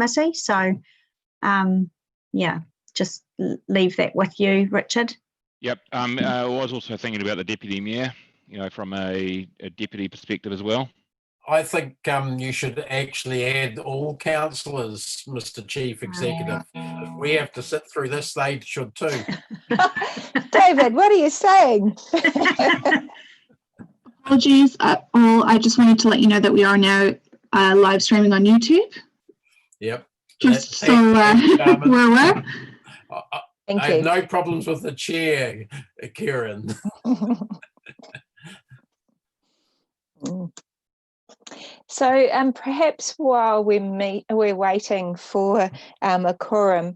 committee. So, yeah, just leave that with you, Richard. Yep. I was also thinking about the deputy mayor, from a deputy perspective as well. I think you should actually add all councillors, Mr. Chief Executive. If we have to sit through this, they should too. David, what are you saying? Apologies. I just wanted to let you know that we are now live streaming on YouTube. Yep. Just so we're aware. I have no problems with the chair, Kieran. So perhaps while we're waiting for a quorum,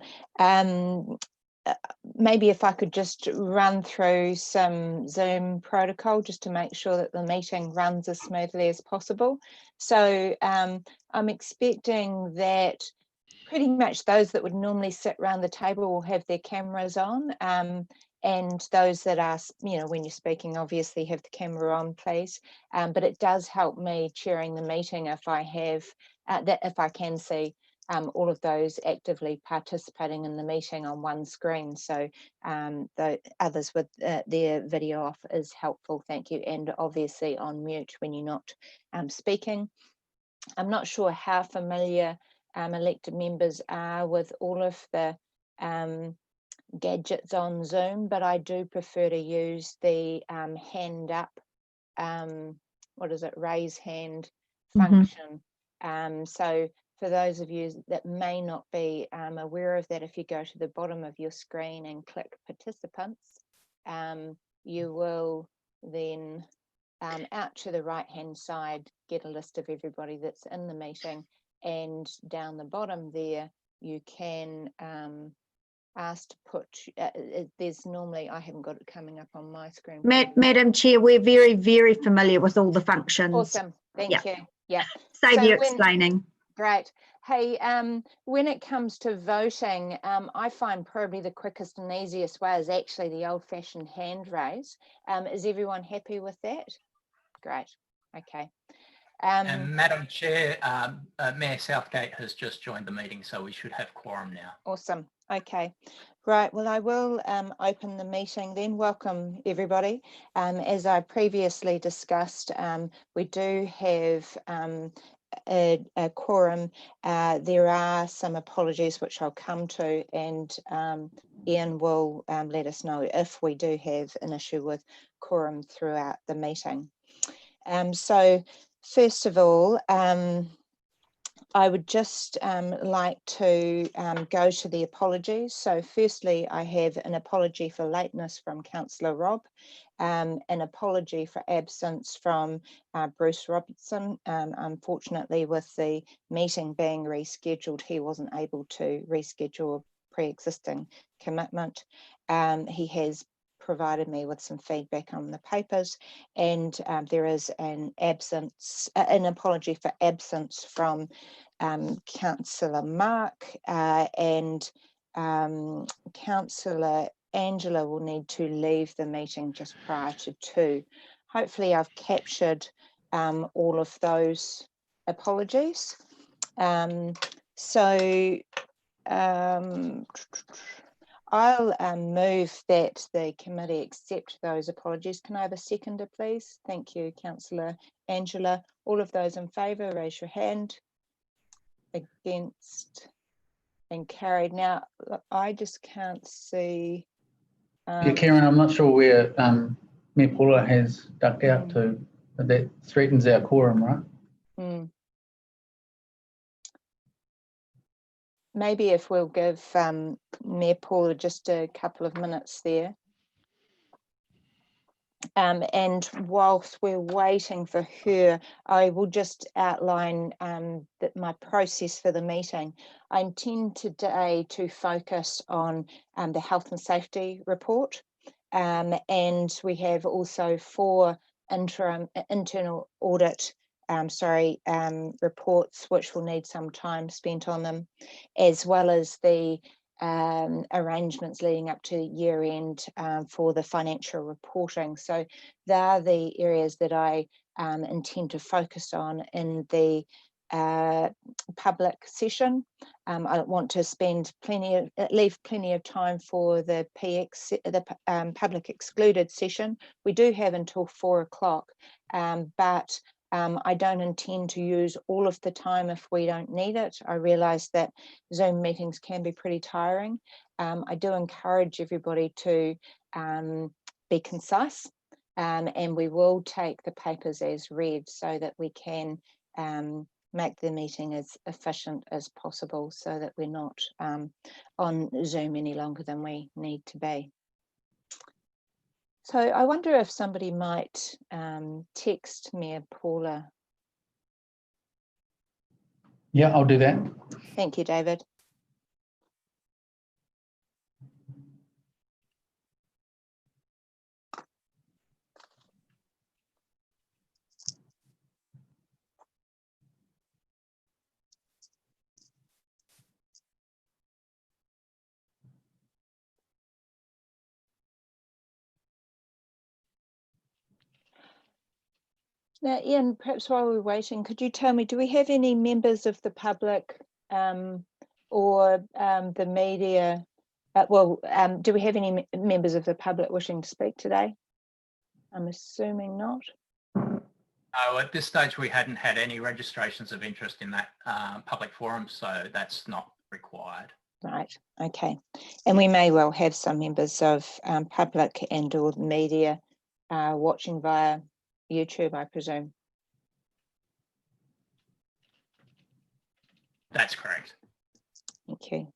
maybe if I could just run through some Zoom protocol just to make sure that the meeting runs as smoothly as possible. So I'm expecting that pretty much those that would normally sit around the table will have their cameras on, and those that are, when you're speaking, obviously have the camera on, please. But it does help me chairing the meeting if I have if I can see all of those actively participating in the meeting on one screen. So the others with their video off is helpful, thank you, and obviously on mute when you're not speaking. I'm not sure how familiar elected members are with all of the gadgets on Zoom, but I do prefer to use the hand up, raise hand function. So for those of you that may not be aware of that, if you go to the bottom of your screen and click participants, you will then out to the right hand side get a list of everybody that's in the meeting, and down the bottom there you can ask to put, there's normally, I haven't got it coming up on my screen. Madam Chair, we're very, very familiar with all the functions. Awesome, thank you. Yeah, save you explaining. Great. Hey, when it comes to voting, I find probably the quickest and easiest way is actually the old-fashioned hand raise. Is everyone happy with that? Great, okay. And Madam Chair, Mayor Southgate has just joined the meeting, so we should have quorum now. Awesome. Okay. Right. Well, I will open the meeting then. Welcome, everybody. As I previously discussed, we do have a quorum. There are some apologies which I'll come to, and Ian will let us know if we do have an issue with quorum throughout the meeting. So first of all, I would just like to go to the apologies. So firstly, I have an apology for lateness from Councillor Rob, an apology for absence from Bruce Robertson. Unfortunately, with the meeting being rescheduled, he wasn't able to reschedule a pre-existing commitment. He has provided me with some feedback on the papers, and there is an apology for absence from Councillor Mark, and Councillor Angela will need to leave the meeting just prior to 2. Hopefully I've captured all of those apologies. I'll move that the committee accept those apologies. Can I have a seconder, please? Thank you, Councillor Angela. All of those in favour, raise your hand. Against and carried. Now, I just can't see. Yeah, Karen, I'm not sure where Mayor Paula has ducked out to, but that threatens our quorum, right? Maybe if we'll give Mayor Paula just a couple of minutes there. And whilst we're waiting for her, I will just outline my process for the meeting. I intend today to focus on the health and safety report, and we have also 4 internal audit reports which will need some time spent on them, as well as the arrangements leading up to year end for the financial reporting. So they are the areas that I intend to focus on in the public session. I want to leave plenty of time for the public excluded session. We do have until 4 o'clock, but I don't intend to use all of the time if we don't need it. I realise that Zoom meetings can be pretty tiring. I do encourage everybody to be concise, and we will take the papers as read so that we can make the meeting as efficient as possible, so that we're not on Zoom any longer than we need to be. So I wonder if somebody might text Mayor Paula. Yeah, I'll do that. Thank you, David. Now, Ian, perhaps while we're waiting, could you tell me, do we have any members of the public or the media? Do we have any members of the public wishing to speak today? I'm assuming not. No, at this stage, we hadn't had any registrations of interest in that public forum, so that's not required. Right, okay. And we may well have some members of public and or media watching via YouTube, I presume. That's correct. Thank you.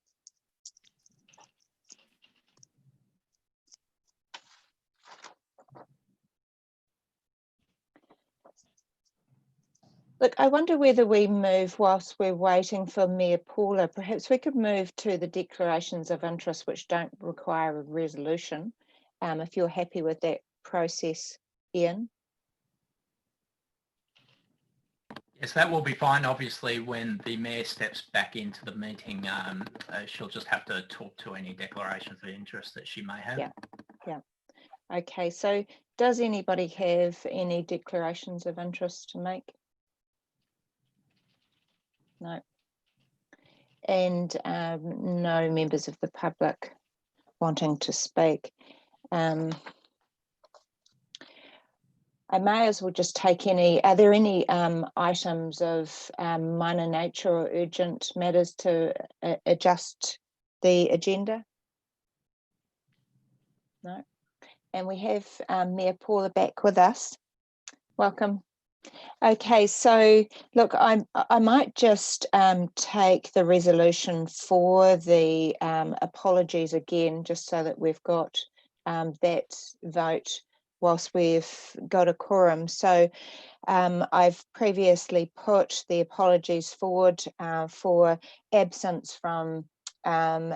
Look, I wonder whether we move, whilst we're waiting for Mayor Paula, perhaps we could move to the declarations of interest which don't require a resolution, if you're happy with that process, Ian. Yes, that will be fine. Obviously, when the Mayor steps back into the meeting, she'll just have to talk to any declarations of interest that she may have. Yeah. Okay, so does anybody have any declarations of interest to make? No. And no members of the public wanting to speak. I may as well just take are there any items of minor nature or urgent matters to adjust the agenda? No. And we have Mayor Paula back with us. Welcome. Okay, so look, I might just take the resolution for the apologies again, just so that we've got that vote whilst we've got a quorum. So I've previously put the apologies forward for absence from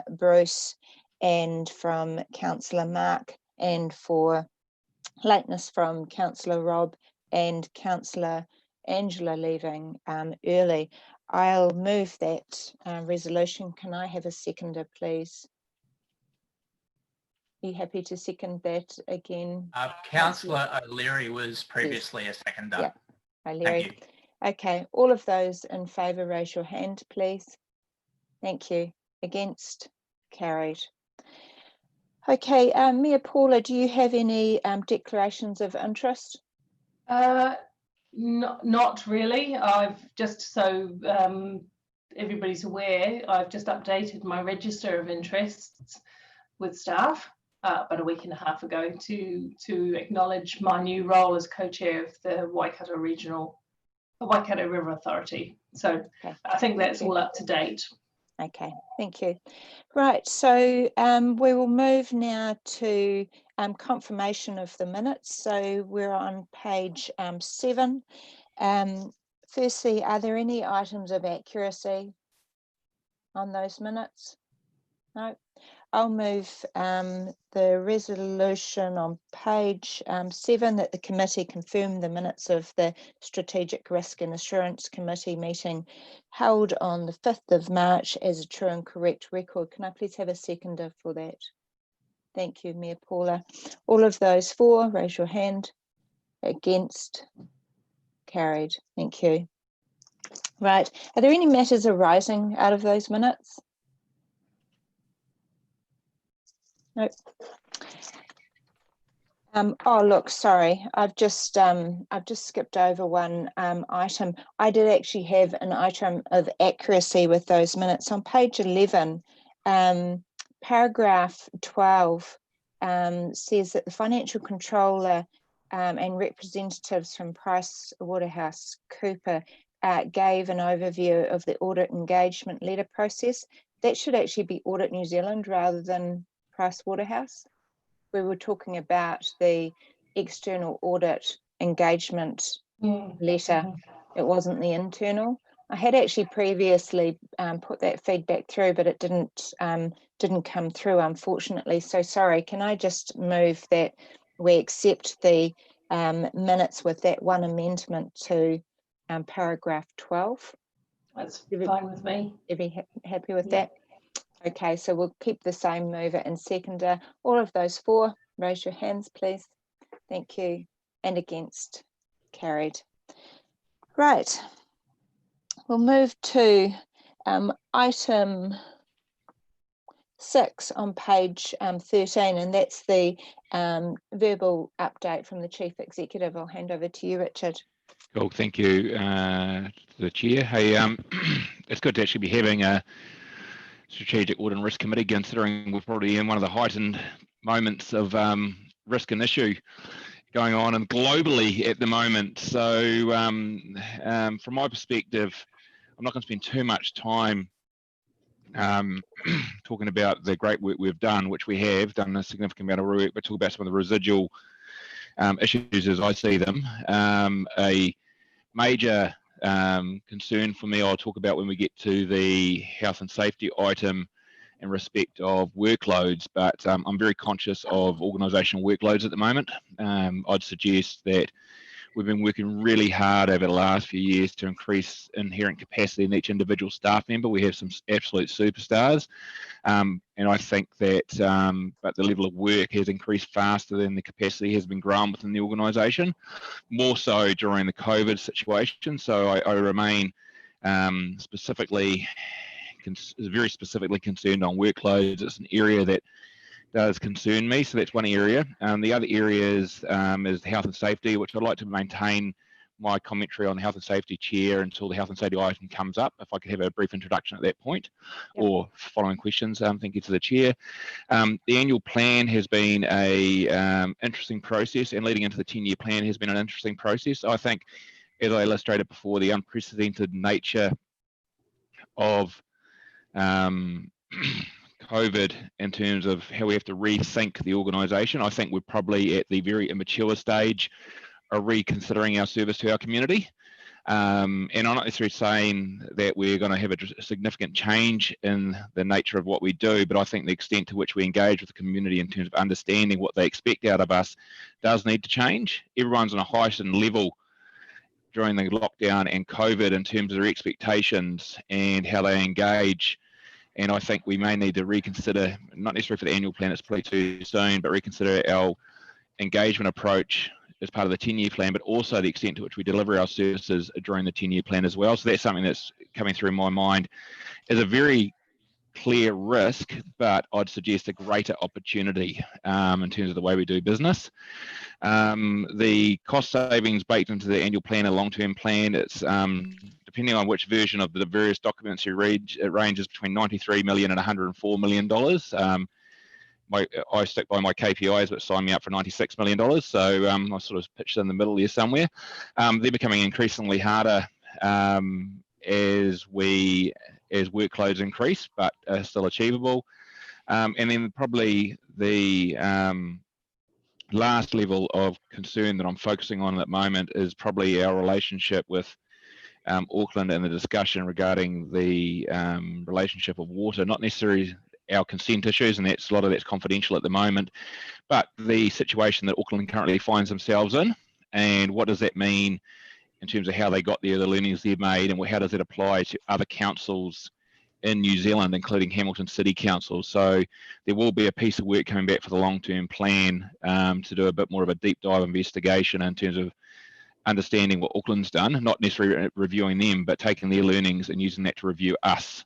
Bruce and from Councillor Mark, and for lateness from Councillor Rob and Councillor Angela leaving early. I'll move that resolution. Can I have a seconder, please? Are you happy to second that again? Councillor O'Leary was previously a seconder. Yeah, O'Leary. Thank you. Okay, all of those in favour, raise your hand, please. Thank you. Against? Carried. Okay, Mayor Paula, do you have any declarations of interest? Not really. I've just, so everybody's aware, I've just updated my register of interests with staff about a week and a half ago to acknowledge my new role as co-chair of the Waikato River Authority. So okay. I think that's all up to date. Okay, thank you. Right, so we will move now to confirmation of the minutes. So we're on page 7. Firstly, are there any items of accuracy on those minutes? No. I'll move the resolution on page 7 that the committee confirm the minutes of the Strategic Risk and Assurance Committee meeting held on the 5th of March as a true and correct record. Can I please have a seconder for that? Thank you, Mayor Paula. All of those for, raise your hand. Against? Carried. Thank you. Right. Are there any matters arising out of those minutes? Nope. Oh, look, sorry, I've just skipped over one item. I did actually have an item of accuracy with those minutes on page 11. Paragraph 12 says that the financial controller and representatives from PricewaterhouseCoopers gave an overview of the audit engagement letter process. That should actually be Audit New Zealand rather than Pricewaterhouse. We were talking about the external audit engagement letter. It wasn't the internal. I had actually previously put that feedback through, but it didn't come through, unfortunately. So sorry, can I just move that we accept the minutes with that one amendment to paragraph 12? That's fine with me. Are you happy with that? Okay, so we'll keep the same mover and seconder. All of those for, raise your hands, please. Thank you. And against, carried. Right. We'll move to item 6 on page 13, and that's the verbal update from the Chief Executive. I'll hand over to you, Richard. Cool, thank you to the Chair. Hey, it's good to actually be having a Strategic Audit and Risk Committee, considering we're probably in one of the heightened moments of risk and issue going on and globally at the moment. So from my perspective, I'm not going to spend too much time talking about the great work we've done, which we have done a significant amount of work, but talk about some of the residual issues as I see them. A major concern for me I'll talk about when we get to the health and safety item in respect of workloads, but I'm very conscious of organisational workloads at the moment. I'd suggest that we've been working really hard over the last few years to increase inherent capacity in each individual staff member. We have some absolute superstars, and I think that but the level of work has increased faster than the capacity has been grown within the organisation, more so during the COVID situation. So I remain very specifically concerned on workloads. It's an area that does concern me, so that's one area. The other area is health and safety, which I'd like to maintain my commentary on the health and safety chair until the health and safety item comes up. If I could have a brief introduction at that point, or following questions, thank you to the chair. The annual plan has been a interesting process, and leading into the 10-year plan has been an interesting process. I think, as I illustrated before, the unprecedented nature of COVID in terms of how we have to rethink the organisation. I think we're probably at the very immature stage of reconsidering our service to our community. And I'm not necessarily saying that we're going to have a significant change in the nature of what we do, but I think the extent to which we engage with the community in terms of understanding what they expect out of us does need to change. Everyone's on a heightened level during the lockdown and COVID in terms of their expectations and how they engage. And I think we may need to reconsider, not necessarily for the annual plan, it's probably too soon, but reconsider our engagement approach as part of the 10-year plan, but also the extent to which we deliver our services during the 10-year plan as well. So that's something that's coming through in my mind as a very clear risk, but I'd suggest a greater opportunity in terms of the way we do business. The cost savings baked into the annual plan and long-term plan, it's depending on which version of the various documents you read, it ranges between $93 million and $104 million. I stick by my KPIs, which sign me up for $96 million. So I sort of pitched in the middle here somewhere. They're becoming increasingly harder as workloads increase, but still achievable. And then probably the last level of concern that I'm focusing on at the moment is probably our relationship with Auckland and the discussion regarding the relationship of water, not necessarily our consent issues, and a lot of that's confidential at the moment, but the situation that Auckland currently finds themselves in, and what does that mean in terms of how they got there, the learnings they've made, and how does that apply to other councils in New Zealand, including Hamilton City Council. So there will be a piece of work coming back for the long-term plan to do a bit more of a deep dive investigation in terms of understanding what Auckland's done, not necessarily reviewing them, but taking their learnings and using that to review us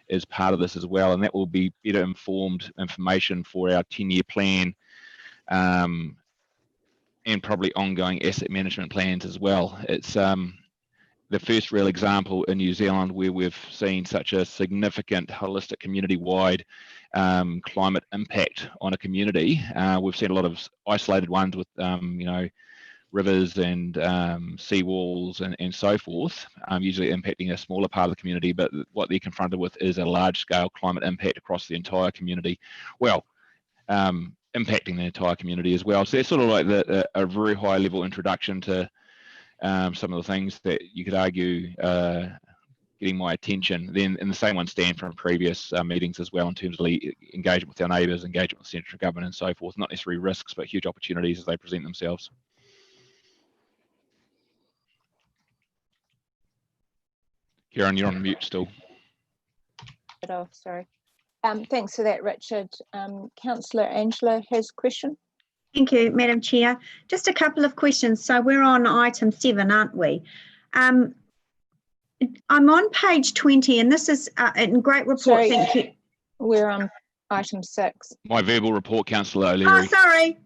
as part of this as well. And that will be better informed information for our 10-year plan, and probably ongoing asset management plans as well. It's the first real example in New Zealand where we've seen such a significant holistic community-wide climate impact on a community. We've seen a lot of isolated ones with rivers and seawalls and so forth, usually impacting a smaller part of the community, but what they're confronted with is a large-scale climate impact across the entire community. Well, impacting the entire community as well. So it's sort of like a very high-level introduction to some of the things that you could argue getting my attention. Then, and the same one stand from previous meetings as well in terms of engagement with our neighbours, engagement with central government and so forth. Not necessarily risks, but huge opportunities as they present themselves. Karen, you're on mute still. Oh, sorry. Thanks for that, Richard. Councillor Angela has a question. Thank you, Madam Chair. Just a couple of questions. So we're on item 7, aren't we? I'm on page 20, and this is a great report. Sorry, thank you. We're on item 6. My verbal report, Councillor O'Leary. Oh, sorry.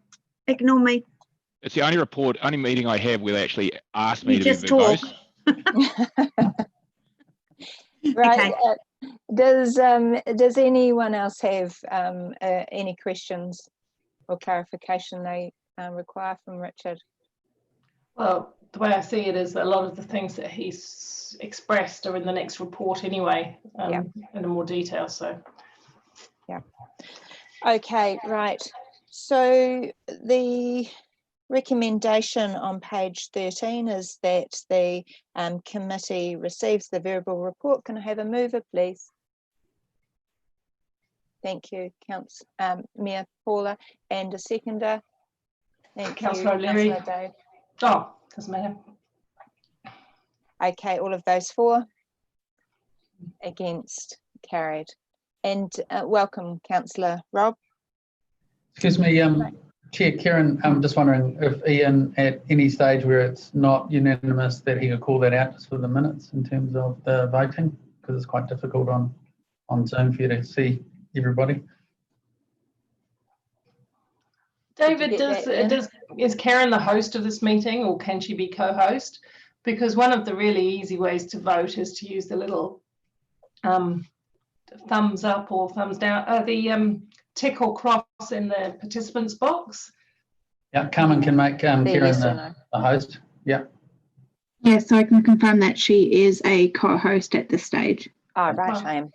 Ignore me. It's the only meeting I have where they actually ask me You to just be talk. verbose. Right. Okay. Does anyone else have any questions or clarification they require from Richard? Well, the way I see it is that a lot of the things that he's expressed are in the next report anyway, in more detail. So, yeah. Okay, right. So the recommendation on page 13 is that the committee receives the verbal report. Can I have a mover, please? Thank you, Mayor Paula, and a seconder. Thank Councillor you, O'Leary. Councillor Dave. Oh, doesn't matter. Okay, all of those for? Against? Carried. And welcome, Councillor Rob. Excuse me, Chair Karen, I'm just wondering if Ian, at any stage where it's not unanimous, that he could call that out just for the minutes in terms of the voting, because it's quite difficult on Zoom for you to see everybody. David, is Karen the host of this meeting, or can she be co-host? Because one of the really easy ways to vote is to use the little thumbs up or thumbs down, the tick or cross in the participants box. Yeah, Carmen can make Karen yes the host. Yeah. Yeah, so I can confirm that she is a co-host at this stage. Oh, right, I am.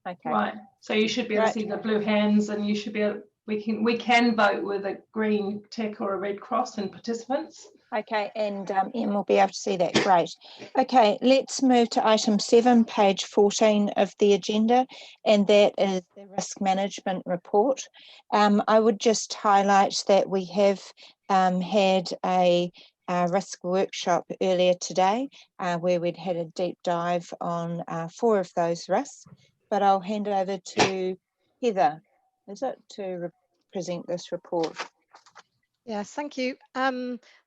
Okay. Right. So you should be able to see the blue hands, and you should be able, we can vote with a green tick or a red cross in participants. Okay, and Em will be able to see that. Great. Okay, let's move to item 7, page 14 of the agenda, and that is the risk management report. I would just highlight that we have had a risk workshop earlier today where we'd had a deep dive on 4 of those risks, but I'll hand over to Heather, is it, to present this report? Yes, thank you.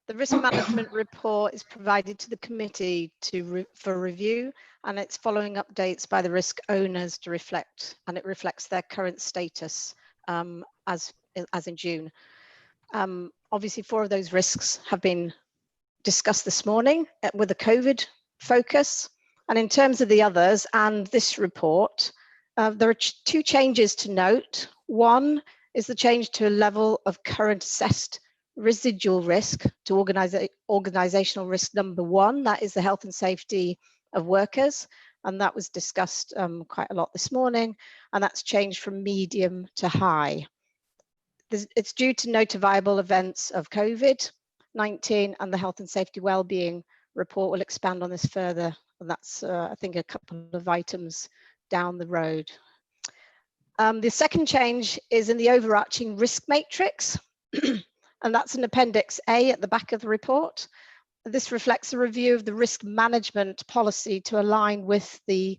The risk management report is provided to the committee for review, and it's following updates by the risk owners to reflect, and it reflects their current status as in June. Obviously, 4 of those risks have been discussed this morning with a COVID focus. And in terms of the others and this report, there are 2 changes to note. One is the change to a level of current assessed residual risk to organizational risk number 1. That is the health and safety of workers. And that was discussed quite a lot this morning. And that's changed from medium to high. It's due to notifiable events of COVID-19, and the health and safety wellbeing report will expand on this further. And that's, I think, a couple of items down the road. The second change is in the overarching risk matrix, and that's in Appendix A at the back of the report. This reflects a review of the risk management policy to align with the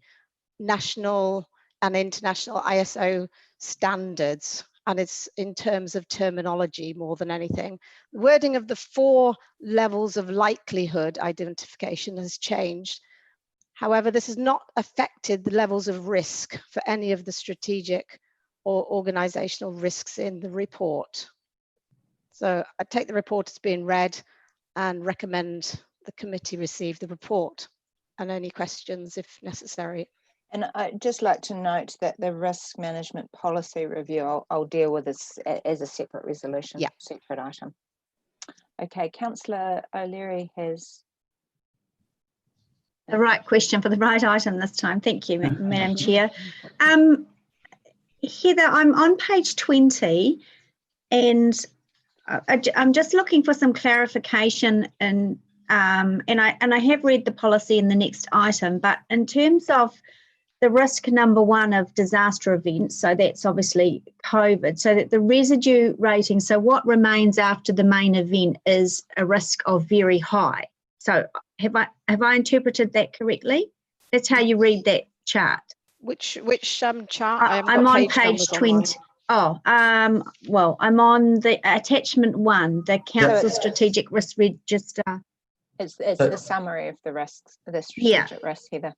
national and international ISO standards. and it's in terms of terminology more than anything. The wording of the 4 levels of likelihood identification has changed. However, this has not affected the levels of risk for any of the strategic or organizational risks in the report. So I take the report as being read and recommend the committee receive the report and any questions if necessary. And I'd just like to note that the risk management policy review, I'll deal with this as a separate resolution, Yeah. separate item. Okay, Councillor O'Leary has The right question for the right item this time. Thank you, Madam Chair. Heather, I'm on page 20 and I'm just looking for some clarification and I have read the policy in the next item, but in terms of the risk number 1 of disaster events, so that's obviously COVID, so that the residue rating, so what remains after the main event is a risk of very high. So have I interpreted that correctly? That's how you read that chart. Which chart? I'm on page 20. Oh, well, I'm on the attachment 1, the council strategic risk register. It's the summary of the risks, the strategic risk, Heather.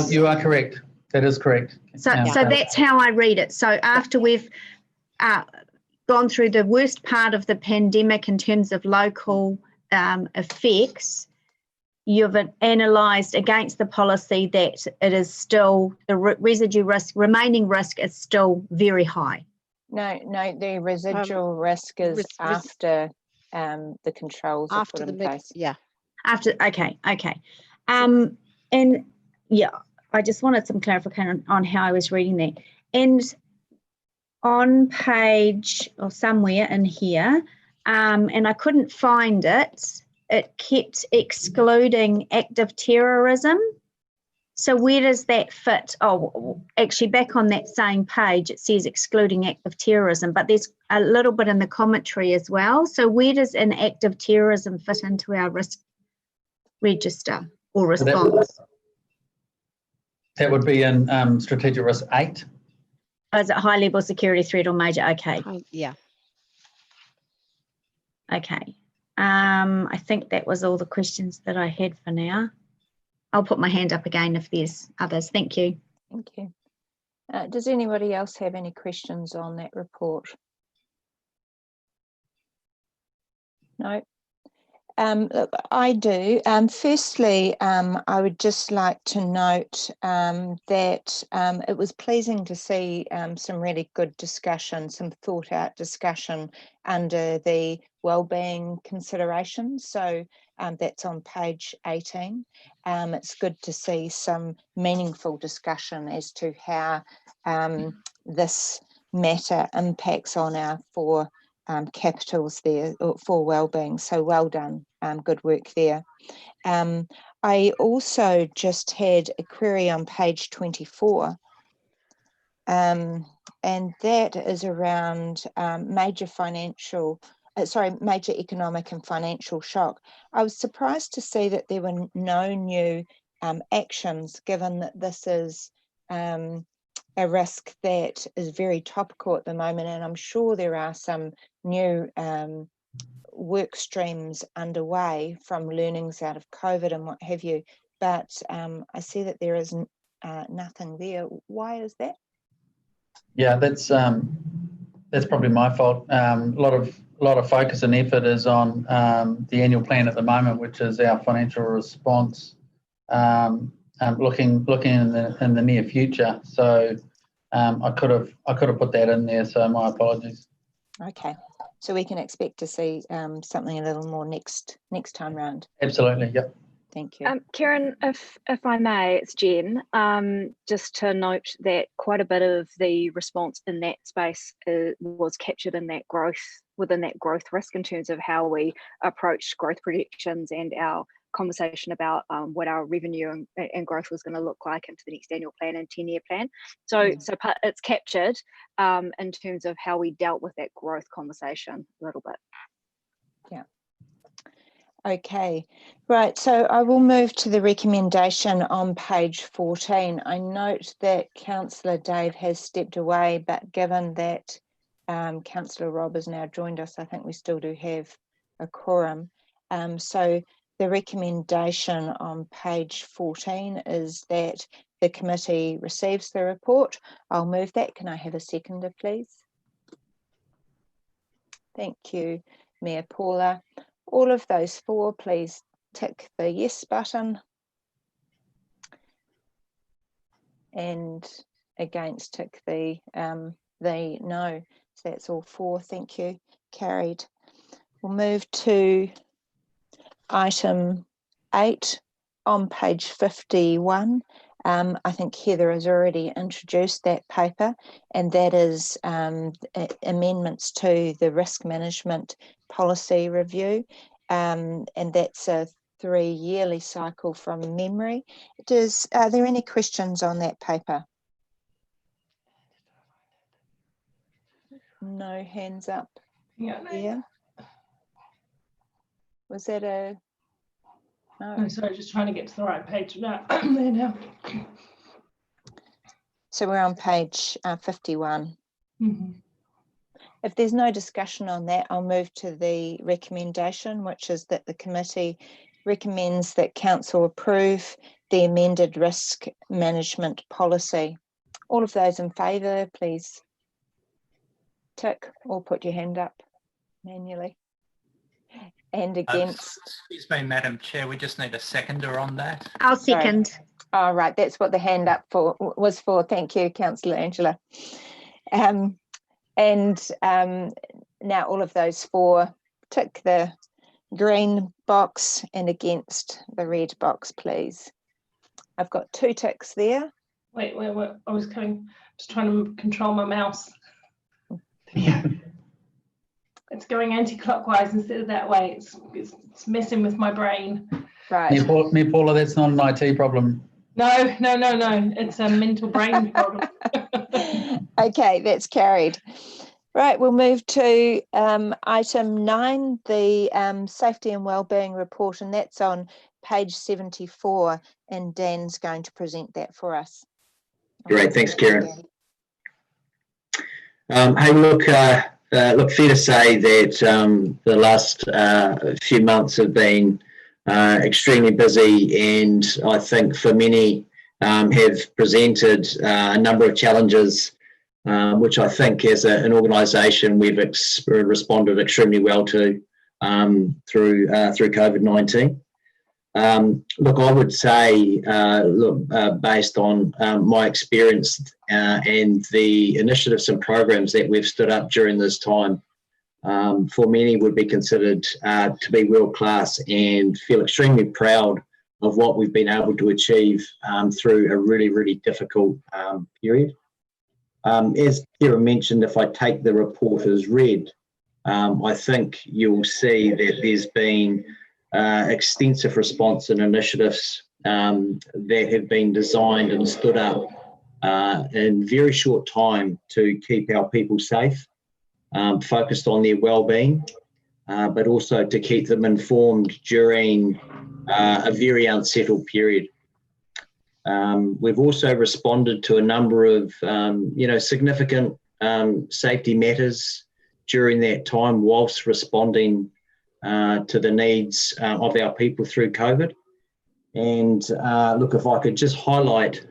You are correct. That is correct. So that's how I read it. So after we've gone through the worst part of the pandemic in terms of local effects, you've analysed against the policy that it is still, the residue risk, remaining risk is still very high. No, the residual risk is after the controls are put in place. Yeah. After, okay. And yeah, I just wanted some clarification on how I was reading that. And on page or somewhere in here, and I couldn't find it, it kept excluding active terrorism. So where does that fit? Oh, actually back on that same page, it says excluding active terrorism, but there's a little bit in the commentary as well. So where does an active terrorism fit into our risk register or response? That would be in strategic risk 8. Oh, is it high level security threat or major? Okay. Yeah. Okay. I think that was all the questions that I had for now. I'll put my hand up again if there's others. Thank you. Thank you. Does anybody else have any questions on that report? No. Look, I do. Firstly, I would just like to note that it was pleasing to see some really good discussion, some thought out discussion under the wellbeing considerations. So that's on page 18. It's good to see some meaningful discussion as to how this matter impacts on our 4 capitals there for wellbeing. So well done, good work there. I also just had a query on page 24, and that is around major economic and financial shock. I was surprised to see that there were no new actions, given that this is a risk that is very topical at the moment, and I'm sure there are some new work streams underway from learnings out of COVID and what have you, but I see that there is nothing there. Why is that? Yeah, that's probably my fault. A lot of focus and effort is on the annual plan at the moment, which is our financial response, looking in the near future. So I could have put that in there. So my apologies. Okay, so we can expect to see something a little more next time round. Absolutely. Yep. Thank you. Karen, if I may, it's Jen. Just to note that quite a bit of the response in that space was captured in that growth, within that growth risk, in terms of how we approached growth predictions and our conversation about what our revenue and growth was going to look like into the next annual plan and 10-year plan. So it's captured in terms of how we dealt with that growth conversation a little bit. Yeah. Okay, right, so I will move to the recommendation on page 14. I note that Councillor Dave has stepped away, but given that Councillor Rob has now joined us. I think we still do have a quorum. So the recommendation on page 14 is that the committee receives the report. I'll move that. Can I have a seconder, please? Thank you, Mayor Paula. All of those 4, please tick the yes button. And against, tick the no. So that's all 4. Thank you. Carried. We'll move to item 8 on page 51. I think Heather has already introduced that paper, and that is amendments to the risk management policy review, and that's a 3-yearly cycle from memory. Are there any questions on that paper? No hands up. Yeah. Was that a no? I'm sorry, just trying to get to the right page now. There now. So we're on page 51. Mm-hmm. If there's no discussion on that, I'll move to the recommendation, which is that the committee recommends that council approve the amended risk management policy. All of those in favour, please tick or put your hand up manually. And against. Excuse me, Madam Chair, we just need a seconder on that. I'll second. Oh, right, that's what the hand up was for. Thank you, Councillor Angela. Now all of those 4 tick the green box and against the red box, please. I've got 2 ticks there. Wait, I was just trying to control my mouse. Yeah. It's going anti-clockwise instead of that way. It's messing with my brain. Right. Me, Paula, that's not an IT problem. No. It's a mental brain problem. Okay, that's carried. Right, we'll move to item 9, the safety and wellbeing report, and that's on page 74, and Dan's going to present that for us. Great, thanks, Karen. Hey, look, fair to say that the last few months have been extremely busy, and I think for many have presented a number of challenges, which I think as an organisation we've responded extremely well to through COVID-19. Look, I would say, based on my experience and the initiatives and programs that we've stood up during this time, for many would be considered to be world-class, and feel extremely proud of what we've been able to achieve through a really, really difficult period. As Kira mentioned, if I take the report as read, I think you'll see that there's been extensive response and initiatives that have been designed and stood up in very short time to keep our people safe, focused on their well-being, but also to keep them informed during a very unsettled period. We've also responded to a number of significant safety matters during that time, whilst responding to the needs of our people through COVID. And look, if I could just highlight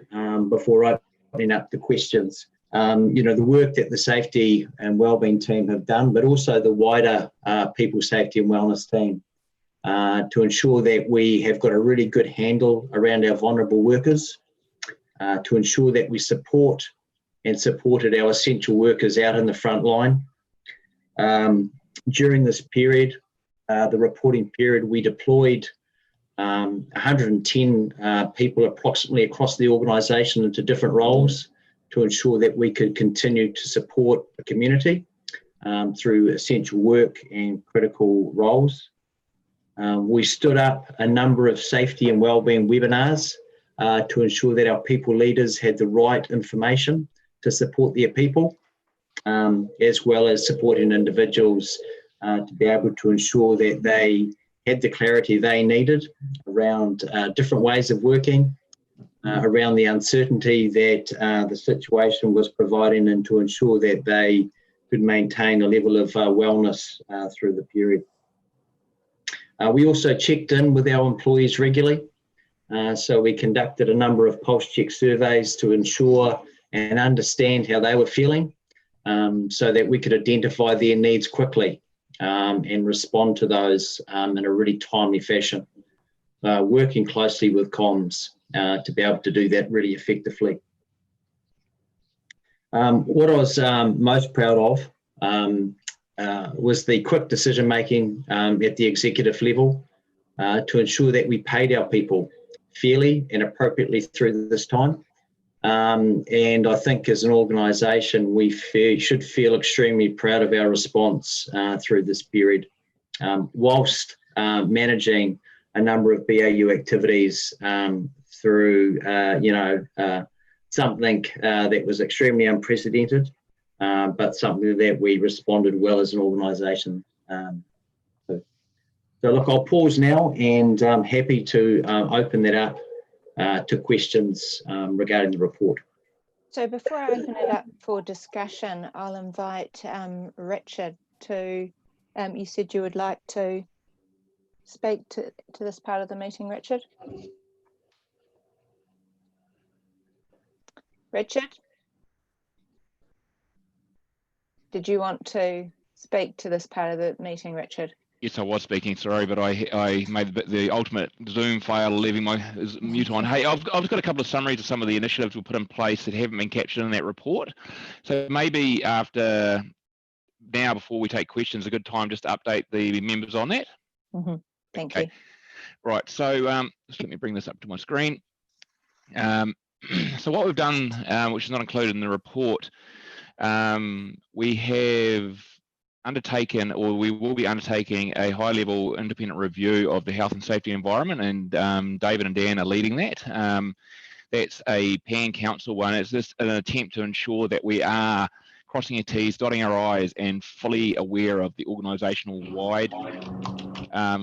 before opening up the questions, the work that the safety and wellbeing team have done, but also the wider people safety and wellness team, to ensure that we have got a really good handle around our vulnerable workers, to ensure that we support and supported our essential workers out in the front line. During this period, the reporting period, we deployed 110 people approximately across the organisation into different roles to ensure that we could continue to support the community through essential work and critical roles. We stood up a number of safety and wellbeing webinars to ensure that our people leaders had the right information to support their people, as well as supporting individuals to be able to ensure that they had the clarity they needed around different ways of working, around the uncertainty that the situation was providing, and to ensure that they could maintain a level of wellness through the period. We also checked in with our employees regularly. So we conducted a number of pulse check surveys to ensure and understand how they were feeling, so that we could identify their needs quickly and respond to those in a really timely fashion, working closely with comms to be able to do that really effectively. What I was most proud of was the quick decision making at the executive level to ensure that we paid our people fairly and appropriately through this time. And I think as an organisation, we should feel extremely proud of our response through this period, whilst managing a number of BAU activities through, something that was extremely unprecedented, but something that we responded well as an organisation. So look, I'll pause now, and I'm happy to open that up to questions regarding the report. So before I open it up for discussion, I'll invite Richard to, you said you would like to speak to this part of the meeting, Richard? Richard? Did you want to speak to this part of the meeting, Richard? Yes, I was speaking, sorry, but I made the ultimate Zoom fail, leaving my mute on. Hey, I've got a couple of summaries of some of the initiatives we put in place that haven't been captured in that report. So maybe after now, before we take questions, a good time just to update the members on that. Mm-hmm. Thank you. Right, so just let me bring this up to my screen. So what we've done, which is not included in the report, we have undertaken, or we will be undertaking, a high-level independent review of the health and safety environment, and David and Dan are leading that. That's a pan-council one. It's just an attempt to ensure that we are crossing our T's, dotting our I's, and fully aware of the organisational-wide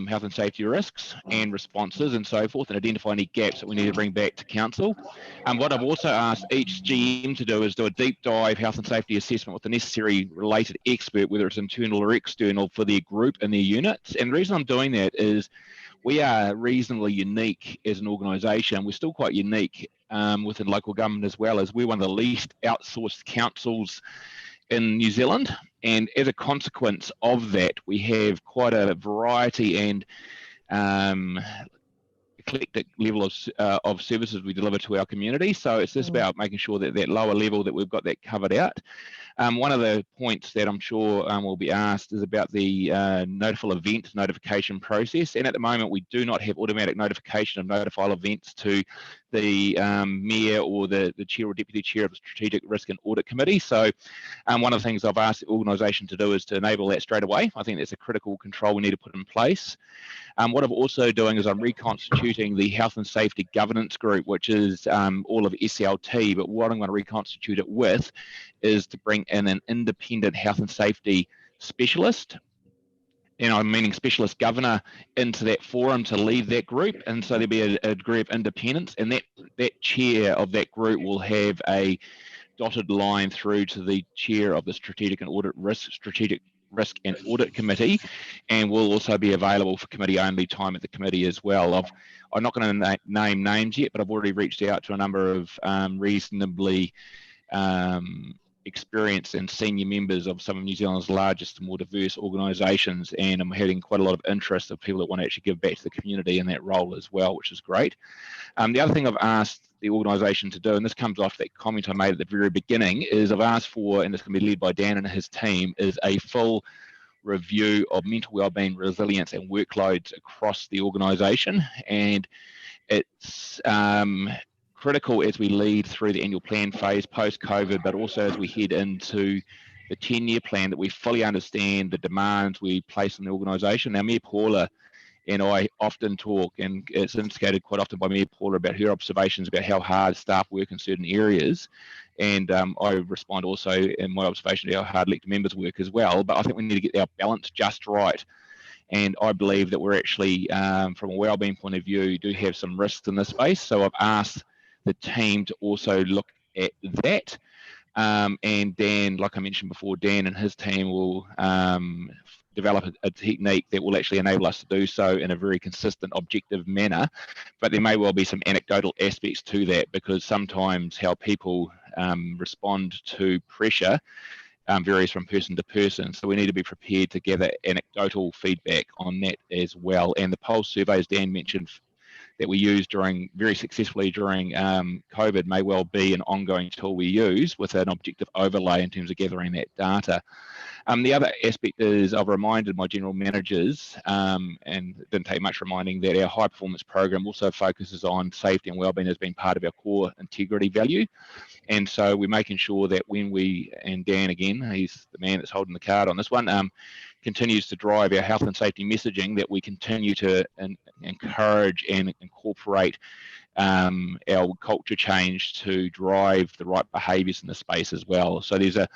health and safety risks and responses and so forth, and identify any gaps that we need to bring back to council. What I've also asked each GM to do is do a deep dive health and safety assessment with the necessary related expert, whether it's internal or external, for their group and their units. And the reason I'm doing that is we are reasonably unique as an organisation. We're still quite unique within local government, as well as we're one of the least outsourced councils in New Zealand, and as a consequence of that, we have quite a variety and eclectic level of services we deliver to our community. So it's just about making sure that that lower level, that we've got that covered out. One of the points that I'm sure will be asked is about the notifiable event notification process, and at the moment we do not have automatic notification of notifiable events to the Mayor or the Chair or Deputy Chair of the Strategic Risk and Audit Committee. So one of the things I've asked the organisation to do is to enable that straight away. I think that's a critical control we need to put in place. What I'm also doing is I'm reconstituting the Health and Safety Governance Group, which is all of SLT, but what I'm going to reconstitute it with is to bring in an independent health and safety specialist, and I'm meaning specialist governor, into that forum to lead that group. And so there'll be a degree of independence, and that chair of that group will have a dotted line through to the chair of the Strategic Risk and Audit Committee, and will also be available for committee only time at the committee as well. I'm not going to name names yet, but I've already reached out to a number of reasonably experienced and senior members of some of New Zealand's largest and more diverse organisations, and I'm having quite a lot of interest of people that want to actually give back to the community in that role as well, which is great. The other thing I've asked the organisation to do, and this comes off that comment I made at the very beginning, is I've asked for, and this can be led by Dan and his team, is a full review of mental wellbeing, resilience and workloads across the organisation. And it's critical as we lead through the annual plan phase post-COVID, but also as we head into the 10-year plan, that we fully understand the demands we place on the organisation. Now, Mayor Paula and I often talk, and it's indicated quite often by Mayor Paula, about her observations about how hard staff work in certain areas. And I respond also in my observation to how hard elected members work as well. But I think we need to get our balance just right. And I believe that we're actually, from a wellbeing point of view, do have some risks in this space. So I've asked the team to also look at that. And Dan, like I mentioned before, Dan and his team will develop a technique that will actually enable us to do so in a very consistent, objective manner. But there may well be some anecdotal aspects to that, because sometimes how people respond to pressure varies from person to person. So we need to be prepared to gather anecdotal feedback on that as well. And the pulse surveys Dan mentioned that we used very successfully during COVID may well be an ongoing tool we use with an objective overlay in terms of gathering that data. The other aspect is I've reminded my general managers, and it didn't take much reminding, that our high performance program also focuses on safety and wellbeing as being part of our core integrity value. And so we're making sure that when we, and Dan again, he's the man that's holding the card on this one, continues to drive our health and safety messaging, that we continue to encourage and incorporate our culture change to drive the right behaviours in the space as well. So there's a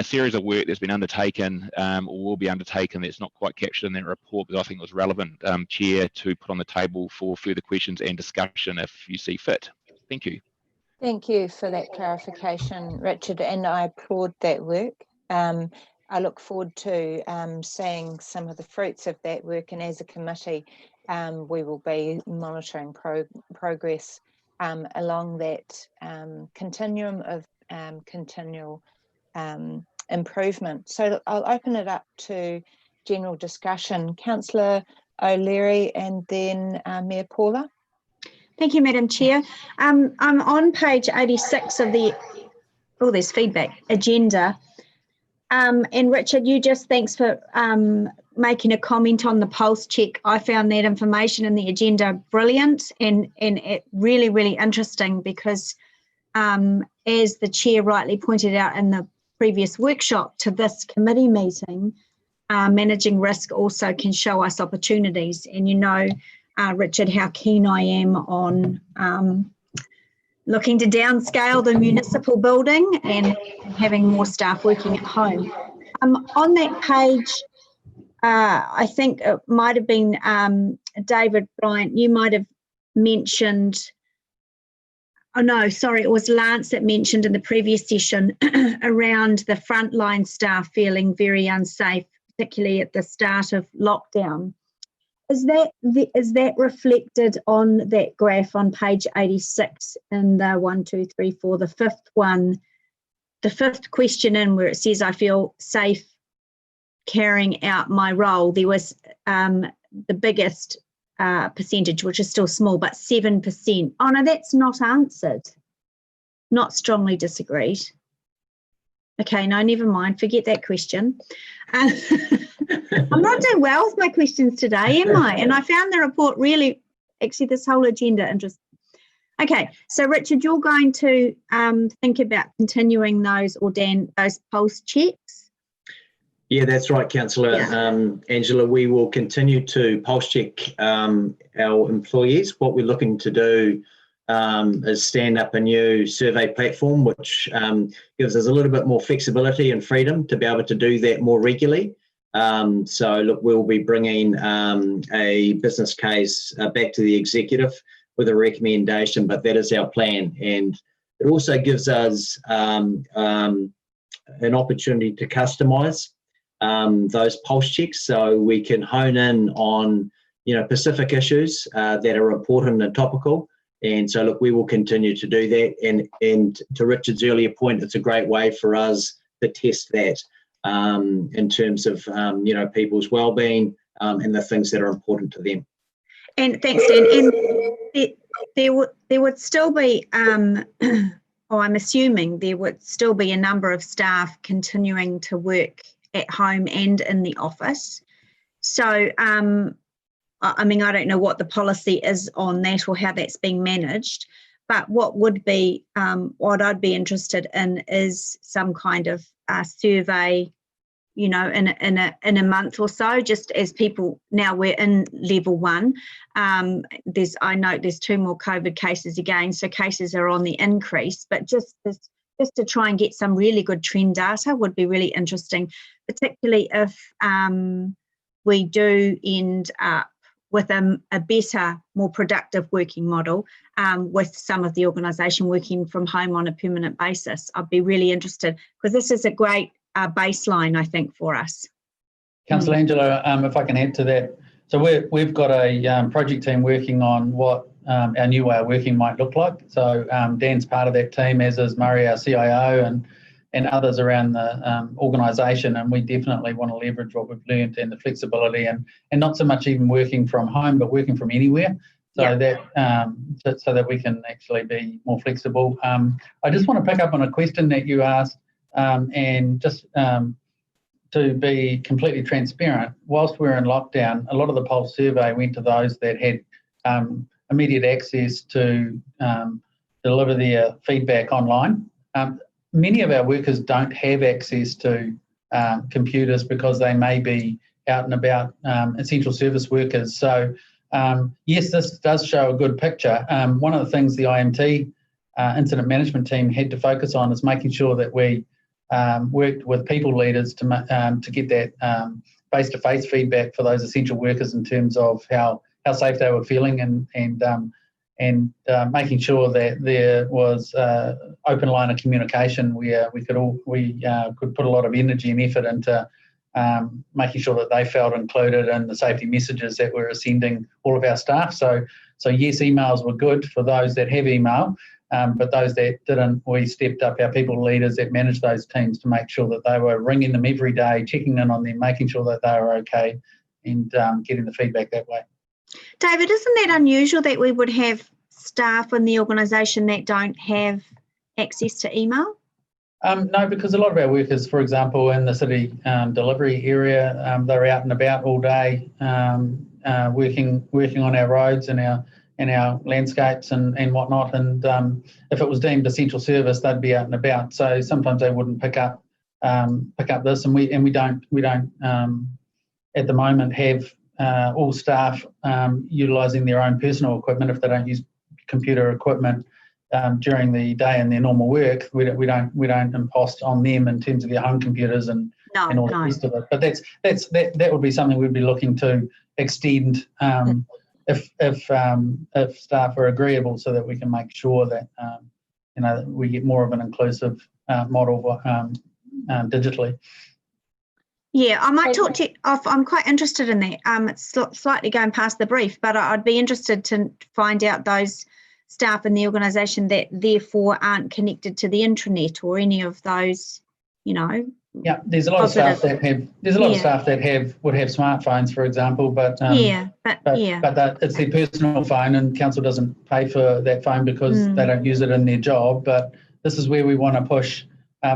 series of work that's been undertaken or will be undertaken that's not quite captured in that report, but I think it was relevant, Chair, to put on the table for further questions and discussion if you see fit. Thank you. Thank you for that clarification, Richard, and I applaud that work. I look forward to seeing some of the fruits of that work, and as a committee, we will be monitoring progress along that continuum of continual improvement. So I'll open it up to general discussion. Councillor O'Leary and then Mayor Paula. Thank you, Madam Chair. I'm on page 86 of the, oh, there's feedback, agenda. And Richard, thanks for making a comment on the pulse check. I found that information in the agenda brilliant and it really, really interesting, because as the Chair rightly pointed out in the previous workshop to this committee meeting, managing risk also can show us opportunities. And you know, Richard, how keen I am on looking to downscale the municipal building and having more staff working at home. On that page, I think it might have been David Bryant, you might have mentioned, oh no, sorry, it was Lance that mentioned in the previous session around the frontline staff feeling very unsafe, particularly at the start of lockdown. Is that reflected on that graph on page 86 in the 1, 2, 3, 4, the fifth one, the fifth question in where it says I feel safe carrying out my role? There was the biggest percentage, which is still small, but 7%. Oh no, that's not answered. Not strongly disagreed. Okay, no, never mind. Forget that question. I'm not doing well with my questions today, am I? And I found the report really, actually, this whole agenda interesting. Okay, so Richard, you're going to think about continuing those, or Dan, those pulse checks? Yeah, that's right, Councillor Angela. We will continue to pulse check our employees. What we're looking to do is stand up a new survey platform, which gives us a little bit more flexibility and freedom to be able to do that more regularly. So look, we'll be bringing a business case back to the executive with a recommendation, but that is our plan. And it also gives us an opportunity to customise those pulse checks, so we can hone in on, you know, specific issues that are important and topical. And so look, we will continue to do that. And to Richard's earlier point, it's a great way for us to test that in terms of you know, people's well-being and the things that are important to them. And thanks, Dan. And there would still be, or I'm assuming there would still be a number of staff continuing to work at home and in the office. So, I mean, I don't know what the policy is on that or how that's being managed, but what would be, what I'd be interested in is some kind of survey, you know, in a month or so, just as people, now we're in level 1. I note there's 2 more COVID cases again, so cases are on the increase, but just to try and get some really good trend data would be really interesting, particularly if we do end up with a better, more productive working model with some of the organisation working from home on a permanent basis. I'd be really interested, because this is a great baseline, I think, for us. Councillor Angela, if I can add to that. So we've got a project team working on what our new way of working might look like. So Dan's part of that team, as is Murray, our CIO, and others around the organisation. And we definitely want to leverage what we've learned and the flexibility, and not so much even working from home, but working from anywhere. So that so that we can actually be more flexible. I just want to pick up on a question that you asked, and just to be completely transparent, whilst we're in lockdown, a lot of the Pulse survey went to those that had immediate access to deliver their feedback online. Many of our workers don't have access to computers because they may be out and about, essential service workers. So yes, this does show a good picture. One of the things the IMT incident management team had to focus on is making sure that we worked with people leaders to get that face-to-face feedback for those essential workers in terms of how safe they were feeling, and making sure that there was open line of communication where we could put a lot of energy and effort into making sure that they felt included in the safety messages that we're sending all of our staff. So yes, emails were good for those that have email, but those that didn't, we stepped up our people leaders that manage those teams to make sure that they were ringing them every day, checking in on them, making sure that they were okay, and getting the feedback that way. David, isn't that unusual that we would have staff in the organisation that don't have access to email? No, because a lot of our workers, for example, in the city delivery area, they're out and about all day, working on our roads and our landscapes and whatnot. And if it was deemed essential service, they'd be out and about. So sometimes they wouldn't pick up this, and we don't at the moment have all staff utilising their own personal equipment if they don't use computer equipment during the day in their normal work. We don't impost on them in terms of their home computers and all the rest of it. But that would be something we'd be looking to extend if staff are agreeable, so that we can make sure that that we get more of an inclusive model digitally. Yeah, I might talk to you off. I'm quite interested in that. It's slightly going past the brief, but I'd be interested to find out those staff in the organisation that therefore aren't connected to the intranet or any of those, Yeah, there's a lot of staff that have. There's a lot of staff that would have smartphones, for example, but it's their personal phone, and council doesn't pay for that phone because they don't use it in their job. But this is where we want to push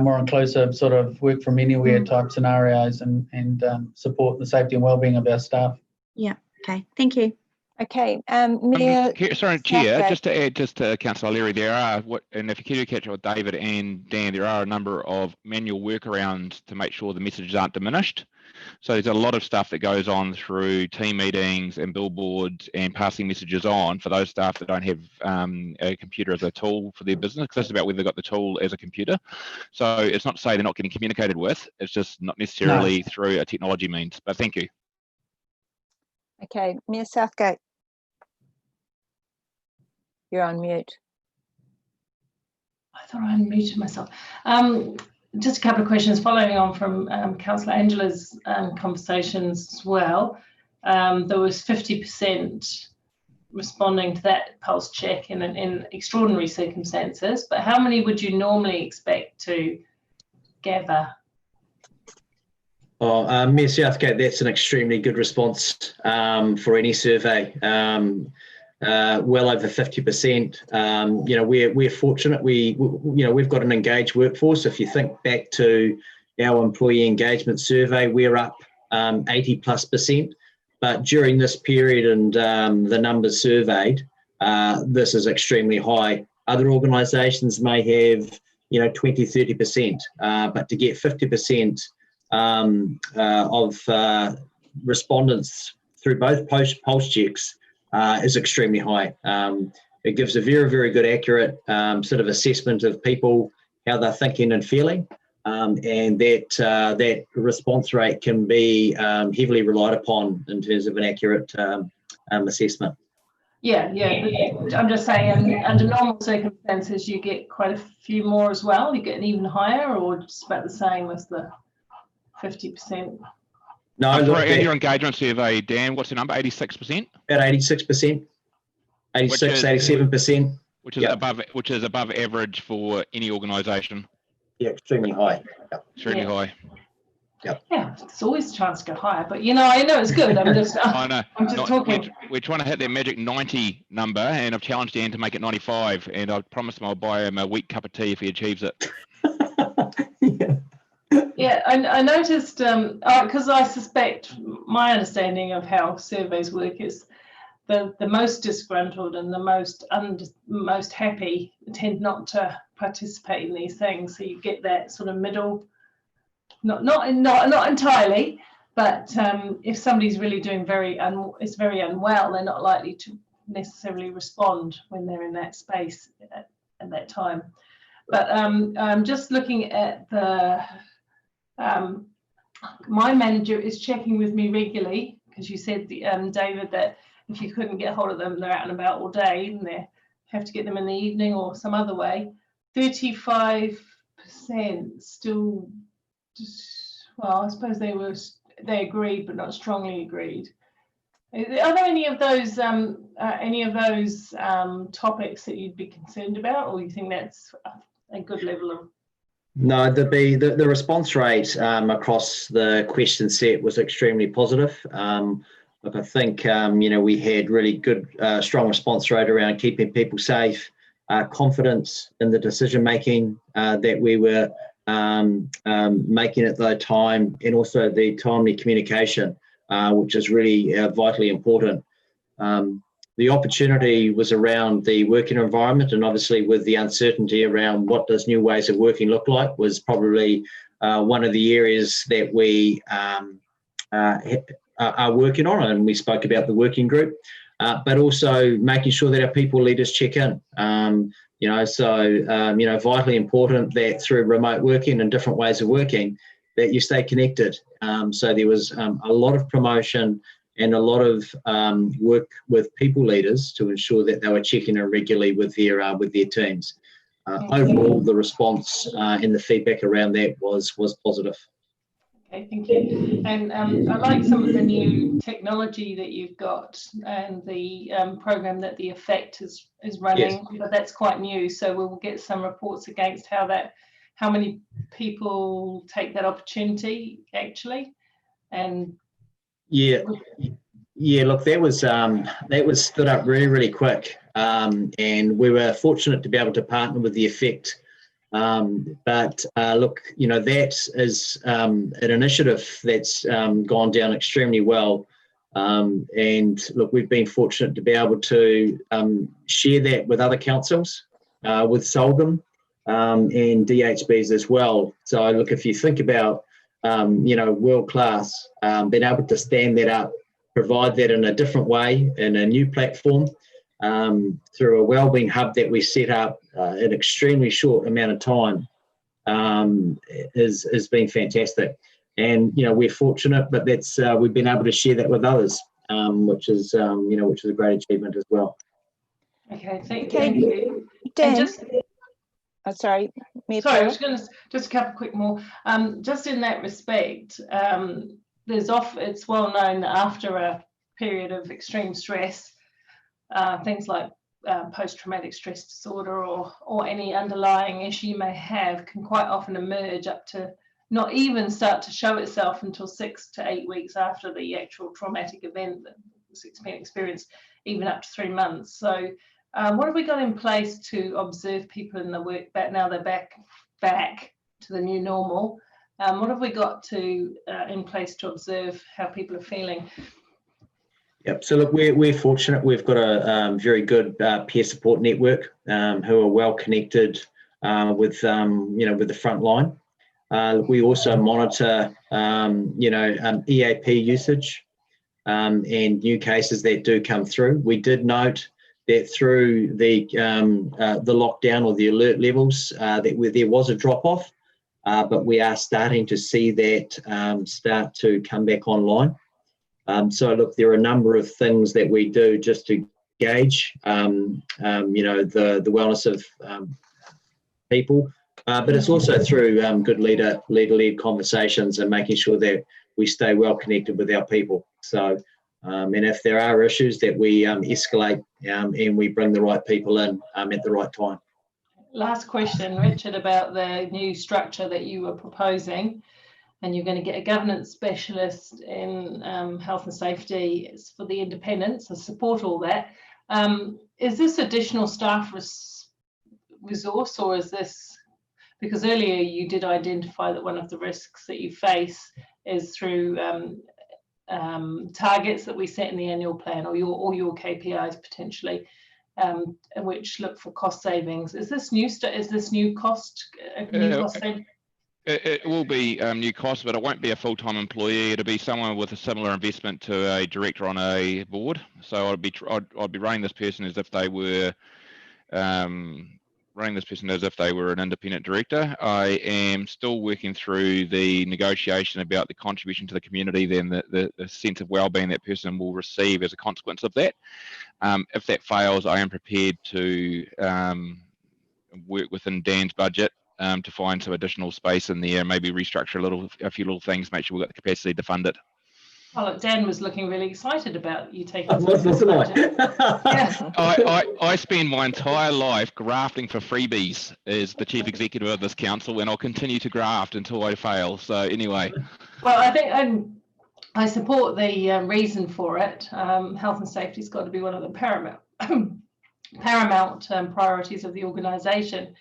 more inclusive sort of work from anywhere type scenarios, and support the safety and wellbeing of our staff. Yeah. Okay. Thank you. Okay. Mayor. Sorry, Chair. Just to add, to Councillor Leary, there are and if you can catch up with David and Dan, there are a number of manual workarounds to make sure the messages aren't diminished. So there's a lot of stuff that goes on through team meetings and billboards and passing messages on for those staff that don't have a computer as a tool for their business, because it's about whether they've got the tool as a computer. So it's not to say they're not getting communicated with, it's just not necessarily through a technology means. But thank you. Okay, Mayor Southgate. You're on mute. I thought I unmuted myself. Just a couple of questions following on from Councillor Angela's conversations as well. There was 50% responding to that pulse check in extraordinary circumstances, but how many would you normally expect to gather? Mayor Southgate, that's an extremely good response for any survey. Well over 50%. We're fortunate. We've got an engaged workforce. If you think back to our employee engagement survey, we're up 80+%. But during this period and the numbers surveyed, this is extremely high. Other organisations may have 20, 30%, but to get 50% of respondents through both pulse checks is extremely high. It gives a very, very good, accurate sort of assessment of people, how they're thinking and feeling, and that response rate can be heavily relied upon in terms of an accurate assessment. Yeah, I'm just saying, under normal circumstances, you get quite a few more as well. You get an even higher, or just about the same as the 50%. No, look, in your engagement survey, Dan, what's the number? 86%? About 86%, 86, 87%. Which is above average for any organisation. Yeah, extremely high. Yep. Extremely high. Yep. Yeah, there's always a chance to go higher, but I know it's good. I'm just, I know. I'm just talking. We're trying to hit that magic 90 number, and I've challenged Dan to make it 95, and I promised him I'll buy him a weak cup of tea if he achieves it. Yeah, I noticed, because I suspect my understanding of how surveys work is the most disgruntled and the most happy tend not to participate in these things. So you get that sort of middle. Not entirely, but if somebody's really doing very unwell, they're not likely to necessarily respond when they're in that space at that time. But I'm just looking at the my manager is checking with me regularly, because you said, David, that if you couldn't get hold of them, they're out and about all day, and they have to get them in the evening or some other way. 35% still. Well, I suppose they agreed, but not strongly agreed. Are there any of those topics that you'd be concerned about, or you think that's a good level of? No, the response rate across the question set was extremely positive. Look, I think we had really good, strong response rate around keeping people safe, confidence in the decision making that we were making at the time, and also the timely communication, which is really vitally important. The opportunity was around the working environment, and obviously with the uncertainty around what does new ways of working look like was probably one of the areas that we are working on, and we spoke about the working group, but also making sure that our people leaders check in. Vitally important that through remote working and different ways of working, that you stay connected. So there was a lot of promotion and a lot of work with people leaders to ensure that they were checking in regularly with their teams. Overall, the response and the feedback around that was positive. Okay, thank you. And I like some of the new technology that you've got, and the program that the Effect is running. Yes. But that's quite new, so we'll get some reports against how many people take that opportunity actually. And yeah, look, that was stood up really quick, and we were fortunate to be able to partner with the Effect. Look, that is an initiative that's gone down extremely well, and look, we've been fortunate to be able to share that with other councils, with Solgum and DHBs as well. So look, if you think about world class, being able to stand that up, provide that in a different way, in a new platform, through a wellbeing hub that we set up in an extremely short amount of time, has been fantastic. And we're fortunate, but that's we've been able to share that with others, which is a great achievement as well. Okay, thank you. Dan, sorry, I was going to just a couple quick more. Just in that respect, it's well known that after a period of extreme stress, things like post-traumatic stress disorder or any underlying issue you may have can quite often emerge up to not even start to show itself until 6 to 8 weeks after the actual traumatic event that was experienced, even up to 3 months. So what have we got in place to observe people in the work now they're back to the new normal? What have we got in place to observe how people are feeling? Yep. So look, we're fortunate. We've got a very good peer support network who are well connected with the front line. We also monitor EAP usage and new cases that do come through. We did note that through the lockdown or the alert levels that there was a drop off, but we are starting to see that start to come back online. So look, there are a number of things that we do just to gauge, you know, the wellness of people, but it's also through good leader-led conversations and making sure that we stay well connected with our people. So, and if there are issues, that we escalate and we bring the right people in at the right time. Last question, Richard, about the new structure that you were proposing, and you're going to get a governance specialist in health and safety for the independents to support all that. Is this additional staff resource, or is this, because earlier you did identify that one of the risks that you face is through targets that we set in the annual plan, or your KPIs potentially, which look for cost savings. Is this new cost saving? It will be new cost, but it won't be a full-time employee. It'll be someone with a similar investment to a director on a board. So I'd be running this person as if they were an independent director. I am still working through the negotiation about the contribution to the community, then the sense of well-being that person will receive as a consequence of that. If that fails, I am prepared to work within Dan's budget to find some additional space in there, maybe restructure a few little things, make sure we've got the capacity to fund it. Well, Dan was looking really excited about you taking. I spend my entire life grafting for freebies as the chief executive of this council, and I'll continue to graft until I fail. So anyway. Well, I think I support the reason for it. Health and safety has got to be one of the paramount priorities of the organisation.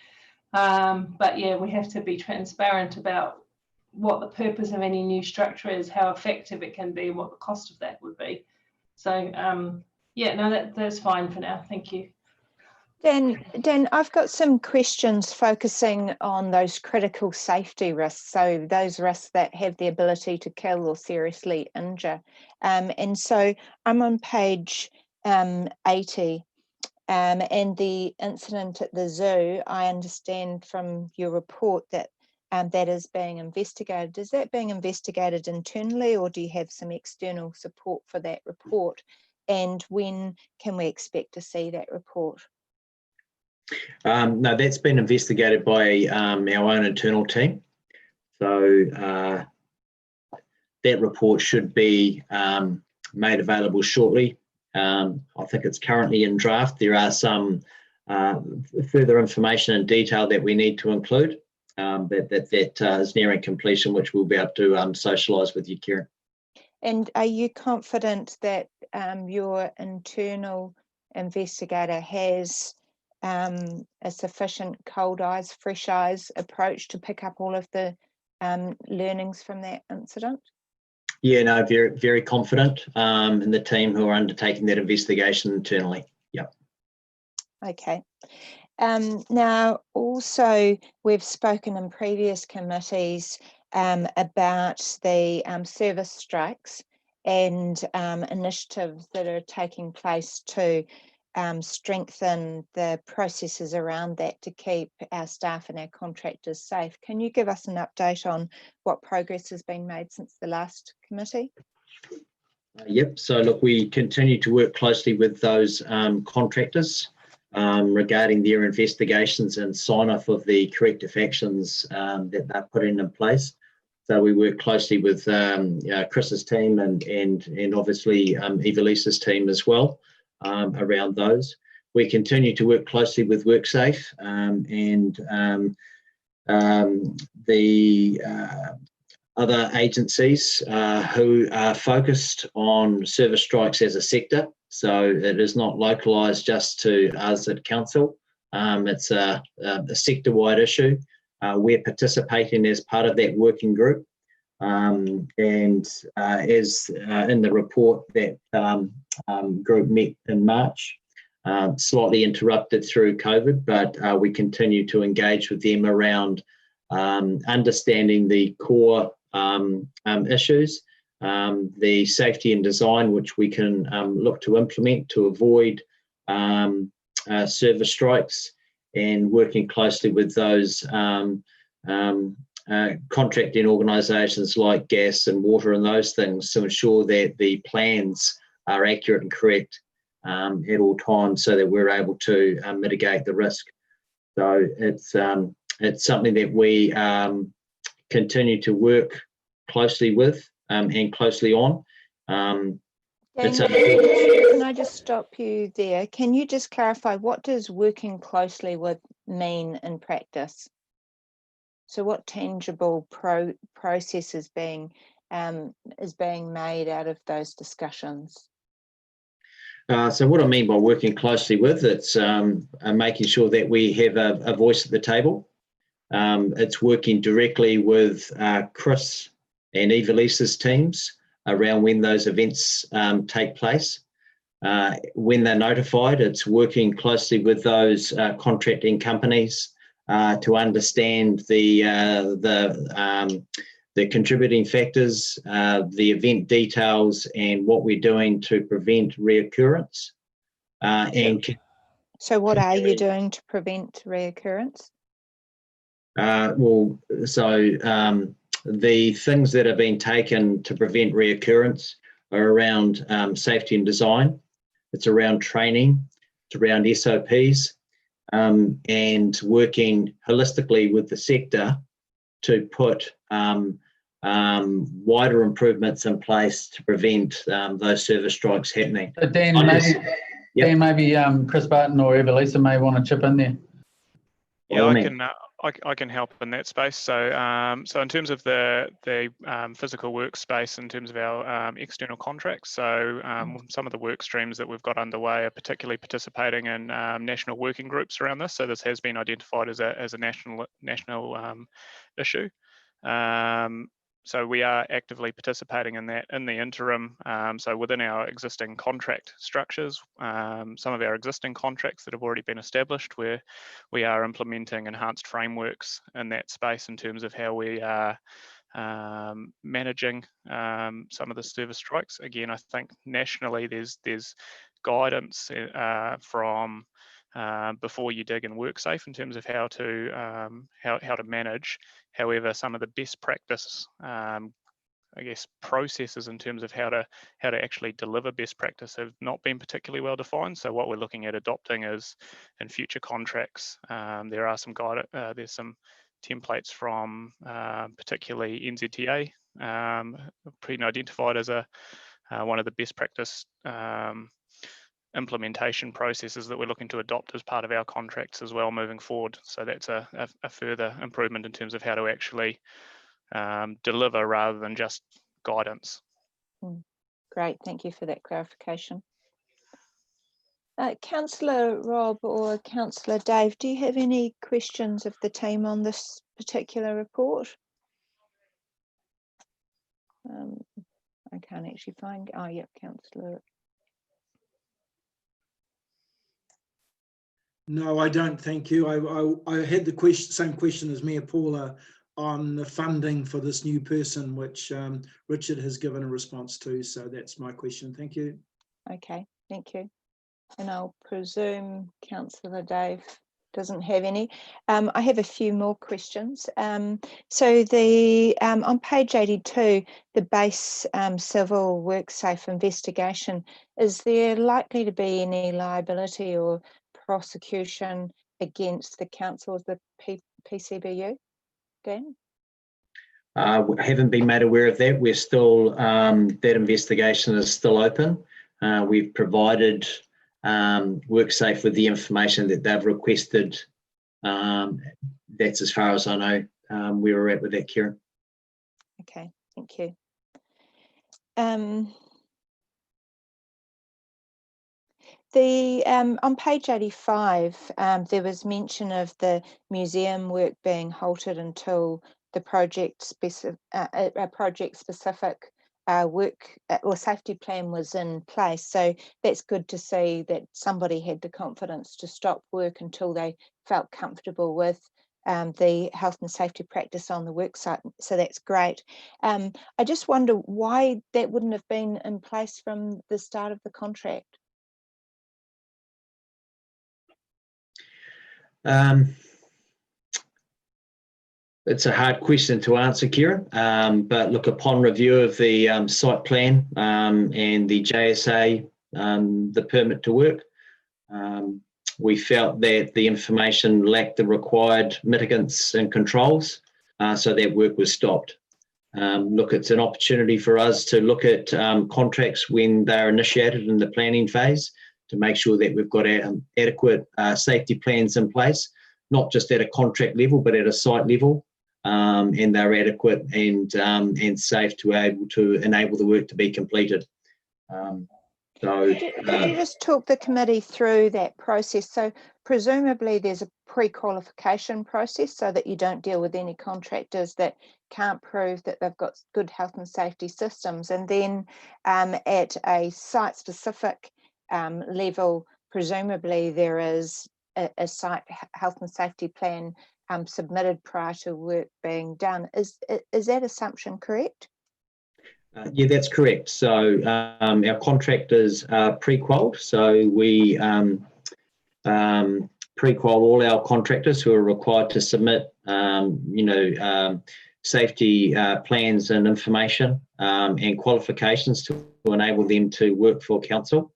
But yeah, we have to be transparent about what the purpose of any new structure is, how effective it can be, and what the cost of that would be. So yeah, no, that's fine for now. Thank you. Dan, I've got some questions focusing on those critical safety risks, so those risks that have the ability to kill or seriously injure. And so I'm on page 80, and the incident at the zoo, I understand from your report that that is being investigated. Is that being investigated internally, or do you have some external support for that report? And when can we expect to see that report? No, that's been investigated by our own internal team. So that report should be made available shortly. I think it's currently in draft. There are some further information and detail that we need to include. That is nearing completion, which we'll be able to socialise with you, Kieran. And are you confident that your internal investigator has a sufficient cold eyes, fresh eyes approach to pick up all of the learnings from that incident? Yeah, no, very, very confident in the team who are undertaking that investigation internally. Yep. Okay. Now, also, we've spoken in previous committees about the service strikes and initiatives that are taking place to strengthen the processes around that to keep our staff and our contractors safe. Can you give us an update on what progress has been made since the last committee? Yep, so look, we continue to work closely with those contractors regarding their investigations and sign off of the corrective actions that they're putting in place. So we work closely with Chris's team and obviously Evalisa's team as well around those. We continue to work closely with WorkSafe and the other agencies who are focused on service strikes as a sector. So it is not localised just to us at council. It's a sector-wide issue. We're participating as part of that working group. And as in the report, that group met in March, slightly interrupted through COVID, but we continue to engage with them around understanding the core issues, the safety and design which we can look to implement to avoid service strikes, and working closely with those contracting organisations like gas and water and those things to ensure that the plans are accurate and correct at all times, so that we're able to mitigate the risk. So it's something that we continue to work closely with and closely on. Dan, can I just stop you there? Can you just clarify, what does working closely with mean in practice? So what tangible process is being made out of those discussions? So what I mean by working closely with, it's making sure that we have a voice at the table. It's working directly with Chris and Evalisa's teams around when those events take place. When they're notified, it's working closely with those contracting companies to understand the contributing factors, the event details, and what we're doing to prevent reoccurrence. So what are you doing to prevent reoccurrence? The things that have been taken to prevent reoccurrence are around safety and design. It's around training. It's around SOPs, and working holistically with the sector to put wider improvements in place to prevent those service strikes happening. So Dan, maybe Chris Barton or Evalisa may want to chip in there. Yeah, I can help in that space. So, so in terms of the physical workspace, in terms of our external contracts, so some of the work streams that we've got underway are particularly participating in national working groups around this. So this has been identified as a national issue. So we are actively participating in that in the interim. So within our existing contract structures, some of our existing contracts that have already been established, where we are implementing enhanced frameworks in that space in terms of how we are managing some of the service strikes. Again, I think nationally there's guidance from before you dig and work safe in terms of how to manage. However, some of the best practice, I guess, processes in terms of how to actually deliver best practice have not been particularly well defined. So what we're looking at adopting is in future contracts, there are some there's some templates from particularly NZTA, been identified as one of the best practice implementation processes that we're looking to adopt as part of our contracts as well moving forward. So that's a further improvement in terms of how to actually deliver rather than just guidance. Great, thank you for that clarification. Councillor Rob or Councillor Dave, do you have any questions of the team on this particular report? I can't actually find, oh yeah, Councillor. No, I don't, thank you. I had the same question as Mayor Paula on the funding for this new person, which Richard has given a response to. So that's my question. Thank you. Okay, thank you. And I'll presume Councillor Dave doesn't have any. I have a few more questions. So the on page 82, the base civil work-safe investigation, is there likely to be any liability or prosecution against the council of the PCBU? Dan? Haven't been made aware of that. We're still, that investigation is still open. We've provided WorkSafe with the information that they've requested. That's as far as I know where we're at with that, Kieran. Okay, thank you. On page 85, there was mention of the museum work being halted until the project-specific work or safety plan was in place. So that's good to see that somebody had the confidence to stop work until they felt comfortable with the health and safety practice on the work site. So that's great. I just wonder why that wouldn't have been in place from the start of the contract. it's a hard question to answer, Kieran, but look, upon review of the site plan and the JSA, the permit to work, we felt that the information lacked the required mitigants and controls, so that work was stopped. Look, it's an opportunity for us to look at contracts when they're initiated in the planning phase to make sure that we've got adequate safety plans in place, not just at a contract level, but at a site level, and they're adequate and safe to able to enable the work to be completed. Could you just talk the committee through that process? So presumably there's a pre-qualification process so that you don't deal with any contractors that can't prove that they've got good health and safety systems. And then at a site-specific level, presumably there is a site health and safety plan submitted prior to work being done. Is that assumption correct? Yeah, that's correct. So our contractors are pre-qualified. So we pre-qual all our contractors who are required to submit, safety plans and information and qualifications to enable them to work for council.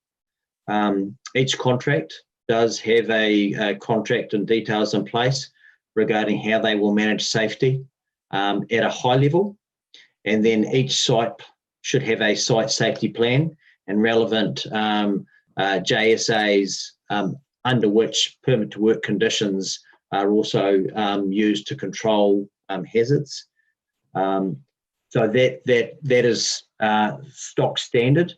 Each contract does have a contract and details in place regarding how they will manage safety at a high level. And then each site should have a site safety plan and relevant JSAs under which permit to work conditions are also used to control hazards. So that is stock standard.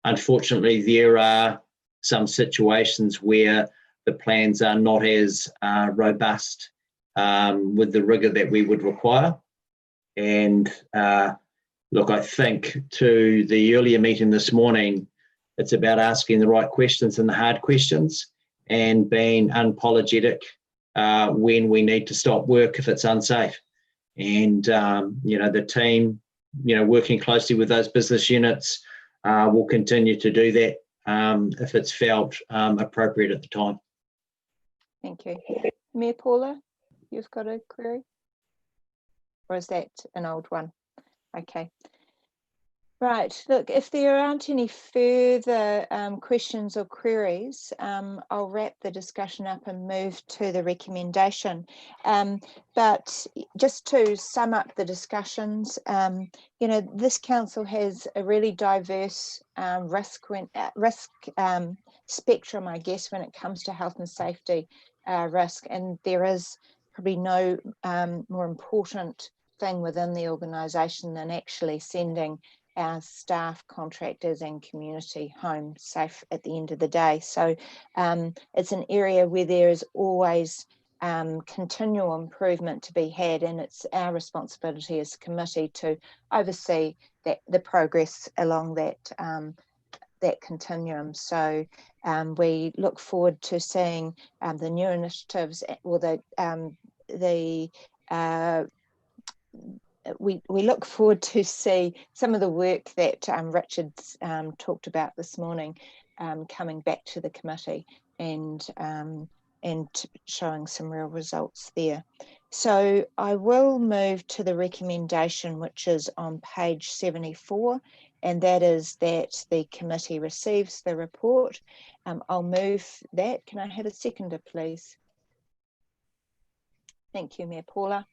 Unfortunately, there are some situations where the plans are not as robust with the rigor that we would require. And look, I think to the earlier meeting this morning, it's about asking the right questions and the hard questions and being unapologetic when we need to stop work if it's unsafe. And, the team, working closely with those business units will continue to do that if it's felt appropriate at the time. Thank you. Mayor Paula, you've got a query? Or is that an old one? Okay. Right, look, if there aren't any further questions or queries, I'll wrap the discussion up and move to the recommendation. But just to sum up the discussions, this council has a really diverse risk spectrum, I guess, when it comes to health and safety risk, and there is probably no more important thing within the organisation than actually sending our staff, contractors and community home safe at the end of the day. So it's an area where there is always continual improvement to be had, and it's our responsibility as a committee to oversee the progress along that continuum. So we look forward to seeing the new initiatives, or we look forward to see some of the work that Richard's talked about this morning coming back to the committee and showing some real results there. So I will move to the recommendation, which is on page 74, and that is that the committee receives the report. I'll move that. Can I have a seconder, please? Thank you, Mayor Paula.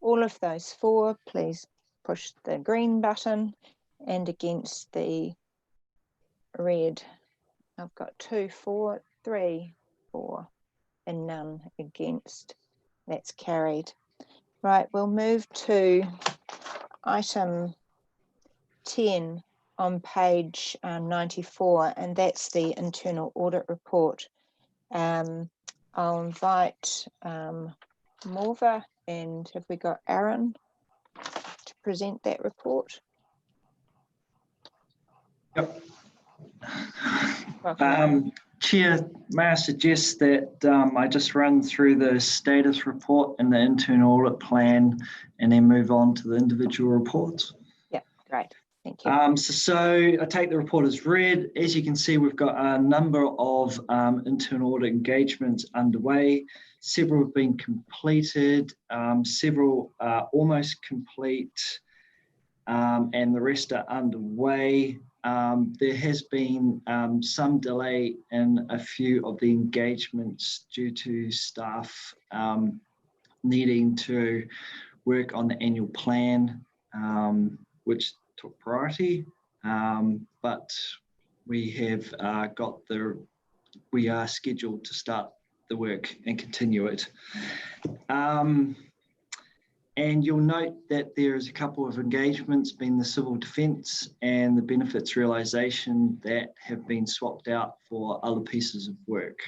All of those for, please push the green button, and against the red. I've got 2 for, 3 for, and none against. That's carried. Right, we'll move to item 10 on page 94, and that's the internal audit report. I'll invite Morva, and have we got Aaron to present that report? Yep. Chair, may I suggest that I just run through the status report and the internal audit plan and then move on to the individual reports? Yeah, great. Thank you. So I take the report as read. As you can see, we've got a number of internal audit engagements underway. Several have been completed, several are almost complete, and the rest are underway. There has been some delay in a few of the engagements due to staff needing to work on the annual plan, which took priority, but we have we are scheduled to start the work and continue it. And you'll note that there is a couple of engagements, being the civil defence and the benefits realisation, that have been swapped out for other pieces of work.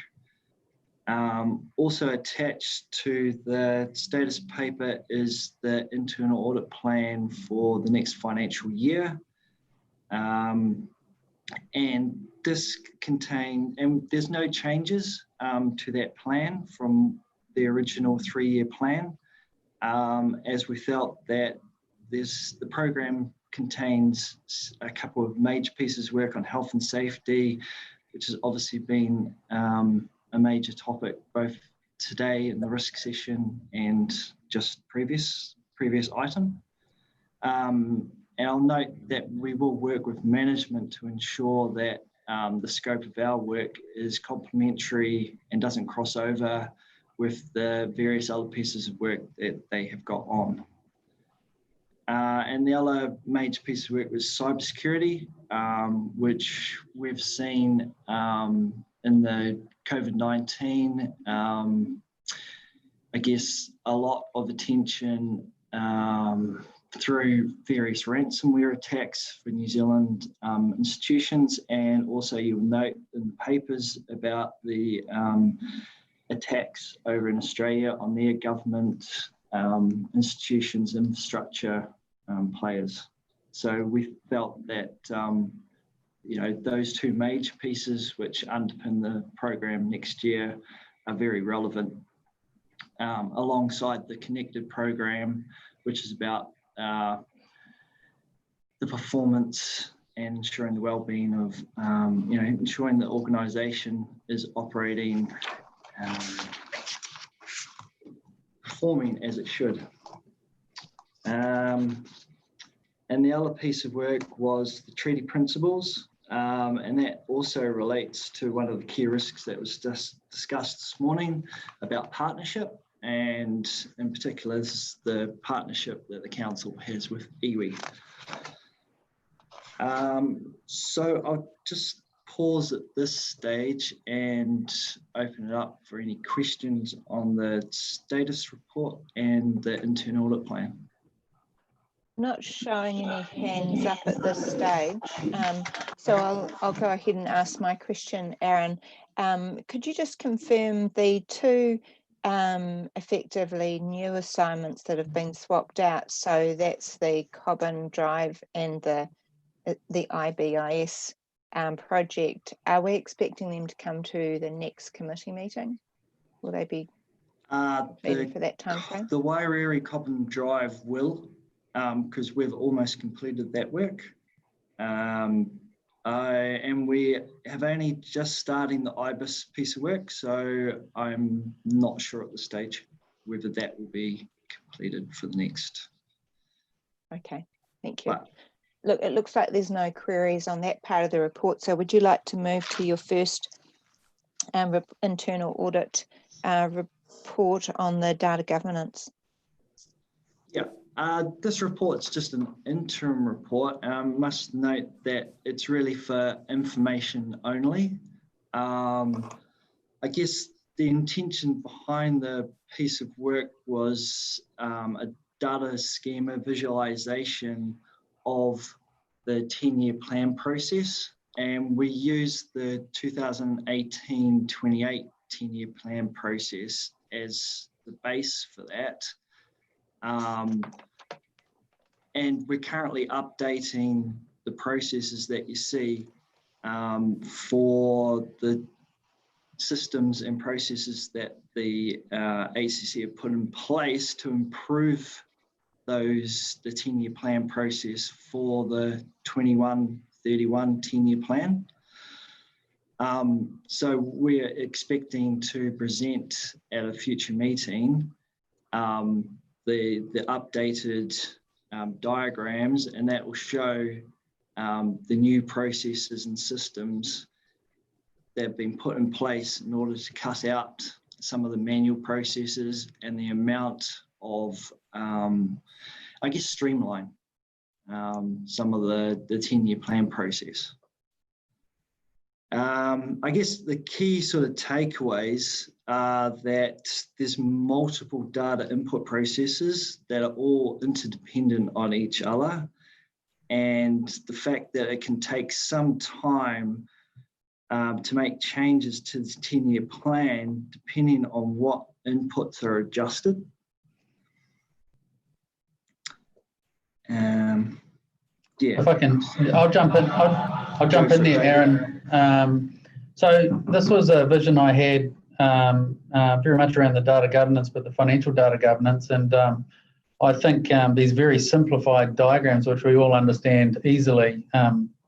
Also attached to the status paper is the internal audit plan for the next financial year. And this and there's no changes to that plan from the original 3-year plan, as we felt that the program contains a couple of major pieces of work on health and safety, which has obviously been a major topic both today in the risk session and just previous item. And I'll note that we will work with management to ensure that the scope of our work is complementary and doesn't cross over with the various other pieces of work that they have got on. And the other major piece of work was cybersecurity, which we've seen in the COVID-19, I guess a lot of attention through various ransomware attacks for New Zealand institutions, and also you'll note in the papers about the attacks over in Australia on their government institutions, infrastructure players. So we felt that those two major pieces which underpin the program next year are very relevant, alongside the connected program, which is about the performance and ensuring the well-being of, ensuring the organisation is operating, performing as it should. And the other piece of work was the treaty principles, and that also relates to one of the key risks that was just discussed this morning about partnership, and in particular this is the partnership that the council has with iwi. So I'll just pause at this stage and open it up for any questions on the status report and the internal audit plan. Not showing any hands up at this stage, so I'll go ahead and ask my question, Aaron. Could you just confirm the two effectively new assignments that have been swapped out? So that's the Cobbin Drive and the IBIS project. Are we expecting them to come to the next committee meeting? Will they be ready for that time frame? The Wairere Cobbin Drive will, because we've almost completed that work. And we have only just starting the IBIS piece of work, so I'm not sure at this stage whether that will be completed for the next. Okay, thank you. Look, it looks like there's no queries on that part of the report, so would you like to move to your first internal audit report on the data governance? Yeah. This report's just an interim report. Must note that it's really for information only. I guess the intention behind the piece of work was a data schema visualization of the 10-year plan process, and we used the 2018-28 10-year plan process as the base for that. And we're currently updating the processes that you see for the systems and processes that the ACC have put in place to improve the 10-year plan process for the 21-31 10-year plan. So we're expecting to present at a future meeting the updated diagrams, and that will show the new processes and systems that have been put in place in order to cut out some of the manual processes and the amount of, I guess, streamline some of the 10-year plan process. I guess the key sort of takeaways are that there's multiple data input processes that are all interdependent on each other, and the fact that it can take some time to make changes to the 10-year plan depending on what inputs are adjusted. Yeah. If I can, I'll jump in. I'll jump in there, Aaron. So this was a vision I had very much around the data governance, but the financial data governance, and I think these very simplified diagrams, which we all understand easily,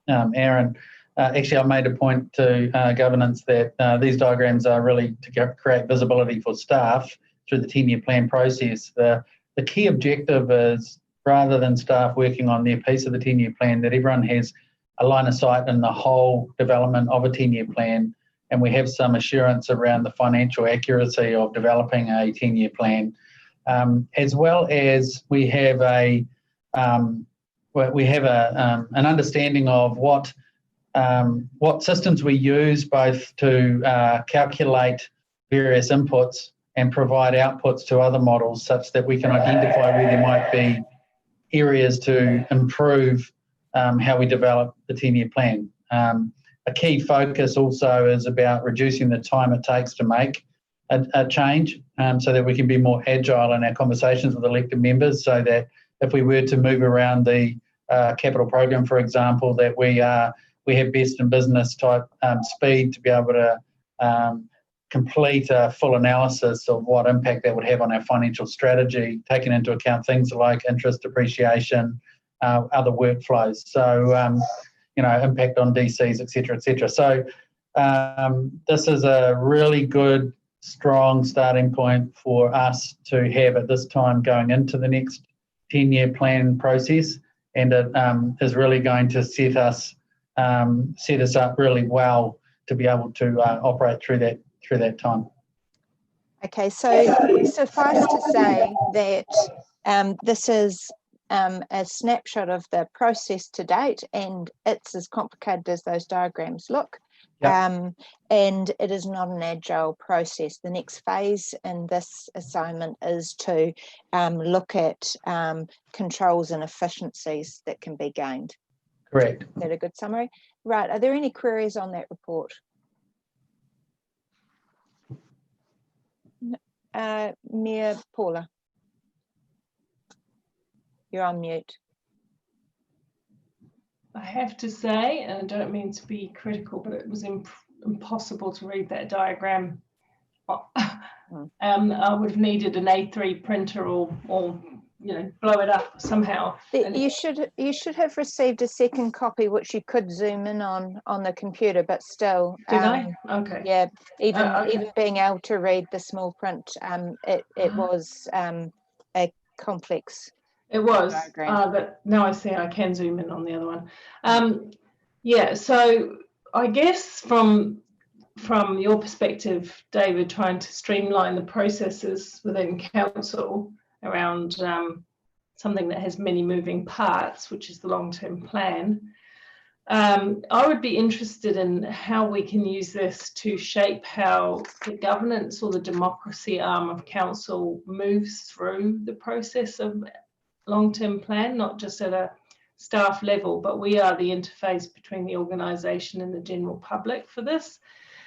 Aaron. Actually, I made a point to governance that these diagrams are really to create visibility for staff through the 10-year plan process. The key objective is, rather than staff working on their piece of the 10-year plan, that everyone has a line of sight in the whole development of a 10-year plan, and we have some assurance around the financial accuracy of developing a 10-year plan, as well as we have an understanding of what systems we use both to calculate various inputs and provide outputs to other models, such that we can identify where there might be areas to improve how we develop the 10-year plan. A key focus also is about reducing the time it takes to make a change, so that we can be more agile in our conversations with elected members, so that if we were to move around the capital program, for example, that we have best in business type speed to be able to complete a full analysis of what impact that would have on our financial strategy, taking into account things like interest, depreciation, other workflows. So, impact on DCs, et cetera, et cetera. So this is a really good, strong starting point for us to have at this time going into the next 10-year plan process, and it is really going to set us up really well to be able to operate through that time. Okay, so suffice to say that this is a snapshot of the process to date, and it's as complicated as those diagrams look. Yep. And it is not an agile process. The next phase in this assignment is to look at controls and efficiencies that can be gained. Correct. Is that a good summary? Right. Are there any queries on that report? Mia Paula. You're on mute. I have to say, and I don't mean to be critical, but it was impossible to read that diagram. I would have needed an A3 printer or blow it up somehow. You should have received a second copy, which you could zoom in on the computer, but still. Did I? Okay. Yeah, even being able to read the small print, it was a complex. It was, but now I see I can zoom in on the other one. Yeah, so I guess from your perspective, David, trying to streamline the processes within council around something that has many moving parts, which is the long-term plan, I would be interested in how we can use this to shape how the governance or the democracy arm of council moves through the process of long-term plan, not just at a staff level, but we are the interface between the organisation and the general public for this.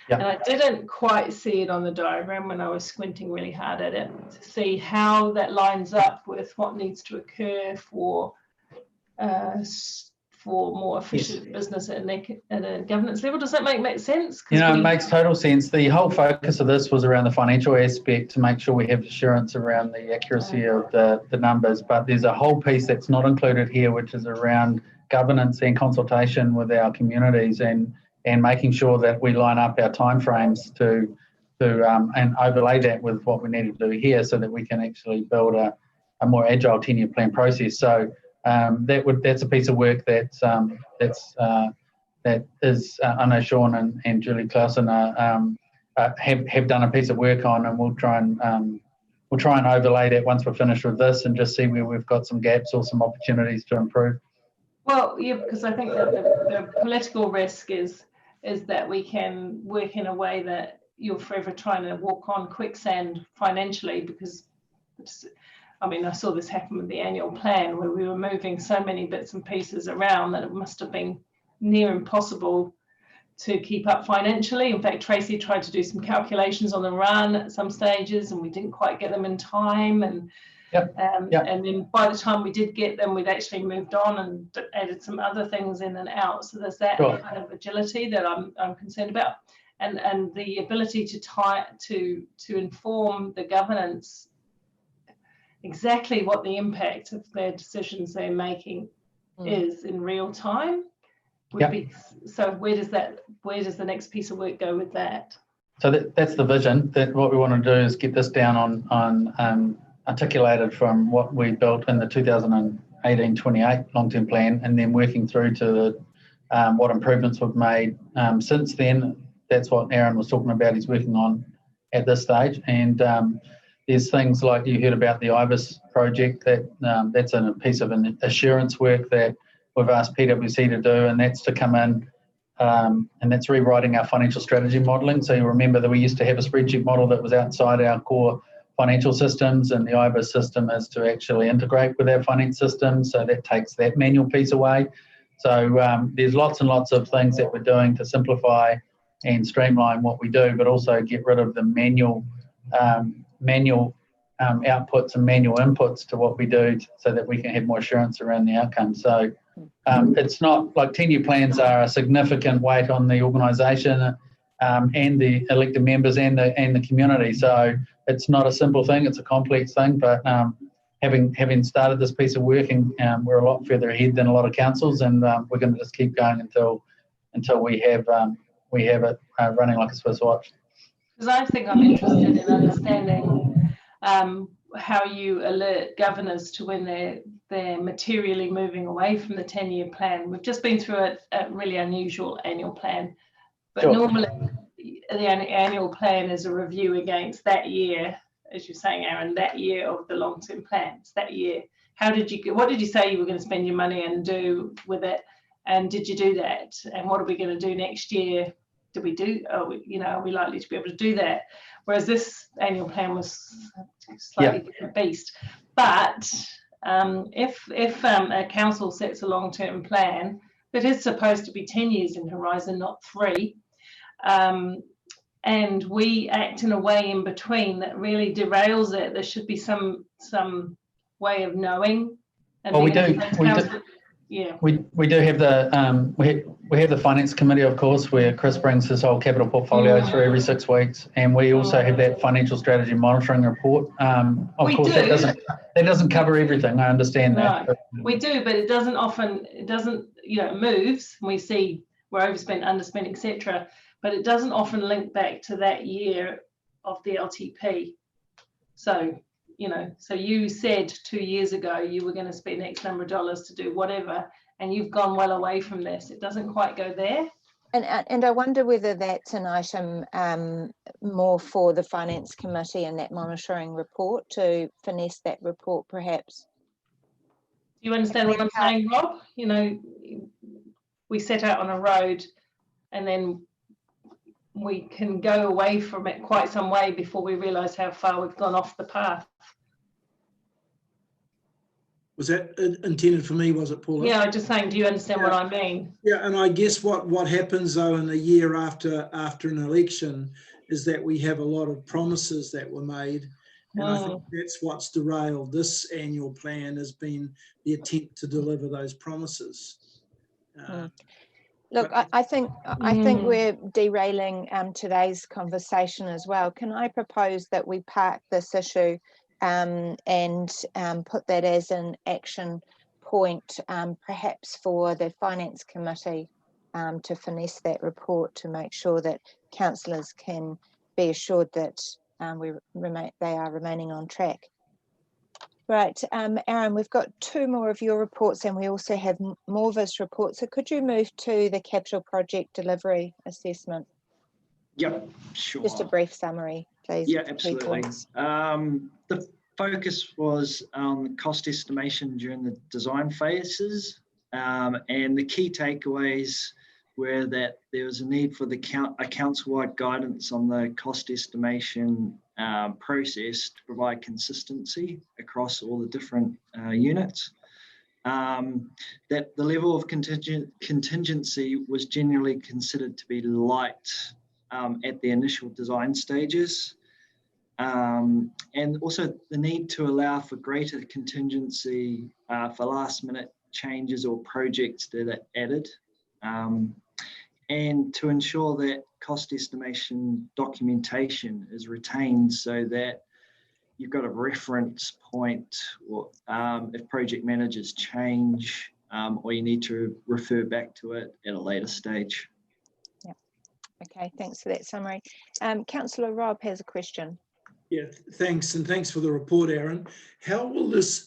Yep. And I didn't quite see it on the diagram when I was squinting really hard at it to see how that lines up with what needs to occur for more efficient business at a governance level. Does that make sense? It makes total sense. The whole focus of this was around the financial aspect to make sure we have assurance around the accuracy of the numbers, but there's a whole piece that's not included here, which is around governance and consultation with our communities, and and making sure that we line up our timeframes to and overlay that with what we need to do here so that we can actually build a more agile 10-year plan process. So that's a piece of work that is I know Sean and Julie Clausen have done a piece of work on, and we'll try and overlay that once we're finished with this and just see where we've got some gaps or some opportunities to improve. Well, yeah, because I think that the political risk is that we can work in a way that you're forever trying to walk on quicksand financially, because I mean, I saw this happen with the annual plan where we were moving so many bits and pieces around that it must have been near impossible to keep up financially. In fact, Tracy tried to do some calculations on the run at some stages and we didn't quite get them in time. And and then by the time we did get them, we'd actually moved on and added some other things in and out. So there's that kind of agility that I'm concerned about. And the ability to inform the governance exactly what the impact of their decisions they're making is in real time would be. So where does the next piece of work go with that? So that's the vision. That what we want to do is get this down on articulated from what we built in the 2018-28 long-term plan, and then working through to what improvements we've made since then. That's what Aaron was talking about. He's working on at this stage, and there's things like you heard about the IBIS project that's a piece of an assurance work that we've asked PwC to do, and that's to come in and that's rewriting our financial strategy modelling. So you remember that we used to have a spreadsheet model that was outside our core financial systems, and the IBIS system is to actually integrate with our finance system, so that takes that manual piece away. So there's lots and lots of things that we're doing to simplify and streamline what we do, but also get rid of the manual outputs and manual inputs to what we do, so that we can have more assurance around the outcome. So it's not like 10-year plans are a significant weight on the organisation and the elected members and the community. So it's not a simple thing; it's a complex thing. But having started this piece of work, and we're a lot further ahead than a lot of councils, and we're going to just keep going until we have it running like a Swiss watch. Because I think I'm interested in understanding how you alert governors to when they're materially moving away from the 10-year plan. We've just been through a really unusual annual plan, but normally the annual plan is a review against that year, as you're saying, Aaron, that year of the long-term plans, that year. What did you say you were going to spend your money and do with it? And did you do that? And what are we going to do next year? Are we likely to be able to do that? Whereas this annual plan was a slightly different beast. But if a council sets a long-term plan that is supposed to be 10 years in horizon, not 3, and we act in a way in between that really derails it, there should be some way of knowing. And well, we do. We do have the we have the finance committee, of course, where Chris brings his whole capital portfolio through every 6 weeks, and we also have that financial strategy monitoring report. Of course, that doesn't cover everything. I understand that. No, we do, but it doesn't often. It doesn't. It moves. We see we're overspent, underspent, etc. But it doesn't often link back to that year of the LTP. So. So you said 2 years ago you were going to spend X number of dollars to do whatever, and you've gone well away from this. It doesn't quite go there. And I wonder whether that's an item more for the Finance Committee and that monitoring report to finesse that report, perhaps. Do you understand what I'm saying, Rob? We set out on a road, and then we can go away from it quite some way before we realise how far we've gone off the path. Was that intended for me, was it, Paula? Yeah, I'm just saying, do you understand what I mean? Yeah, and I guess what happens, though, in a year after an election is that we have a lot of promises that were made. And I think that's what's derailed this annual plan, has been the attempt to deliver those promises. Look, I think we're derailing today's conversation as well. Can I propose that we park this issue and put that as an action point, perhaps for the Finance Committee to finesse that report to make sure that councillors can be assured that they are remaining on track. Right, Aaron, we've got 2 more of your reports, and we also have Morva's report. So could you move to the capital project delivery assessment? Yep, sure. Just a brief summary, please. Yeah, absolutely. The focus was on the cost estimation during the design phases, and the key takeaways were that there was a need for a council-wide guidance on the cost estimation process to provide consistency across all the different units. That the level of contingency was generally considered to be light at the initial design stages. And also the need to allow for greater contingency for last minute changes or projects that are added. And to ensure that cost estimation documentation is retained so that you've got a reference point, or if project managers change, or you need to refer back to it at a later stage. Yeah. Okay, thanks for that summary. Councillor Rob has a question. Yeah, thanks, and thanks for the report, Aaron. How will this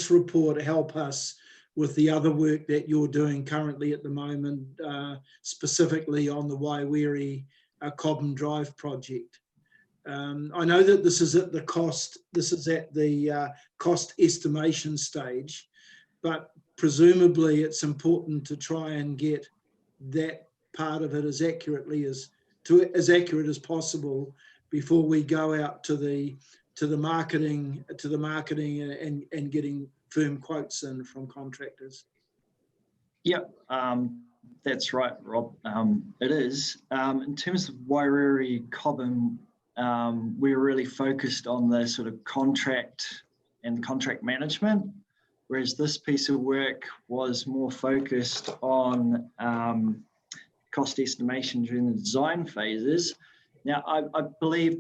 report help us with the other work that you're doing currently at the moment, specifically on the Waiwere Cobham Drive project? I know that this is at the cost estimation stage, but presumably it's important to try and get that part of it as accurate as possible before we go out to the marketing and getting firm quotes in from contractors. Yep, that's right, Rob. It is. In terms of Waiwere Cobham, we're really focused on the sort of contract and contract management, whereas this piece of work was more focused on cost estimation during the design phases. Now, I believe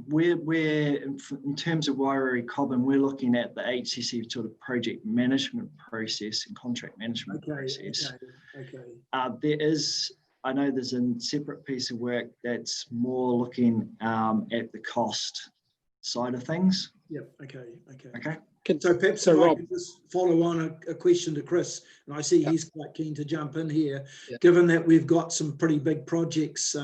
we're in terms of Waiwere Cobham, we're looking at the HCC sort of project management process and contract management process. There is, I know there's a separate piece of work that's more looking at the cost side of things. Yep. Okay. So perhaps I could just follow on a question to Chris, and I see he's quite keen to jump in here. Given that we've got some pretty big projects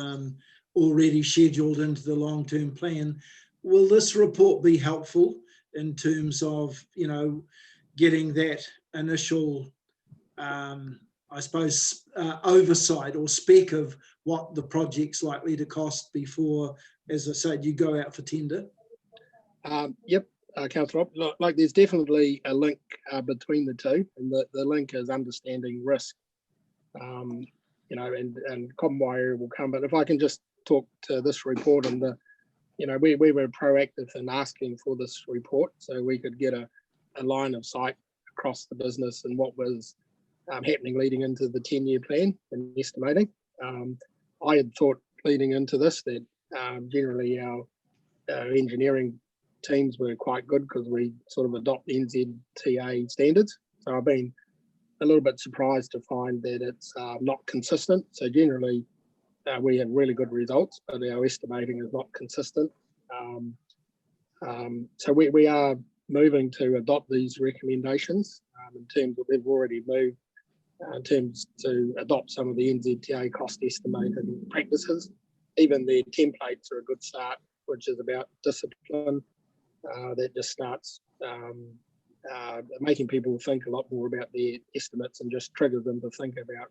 already scheduled into the long-term plan, will this report be helpful in terms of, you know, getting that initial, I suppose, oversight or spec of what the project's likely to cost before, as I said, you go out for tender? Yep, Councillor Rob, like there's definitely a link between the two, and the link is understanding risk. You know, and Cobham Waiwere will come, but if I can just talk to this report, and we were proactive in asking for this report so we could get a line of sight across the business and what was happening leading into the 10-year plan and estimating. I had thought leading into this that generally our engineering teams were quite good because we sort of adopt NZTA standards. So I've been a little bit surprised to find that it's not consistent. So generally we have really good results, but our estimating is not consistent. So we are moving to adopt these recommendations in terms of we've already moved in terms to adopt some of the NZTA cost estimating practices. Even their templates are a good start, which is about discipline. That just starts making people think a lot more about their estimates and just triggers them to think about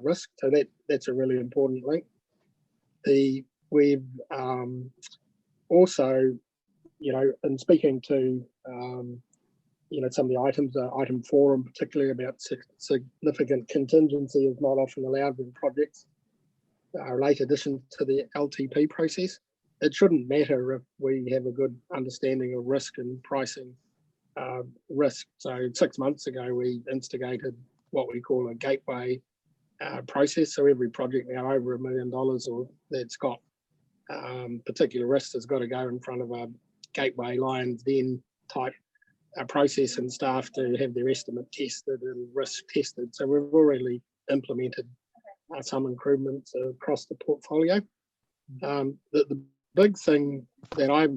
risk. So that's a really important link. We've also, in speaking to some of the items, item 4 in particular about significant contingency is not often allowed in projects late addition to the LTP process. It shouldn't matter if we have a good understanding of risk and pricing risk. So 6 months ago, we instigated what we call a gateway process. So every project now over $1 million or that's got particular risks has got to go in front of a gateway Lions Den type process and staff to have their estimate tested and risk tested. So we've already implemented some improvements across the portfolio. The big thing that I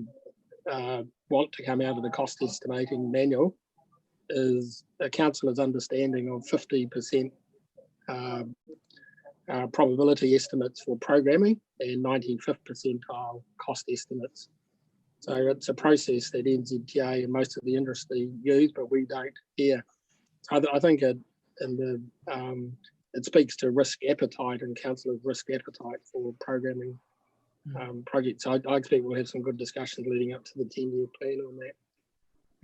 want to come out of the cost estimating manual is a councillor's understanding of 50% probability estimates for programming and 95th percentile cost estimates. So it's a process that NZTA and most of the industry use, but we don't here. So I think it speaks to risk appetite and councillors' risk appetite for programming projects. So I expect we'll have some good discussions leading up to the 10-year plan on that.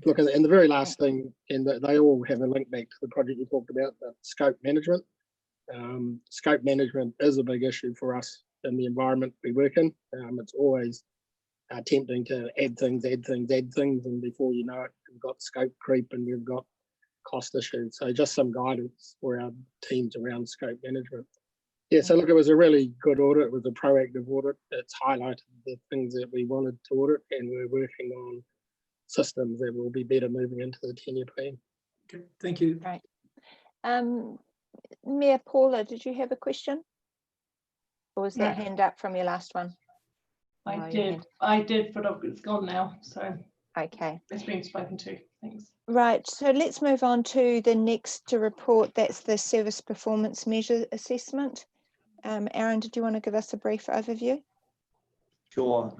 Look, and the very last thing, and they all have a link back to the project you talked about, the scope management. Scope management is a big issue for us in the environment we work in. It's always tempting to add things, and before you know it, we've got scope creep and we've got cost issues. So just some guidance for our teams around scope management. Yeah, so look, it was a really good audit. It was a proactive audit. It's highlighted the things that we wanted to audit, and we're working on systems that will be better moving into the 10-year plan. Okay, thank you. Right. Mayor Paula, did you have a question? Or was that hand up from your last one? I did, but it's gone now. So okay, it's been spoken to. Thanks. Right, so let's move on to the next report. That's the service performance measure assessment. Aaron, did you want to give us a brief overview? Sure.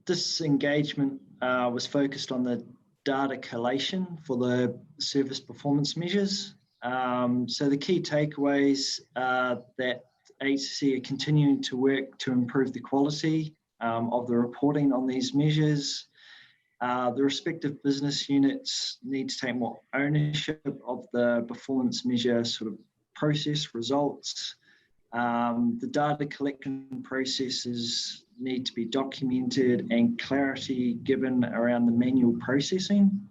This engagement was focused on the data collation for the service performance measures. So the key takeaways are that HC are continuing to work to improve the quality of the reporting on these measures. The respective business units need to take more ownership of the performance measure sort of process results. The data collection processes need to be documented and clarity given around the manual processing.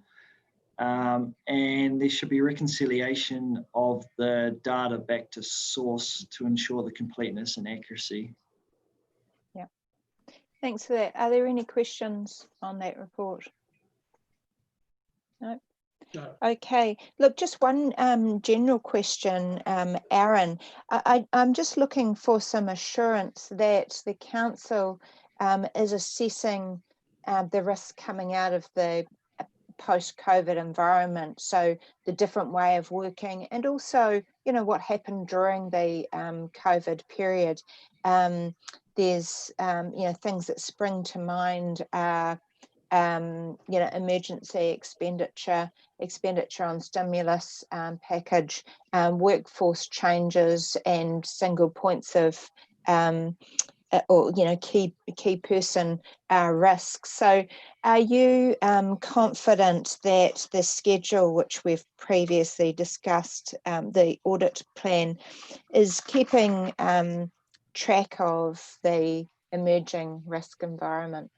And there should be reconciliation of the data back to source to ensure the completeness and accuracy. Yeah, thanks for that. Are there any questions on that report? No. No. Okay, look, just one general question, Aaron. I'm just looking for some assurance that the council is assessing the risk coming out of the post-COVID environment, so the different way of working, and also, you know, what happened during the COVID period. There's, you know, things that spring to mind are, you know, emergency expenditure on stimulus package, workforce changes, and single points of or, you know, key person risks. So are you confident that the schedule which we've previously discussed, the audit plan, is keeping track of the emerging risk environment?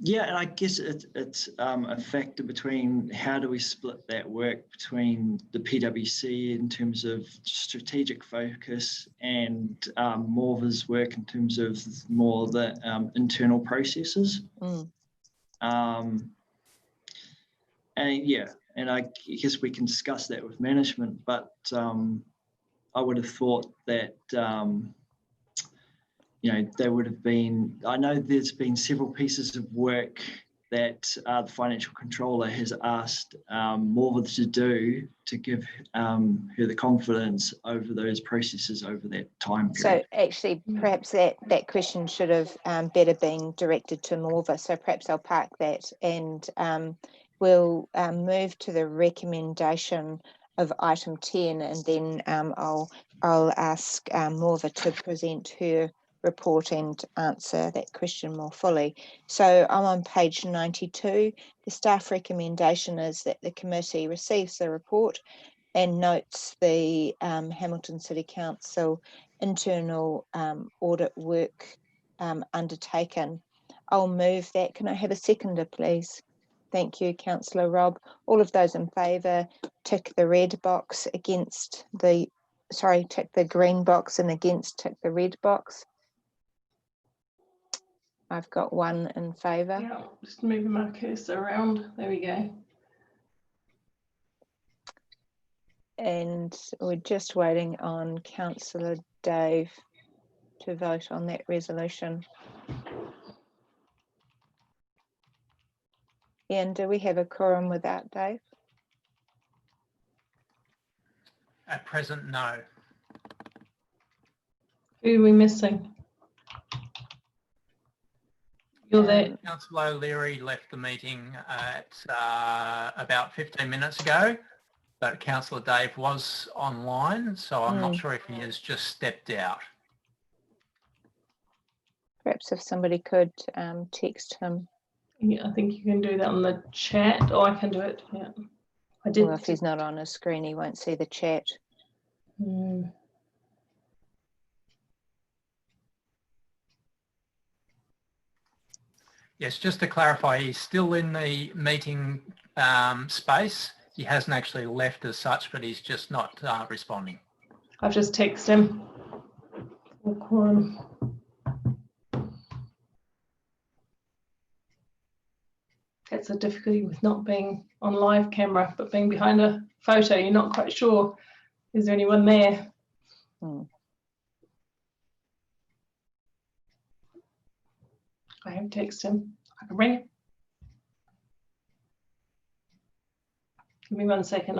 Yeah, and I guess it's a factor between how do we split that work between the PwC in terms of strategic focus and Morva's work in terms of more the internal processes. And yeah, and I guess we can discuss that with management, but I would have thought that you know, there would have been, I know there's been several pieces of work that the financial controller has asked Morva to do to give her the confidence over those processes over that time period. So actually, perhaps that question should have better been directed to Morva. So perhaps I'll park that, and we'll move to the recommendation of item 10, and then I'll ask Morva to present her report and answer that question more fully. So I'm on page 92. The staff recommendation is that the committee receives the report and notes the Hamilton City Council internal audit work undertaken. I'll move that. Can I have a seconder, please? Thank you, Councillor Robb. All of those in favour, tick the red box against the, sorry, tick the green box, and against tick the red box. I've got one in favour. Yeah, just moving my cursor around. There we go. And we're just waiting on Councillor Dave to vote on that resolution. Ian, do we have a quorum without Dave? At present, no. Who are we missing? You're there. Councillor O'Leary left the meeting at about 15 minutes ago, but Councillor Dave was online, so I'm not sure if he has just stepped out. Perhaps if somebody could text him. Yeah, I think you can do that on the chat, or I can do it. Yeah, I did. Well, if he's not on his screen, he won't see the chat. Yes, just to clarify, he's still in the meeting space. He hasn't actually left as such, but he's just not responding. I've just texted him. Quorum. That's the difficulty with not being on live camera, but being behind a photo, you're not quite sure, is there anyone there? I have texted him. I can ring him. Give me 1 second.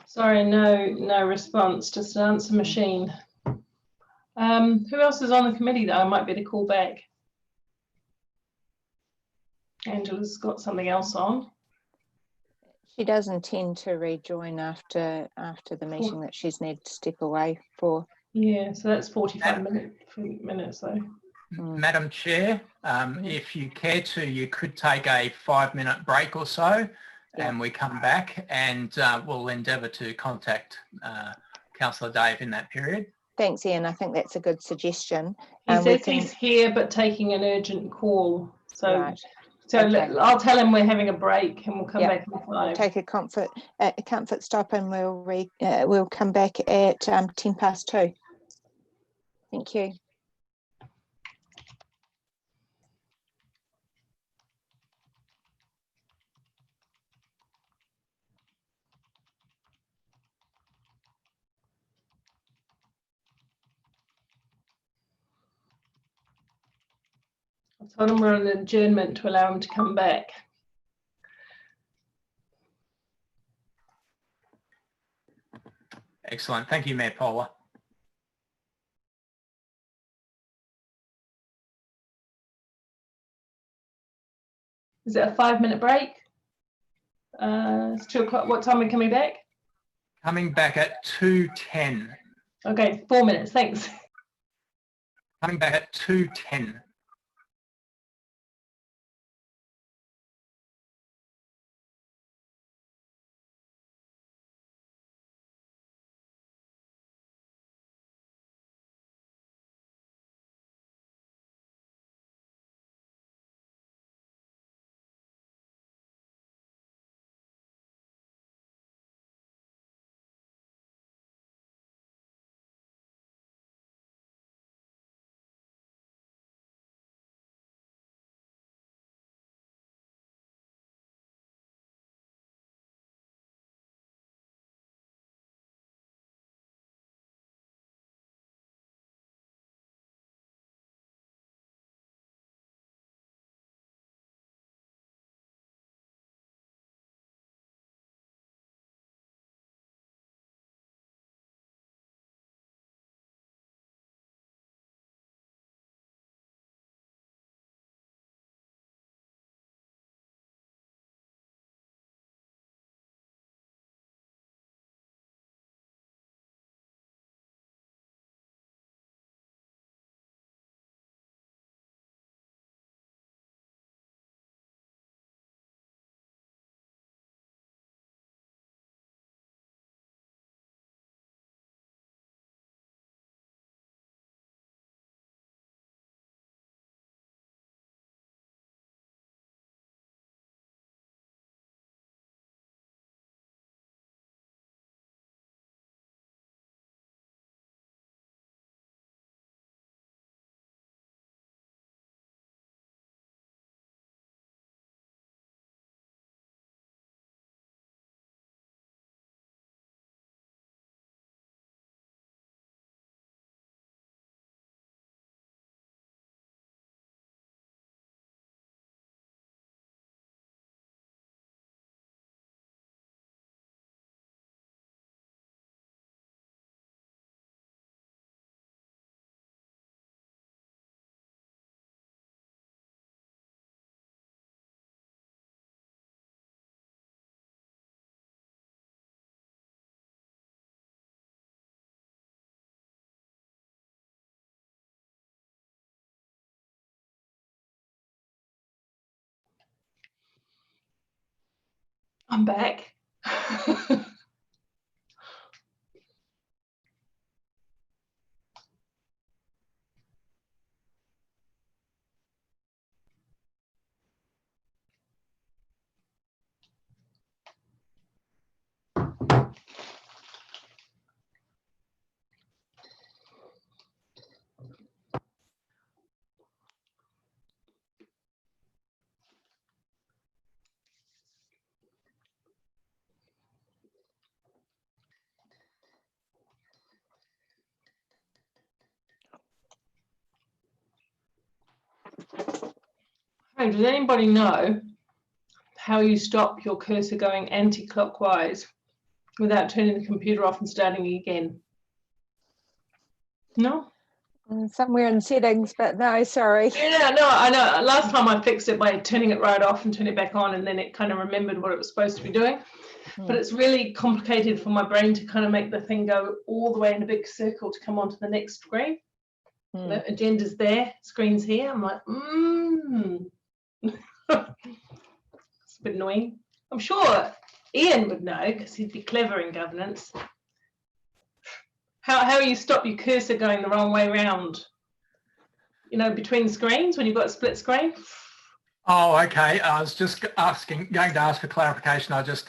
Sorry, no response, just an answer machine. Who else is on the committee that I might be able to call back? Angela's got something else on. She does intend to rejoin after the meeting that she's needed to step away for. Yeah, so that's 45 minutes though. Madam Chair, if you care to, you could take a 5-minute break or so, and we come back and we'll endeavour to contact Councillor Dave in that period. Thanks, Ian. I think that's a good suggestion. He says he's here but taking an urgent call. So, right. I'll tell him we're having a break and we'll come back in 5. We'll take a comfort stop and we'll come back at 2:10. Thank you. I told him we're on an adjournment to allow him to come back. Excellent. Thank you, Mayor Paula. Is it a 5-minute break? It's 2 o'clock. What time are we coming back? Coming back at 2:10. Okay, 4 minutes. Thanks. Coming back at 2:10. I'm back. Hey, does anybody know how you stop your cursor going anti-clockwise without turning the computer off and starting again? No? Somewhere in settings, but no, sorry. Yeah, no, I know. Last time I fixed it by turning it right off and turning it back on, and then it kind of remembered what it was supposed to be doing. But it's really complicated for my brain to kind of make the thing go all the way in a big circle to come onto the next screen. The agenda's there, screen's here. I'm like, It's a bit annoying. I'm sure Ian would know because he'd be clever in governance. How you stop your cursor going the wrong way round? You know, between screens when you've got a split screen. Oh, okay. I was just going to ask for clarification. I just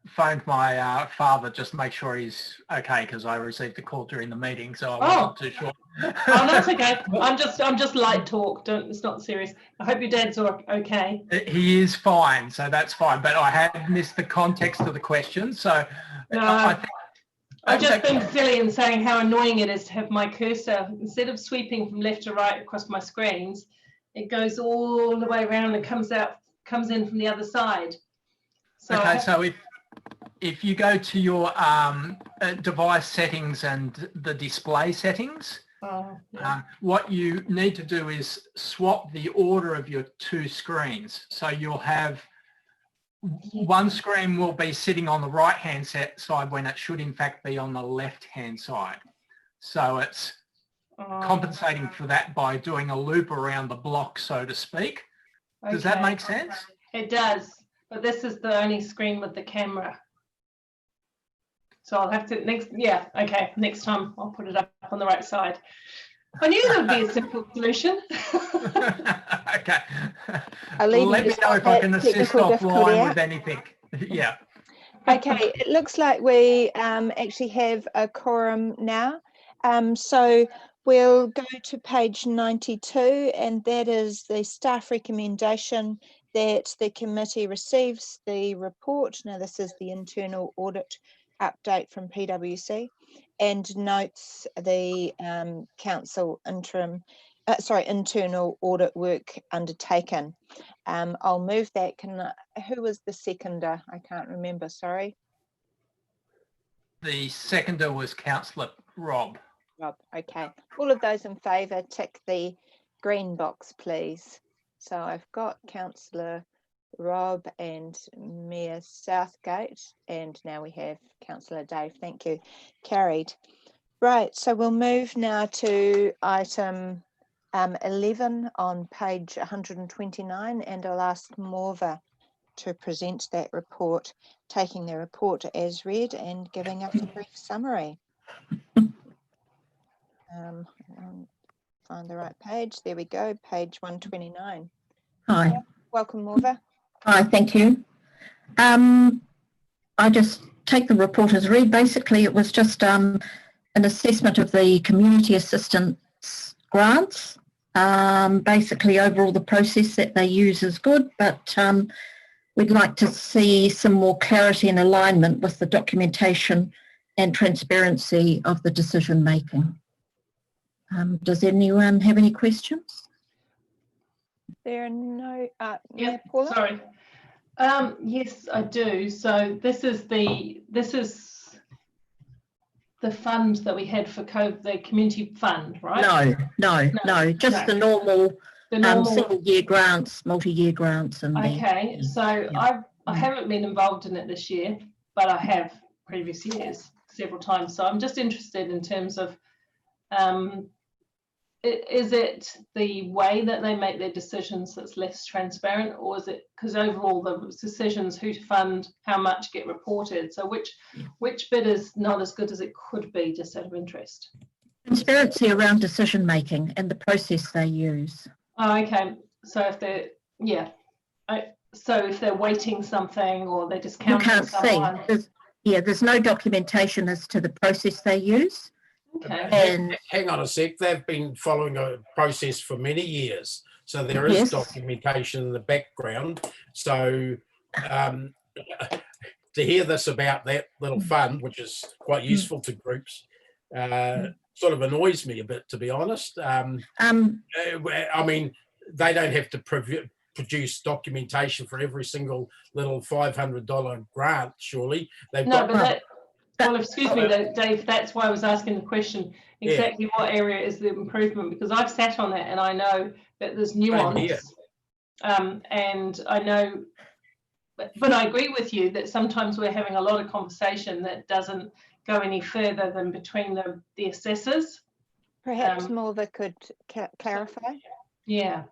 phoned my father just to make sure he's okay because I received a call during the meeting, so I wasn't too sure. Oh, that's okay. I'm just light talk. It's not serious. I hope your dad's okay. He is fine, so that's fine. But I had missed the context of the question, so no. I've just been silly and saying how annoying it is to have my cursor, instead of sweeping from left to right across my screens, it goes all the way around and comes in from the other side. So okay, so if you go to your device settings and the display settings, what you need to do is swap the order of your two screens. So you'll have one screen will be sitting on the right hand side when it should in fact be on the left hand side. So it's compensating for that by doing a loop around the block, so to speak. Does that make sense? It does, but this is the only screen with the camera. So I'll have to next time I'll put it up on the right side. I knew there would be a simple solution. Okay. Let me know if I can assist offline with anything. Yeah. Okay, it looks like we actually have a quorum now. So we'll go to page 92, and that is the staff recommendation that the committee receives the report. Now, this is the internal audit update from PwC, and notes the council internal audit work undertaken. I'll move that. Who was the seconder? I can't remember, sorry. The seconder was Councillor Rob. Rob, okay. All of those in favour, tick the green box, please. So I've got Councillor Rob and Mayor Southgate, and now we have Councillor Dave. Thank you. Carried. Right, so we'll move now to item 11 on page 129, and I'll ask Morva to present that report, taking the report as read and giving us a brief summary. Find the right page. There we go, page 129. Hi. Yeah, welcome, Morva. Hi, thank you. I just take the report as read. Basically, it was just an assessment of the community assistance grants. Basically, overall, the process that they use is good, but we'd like to see some more clarity and alignment with the documentation and transparency of the decision making. Does anyone have any questions? There are no. Yeah, Paula? sorry. Yes, I do. So this is the fund that we had for COVID, the community fund, right? No, just the normal single-year grants, multi-year grants, and okay. So I haven't been involved in it this year, but I have previous years several times. So I'm just interested in terms of is it the way that they make their decisions that's less transparent, or is it because overall the decisions who to fund, how much get reported? So which bit is not as good as it could be, just out of interest? Transparency around decision making and the process they use. Oh, okay. So if they're so if they're weighting something or they're discounting You can't someone, see. There's no documentation as to the process they use. okay. And hang on a sec, they've been following a process for many years, so there is Yes. documentation in the background. So to hear this about that little fund, which is quite useful to groups, sort of annoys me a bit, to be honest. I mean, they don't have to produce documentation for every single little $500 grant, surely. They've No, got, but that, well, excuse me, Dave, that's why I was asking the question, exactly what area is the improvement? Because I've sat on that and I know that there's nuance. And I know, but I agree with you that sometimes we're having a lot of conversation that doesn't go any further than between the assessors. Perhaps Morva could clarify. Yeah.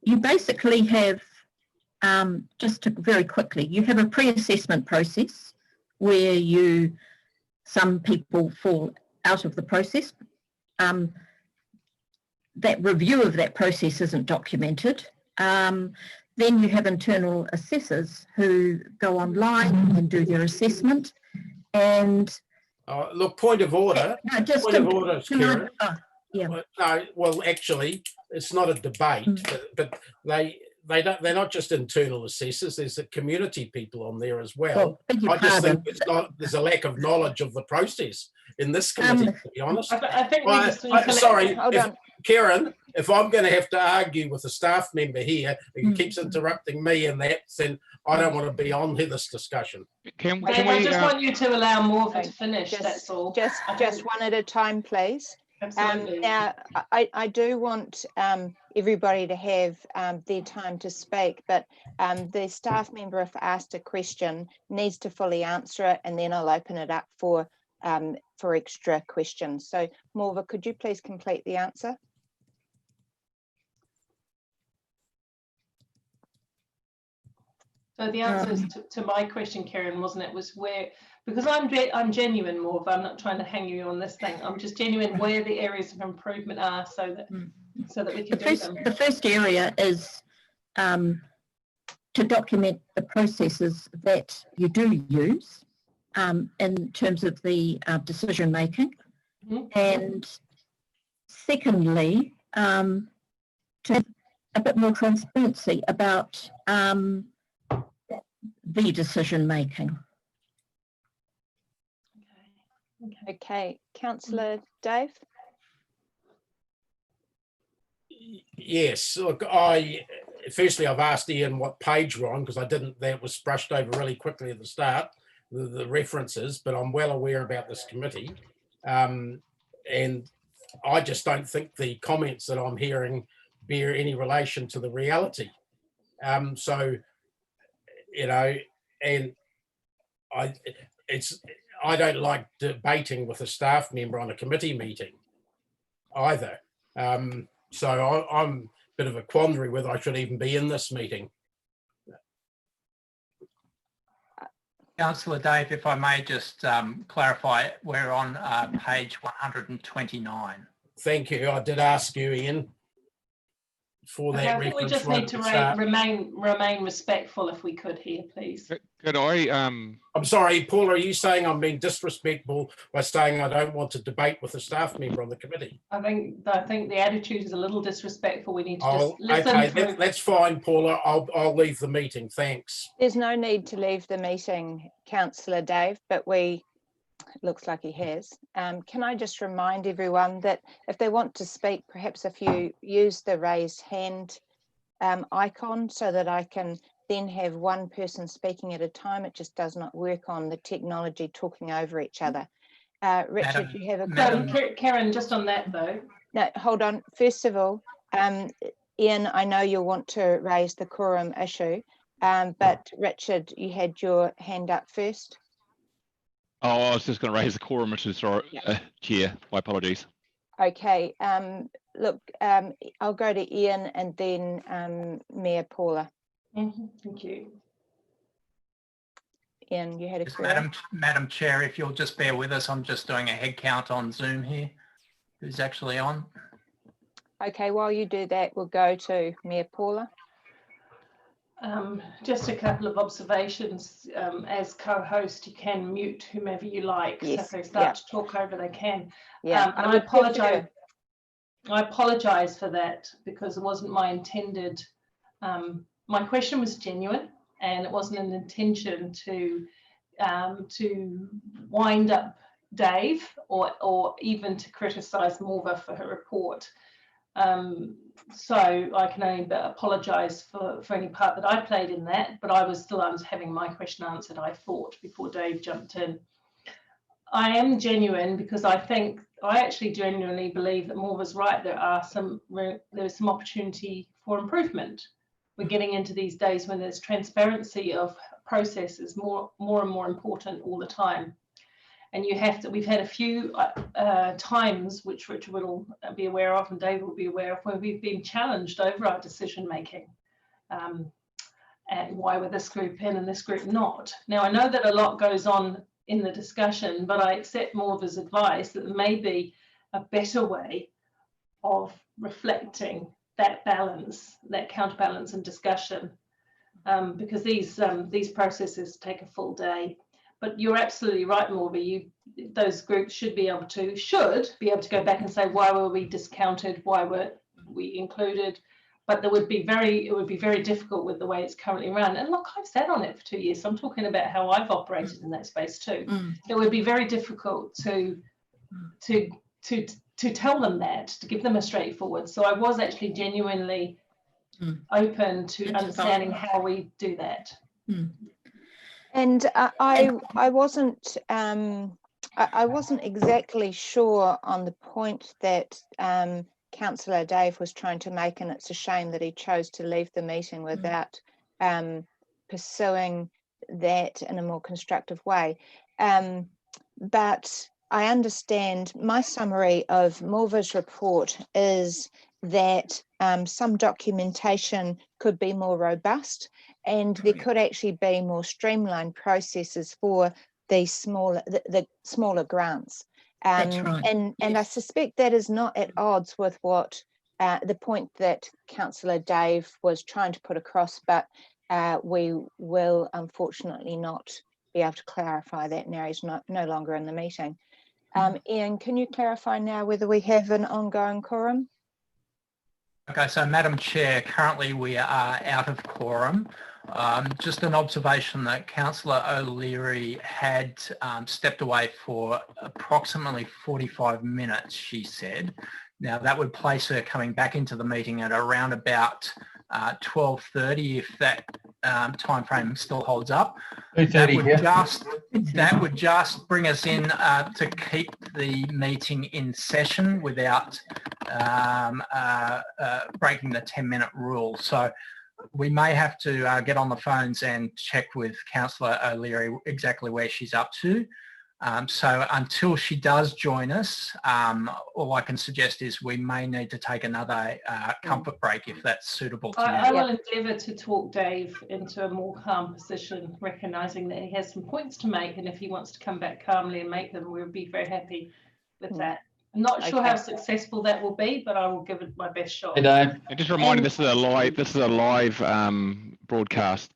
You basically have, very quickly, you have a pre-assessment process where some people fall out of the process. That review of that process isn't documented. Then you have internal assessors who go online and do their assessment. And look, point of order. Point of order, Karen. Well, actually, it's not a debate, but they're not just internal assessors. There's the community people on there as well. I just think there's a lack of knowledge of the process in this committee, to be honest. I think sorry, Karen, if I'm going to have to argue with a staff member here who keeps interrupting me and that, then I don't want to be on this discussion. I just want you to allow Morva to finish, that's all. Just one at a time, please. Absolutely. Now, I do want everybody to have their time to speak, but the staff member, if asked a question, needs to fully answer it, and then I'll open it up for extra questions. So, Morva, could you please complete the answer? So the answer is to my question, Karen, wasn't it? Was where, because I'm genuine, Morva, I'm not trying to hang you on this thing. I'm just genuine where the areas of improvement are, so that we can do them. The first area is to document the processes that you do use in terms of the decision making, and secondly, to have a bit more transparency about the decision making. Okay, Councillor Dave. Yes, look, firstly I've asked Ian what page we're on, because that was brushed over really quickly at the start, the references, but I'm well aware about this committee, and I just don't think the comments that I'm hearing bear any relation to the reality. So, you know, and I don't like debating with a staff member on a committee meeting either. So I'm a bit of a quandary whether I should even be in this meeting. Councillor Dave, if I may just clarify, we're on page 129. Thank you. I did ask you, Ian, for that. I think we just need to remain respectful, if we could here, please. Could I? I'm sorry, Paul. Are you saying I'm being disrespectful by saying I don't want to debate with a staff member on the committee? I think the attitude is a little disrespectful. We need to just listen. Okay, that's fine, Paula. I'll leave the meeting. Thanks. There's no need to leave the meeting, Councillor Dave, but looks like he has. Can I just remind everyone that if they want to speak, perhaps if you use the raised hand icon, so that I can then have one person speaking at a time. It just does not work on the technology talking over each other. Richard, you have a question? Karen, just on that though. No, hold on. First of all, Ian, I know you'll want to raise the quorum issue, but Richard, you had your hand up first. Oh, I was just going to raise the quorum issue, sorry, Chair. My apologies. Okay, look, I'll go to Ian and then Mayor Paula. Thank you. Ian, you had a Yes, query? Madam Chair, if you'll just bear with us, I'm just doing a head count on Zoom here. Who's actually on? Okay, while you do that, we'll go to Mayor Paula. Just a couple of observations. As co-host, you can mute whomever you like. Yes. So if they start to talk over, they can. Yeah, And I apologise for that because it wasn't my intended. My question was genuine, and it wasn't an intention to wind up Dave or even to criticise Morva for her report. So I can only apologise for any part that I played in that, but I was still having my question answered, I thought, before Dave jumped in. I am genuine because I actually genuinely believe that Morva's right. There's some opportunity for improvement. We're getting into these days when there's transparency of processes more and more important all the time. And we've had a few times, which Richard will be aware of and Dave will be aware of, where we've been challenged over our decision making and why were this group in and this group not. Now, I know that a lot goes on in the discussion, but I accept Morva's advice that there may be a better way of reflecting that balance, that counterbalance and discussion, because these processes take a full day. But you're absolutely right, Morva. Those groups should be able to go back and say, why were we discounted? Why were we included? But it would be very difficult with the way it's currently run. And look, I've sat on it for 2 years. So I'm talking about how I've operated in that space too. It would be very difficult to tell them that, to give them a straightforward. So I was actually genuinely open to understanding how we do that. And I wasn't exactly sure on the point that Councillor Dave was trying to make, and it's a shame that he chose to leave the meeting without pursuing that in a more constructive way. But I understand my summary of Morva's report is that some documentation could be more robust, and there could actually be more streamlined processes for the smaller grants. That's right. And I suspect that is not at odds with what the point that Councillor Dave was trying to put across, but we will unfortunately not be able to clarify that now. He's no longer in the meeting. Ian, can you clarify now whether we have an ongoing quorum? Okay, so Madam Chair, currently we are out of quorum. Just an observation that Councillor O'Leary had stepped away for approximately 45 minutes, she said. Now that would place her coming back into the meeting at around about 12:30, if that time frame still holds up. That would just bring us in to keep the meeting in session without breaking the 10-minute rule. So we may have to get on the phones and check with Councillor O'Leary exactly where she's up to. So until she does join us, all I can suggest is we may need to take another comfort break if that's suitable to you. I will endeavour to talk Dave into a more calm position, recognising that he has some points to make, and if he wants to come back calmly and make them, we'll be very happy with that. I'm not sure how successful that will be, but I will give it my best shot. And just a reminder, this is a live broadcast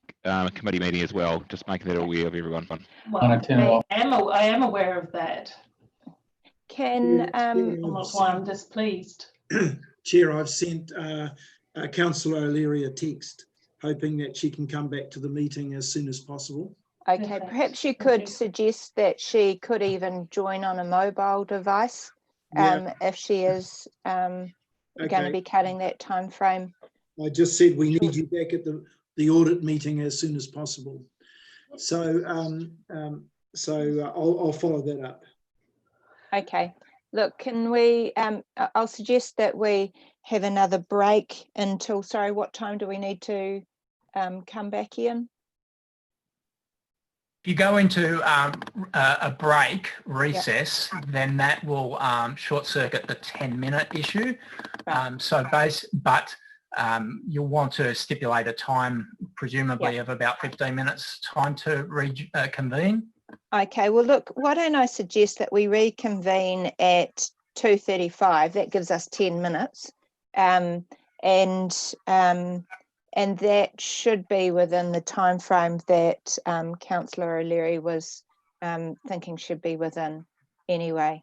committee meeting as well. Just making that aware of everyone. Well, I am aware of that. I'm displeased. Chair, I've sent Councillor O'Leary a text, hoping that she can come back to the meeting as soon as possible. Okay, perhaps you could suggest that she could even join on a mobile device if she is going to be cutting that time frame. I just said we need you back at the audit meeting as soon as possible. So I'll follow that up. Okay, look, can we, I'll suggest that we have another break until, sorry, what time do we need to come back in? If you go into a break, recess, then that will short circuit the 10-minute issue. But you'll want to stipulate a time, presumably of about 15 minutes time to reconvene. Okay, well, look, why don't I suggest that we reconvene at 2:35? That gives us 10 minutes. And that should be within the time frame that Councillor O'Leary was thinking should be within anyway.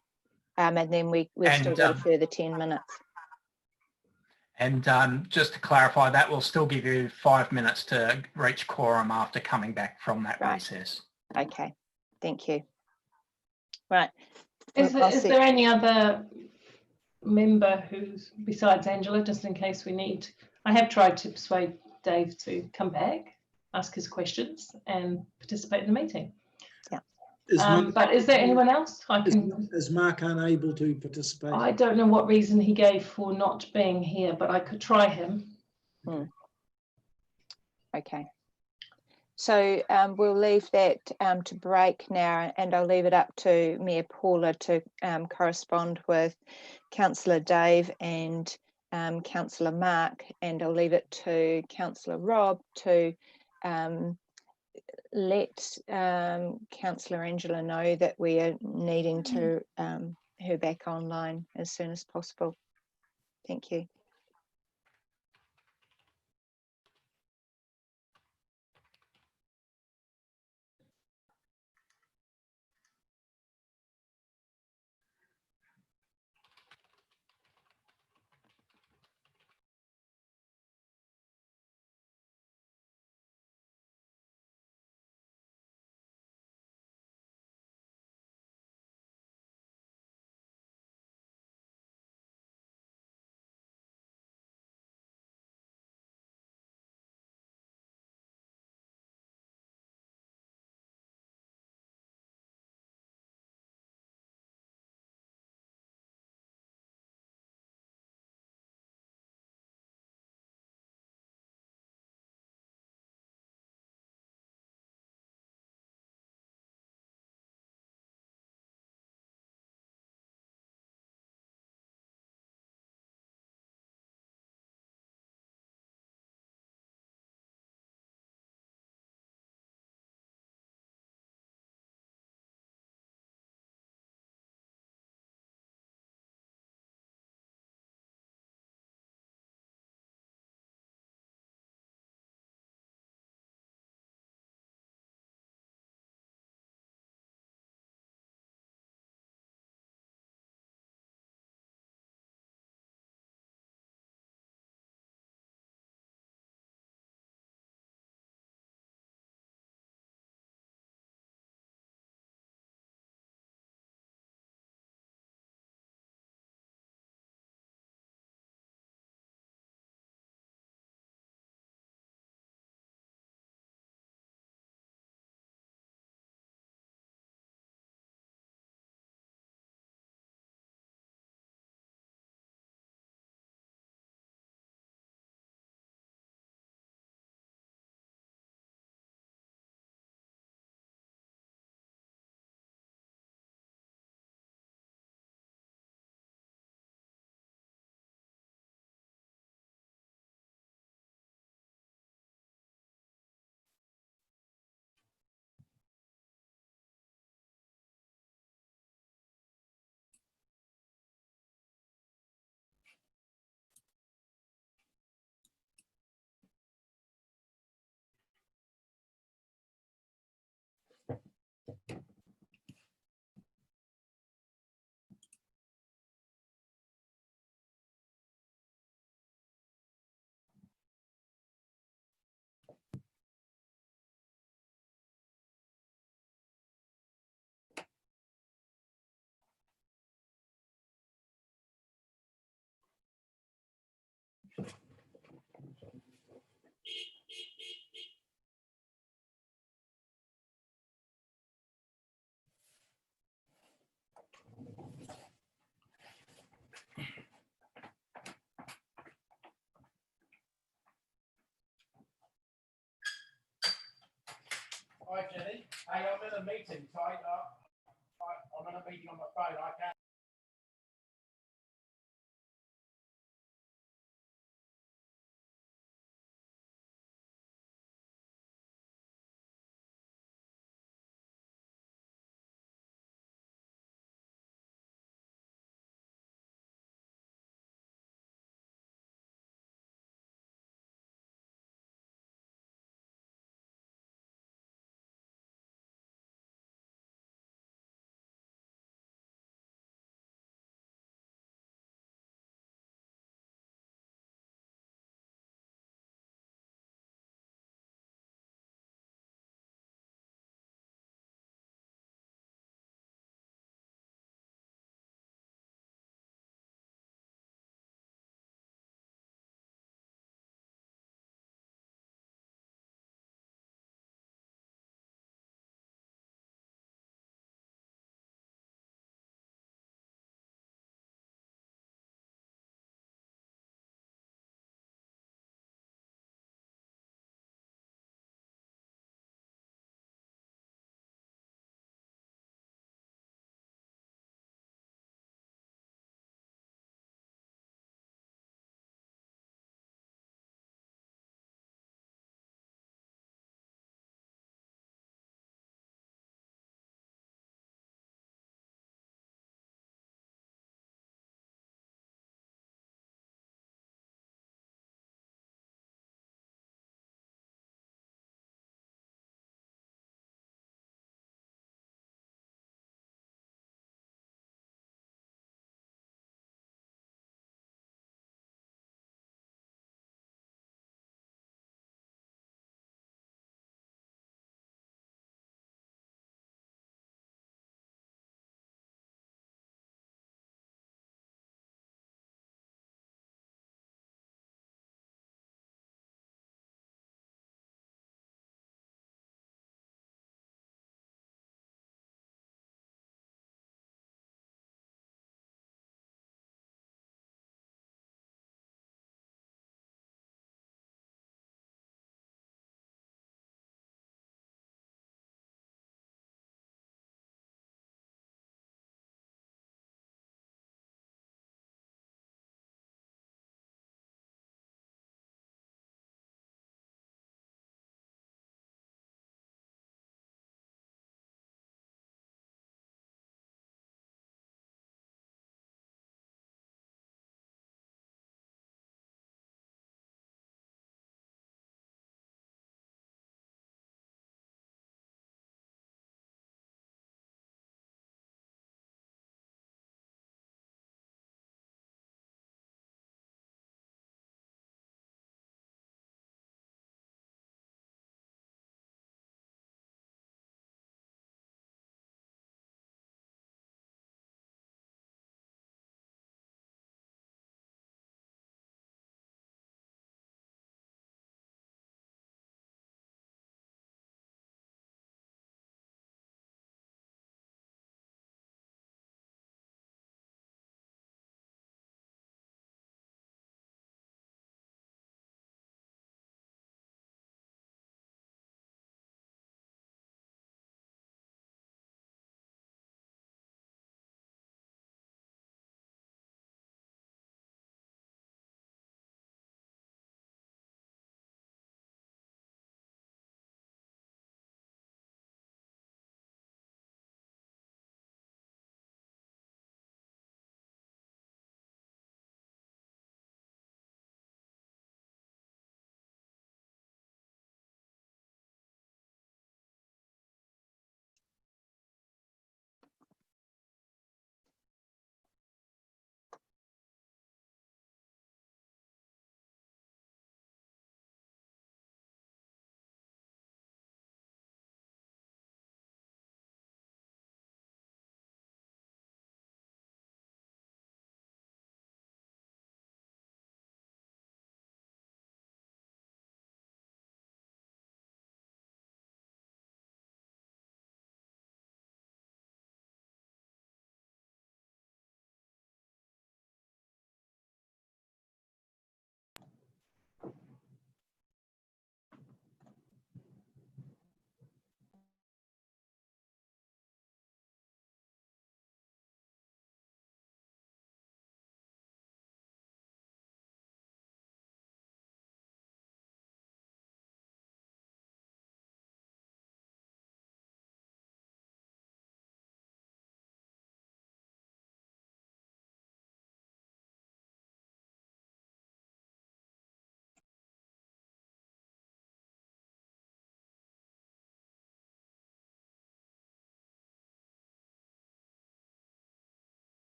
And then we've still got a further 10 minutes. And just to clarify, that will still give you 5 minutes to reach quorum after coming back from that recess. Okay, thank you. Right. Is there any other member who's besides Angela, just in case we need? I have tried to persuade Dave to come back, ask his questions, and participate in the meeting. Yeah. But is there anyone else? Is Mark unable to participate? I don't know what reason he gave for not being here, but I could try him. Okay. So we'll leave that to break now, and I'll leave it up to Mayor Paula to correspond with Councillor Dave and Councillor Mark, and I'll leave it to Councillor Rob to let Councillor Angela know that we are needing to her back online as soon as possible. Thank you. Hi, Jenny. Hey, a meeting, so I'm in a meeting on my phone. I can't.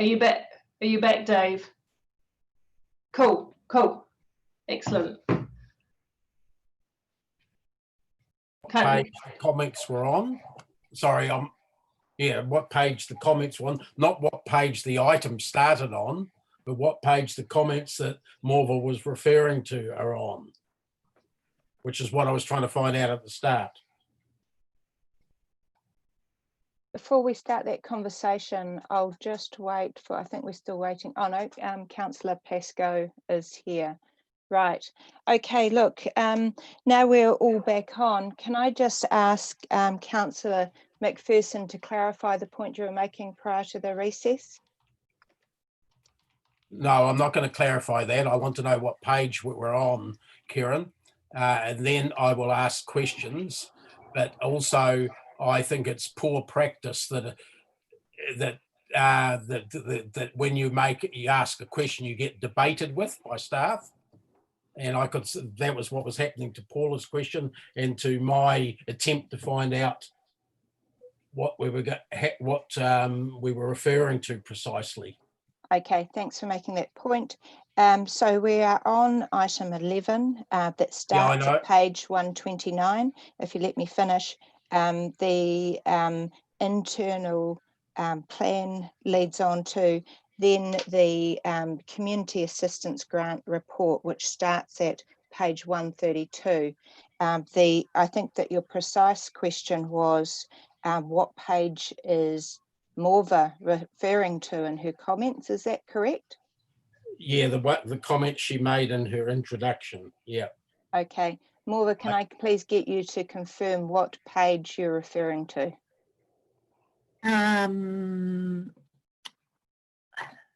Are you back? Are you back, Dave? Cool, cool, excellent. Page the comments were on. Sorry, yeah, what page the comments were on, not what page the item started on, but what page the comments that Morva was referring to are on, which is what I was trying to find out at the start. Before we start that conversation, I'll just wait for, I think we're still waiting. Oh no, Councillor Pascoe is here. Right. Okay, look, now we're all back on. Can I just ask Councillor McPherson to clarify the point you were making prior to the recess? No, I'm not going to clarify that. I want to know what page we're on, Kieran, and then I will ask questions. But also, I think it's poor practice that when you ask a question, you get debated with by staff. And that was what was happening to Paula's question and to my attempt to find out what we were referring to precisely. Okay, thanks for making that point. So we are on item 11 that starts at page 129. If you let me finish, the internal plan leads on to then the community assistance grant report, which starts at page 132. I think that your precise question was what page is Morva referring to in her comments, is that correct? Yeah, the comment she made in her introduction, yeah. Okay, Morva, can I please get you to confirm what page you're referring to?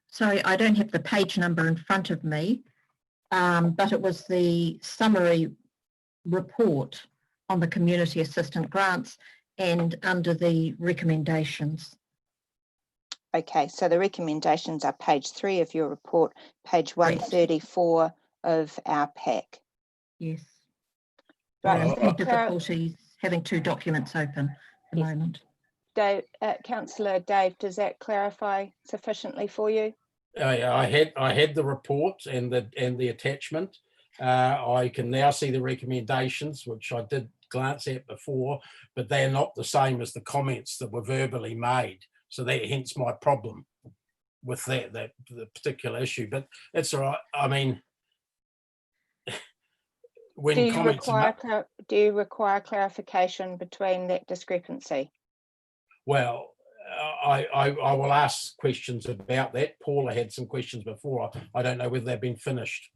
Sorry, I don't have the page number in front of me, but it was the summary report on the community assistant grants and under the recommendations. Okay, so the recommendations are page 3 of your report, page 134 of our pack. Yes. Right. I'm having difficulties having 2 documents open at the moment. Dave, Councillor Dave, does that clarify sufficiently for you? I had the report and the attachment. I can now see the recommendations, which I did glance at before, but they're not the same as the comments that were verbally made. So that hence my problem with the particular issue. But it's all right. I mean, when do you comments require clarification between that discrepancy? Well, I will ask questions about that. Paula had some questions before. I don't know whether they've been finished.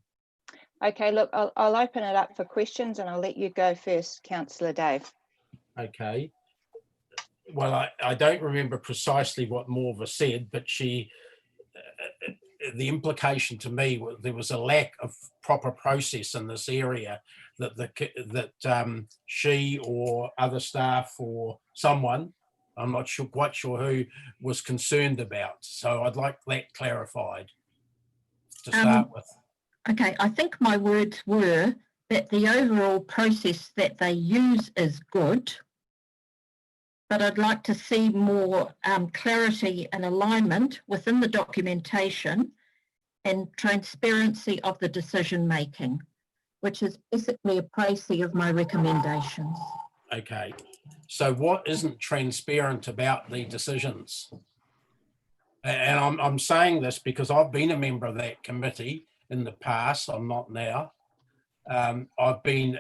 Okay, look, I'll open it up for questions and I'll let you go first, Councillor Dave. Okay. Well, I don't remember precisely what Morva said, but the implication to me was there was a lack of proper process in this area that she or other staff or someone, I'm not quite sure who, was concerned about. So I'd like that clarified to start with. Okay, I think my words were that the overall process that they use is good, but I'd like to see more clarity and alignment within the documentation and transparency of the decision making, which is basically a précis of my recommendations. Okay, so what isn't transparent about the decisions? And I'm saying this because I've been a member of that committee in the past. I'm not now. I've been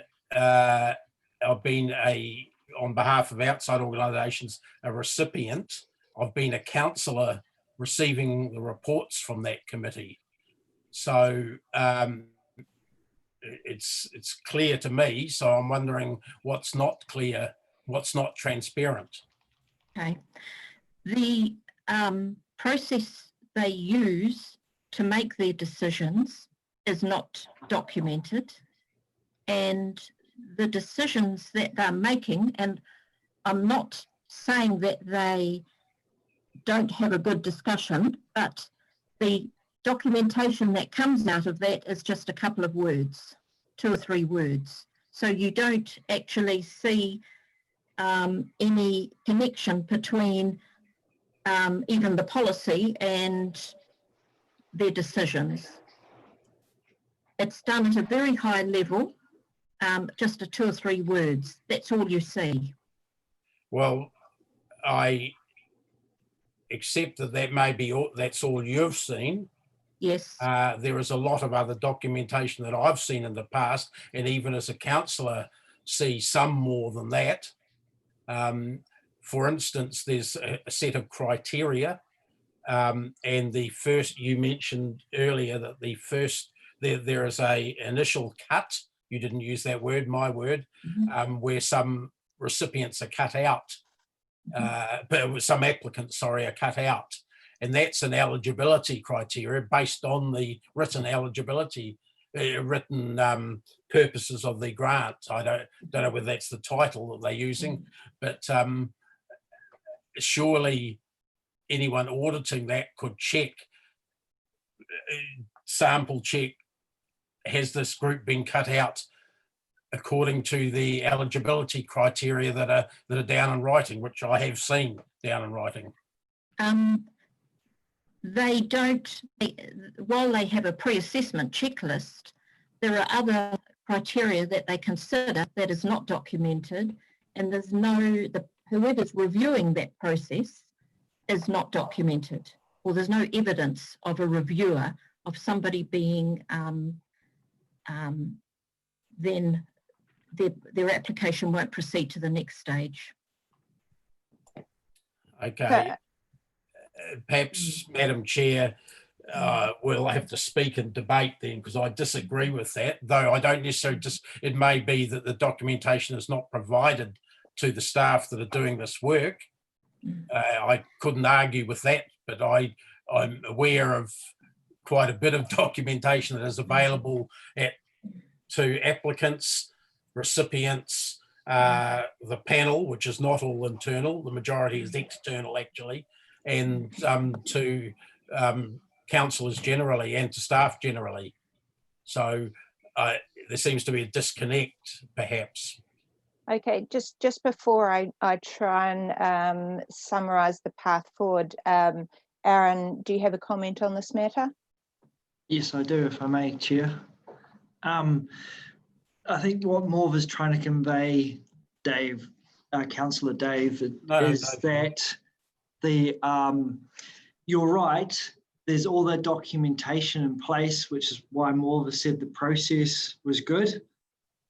on behalf of outside organisations, a recipient. I've been a councillor receiving the reports from that committee. So it's clear to me. So I'm wondering what's not clear, what's not transparent. Okay. The process they use to make their decisions is not documented, and the decisions that they're making, and I'm not saying that they don't have a good discussion, but the documentation that comes out of that is just a couple of words, 2 or 3 words. So you don't actually see any connection between even the policy and their decisions. It's done at a very high level, just a 2 or 3 words. That's all you see. Well, I accept that that may be all, that's all you've seen. Yes. There is a lot of other documentation that I've seen in the past, and even as a councillor, see some more than that. For instance, there's a set of criteria, and the first, you mentioned earlier that the first, there is a initial cut, you didn't use that word, my word, where some recipients are cut out, but some applicants, sorry, are cut out. And that's an eligibility criteria based on the written eligibility, written purposes of the grant. I don't know whether that's the title that they're using, but surely anyone auditing that could check, sample check, has this group been cut out according to the eligibility criteria that are down in writing, which I have seen down in writing. They don't, while they have a pre-assessment checklist, there are other criteria that they consider that is not documented, and there's no, whoever's reviewing that process is not documented, or there's no evidence of a reviewer, of somebody being, then their application won't proceed to the next stage. Okay. Perhaps, Madam Chair, we'll have to speak and debate then, because I disagree with that, though I don't necessarily it may be that the documentation is not provided to the staff that are doing this work. I couldn't argue with that, but I'm aware of quite a bit of documentation that is available to applicants, recipients, the panel, which is not all internal, the majority is external actually, and to councillors generally and to staff generally. So there seems to be a disconnect, perhaps. Okay, just before I try and summarise the path forward, Aaron, do you have a comment on this matter? Yes, I do, if I may, Chair. I think what Morv is trying to convey, Dave, Councillor Dave, is that you're right, there's all that documentation in place, which is why Morv said the process was good.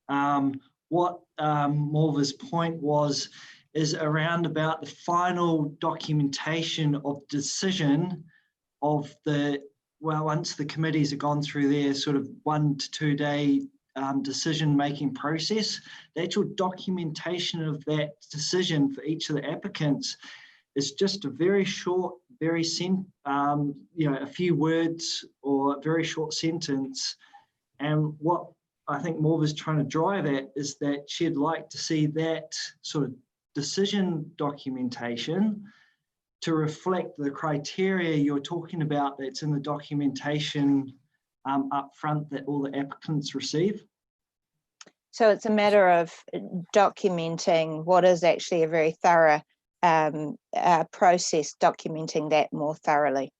What Morva's point is around about the final documentation of decision of once the committees have gone through their sort of 1 to 2 day decision-making process, the actual documentation of that decision for each of the applicants is just a very short, a few words or a very short sentence. And what I think Morva's trying to drive at is that she'd like to see that sort of decision documentation to reflect the criteria you're talking about that's in the documentation up front that all the applicants receive. So it's a matter of documenting what is actually a very thorough process, documenting that more thoroughly.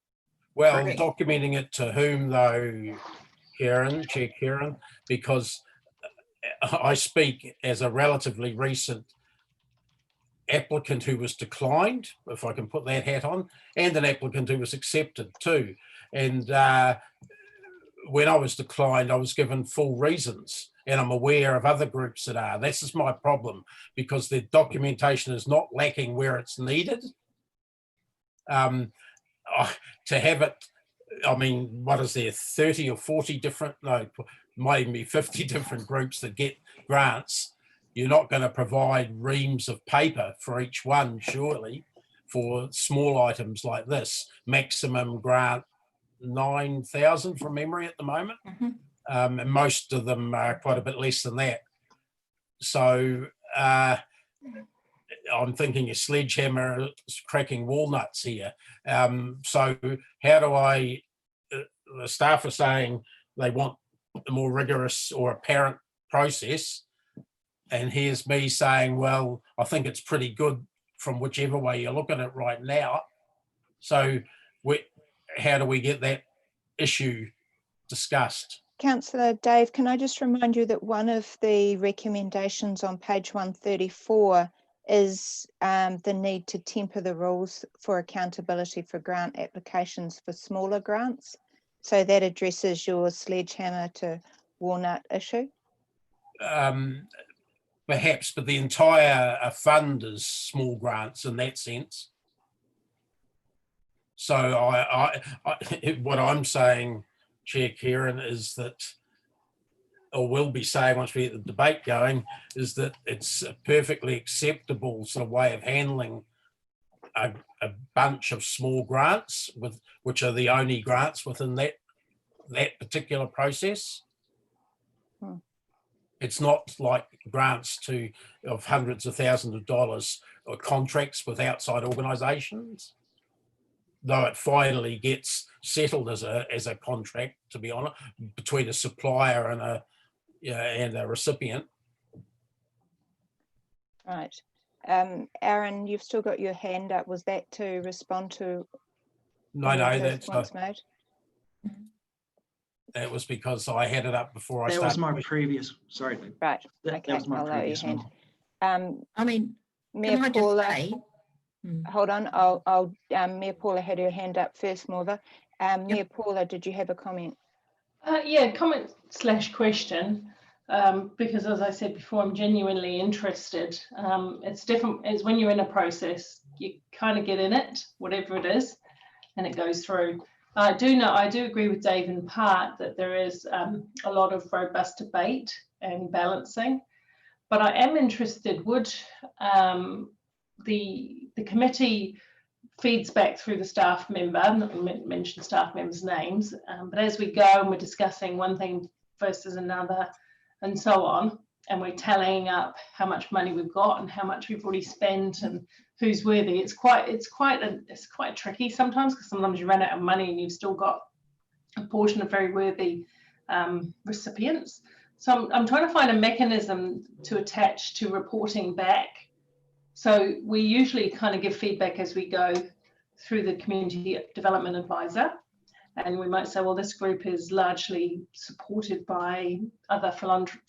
Well, documenting it to whom though, Chair Karen, because I speak as a relatively recent applicant who was declined, if I can put that hat on, and an applicant who was accepted too. And when I was declined, I was given full reasons, and I'm aware of other groups that are. This is my problem, because the documentation is not lacking where it's needed. To have it, I mean, what is there, 30 or 40 different, no, might even be 50 different groups that get grants. You're not going to provide reams of paper for each one, surely, for small items like this. Maximum grant 9,000 from memory at the moment. And most of them are quite a bit less than that. So I'm thinking a sledgehammer is cracking walnuts here. So how do the staff are saying they want a more rigorous or apparent process, and here's me saying, well, I think it's pretty good from whichever way you look at it right now. So how do we get that issue discussed? Councillor Dave, can I just remind you that one of the recommendations on page 134 is the need to temper the rules for accountability for grant applications for smaller grants. So that addresses your sledgehammer to walnut issue. Perhaps, but the entire fund is small grants in that sense. So what I'm saying, Chair Kieran, is that, or will be saying once we get the debate going, is that it's a perfectly acceptable sort of way of handling a bunch of small grants, which are the only grants within that particular process. It's not like grants of hundreds of thousands of dollars or contracts with outside organisations, though it finally gets settled as a contract, to be honest, between a supplier and a recipient. Right. Aaron, you've still got your hand up. Was that to respond to That's points made? That was because I had it up before I started. That was my previous, sorry. Right, okay, that was my I'll lower your hand. I mean, Mayor can I Paula, just say, hold on, Mayor Paula had her hand up first, Morva. Mayor Paula, did you have a comment? Yeah, comment / question, because as I said before, I'm genuinely interested. It's different, as when you're in a process, you kind of get in it, whatever it is, and it goes through. I do agree with Dave in part that there is a lot of robust debate and balancing, but I am interested, would the committee feeds back through the staff member, I'm not going to mention staff members' names, but as we go and we're discussing one thing versus another and so on, and we're tallying up how much money we've got and how much we've already spent and who's worthy, it's quite tricky sometimes, because sometimes you run out of money and you've still got a portion of very worthy recipients. So I'm trying to find a mechanism to attach to reporting back. So we usually kind of give feedback as we go through the community development advisor, and we might say, well, this group is largely supported by other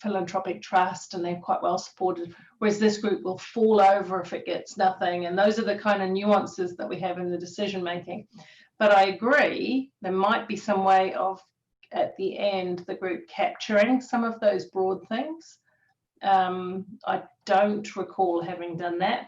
philanthropic trust and they're quite well supported, whereas this group will fall over if it gets nothing. And those are the kind of nuances that we have in the decision making. But I agree, there might be some way of, at the end, the group capturing some of those broad things. I don't recall having done that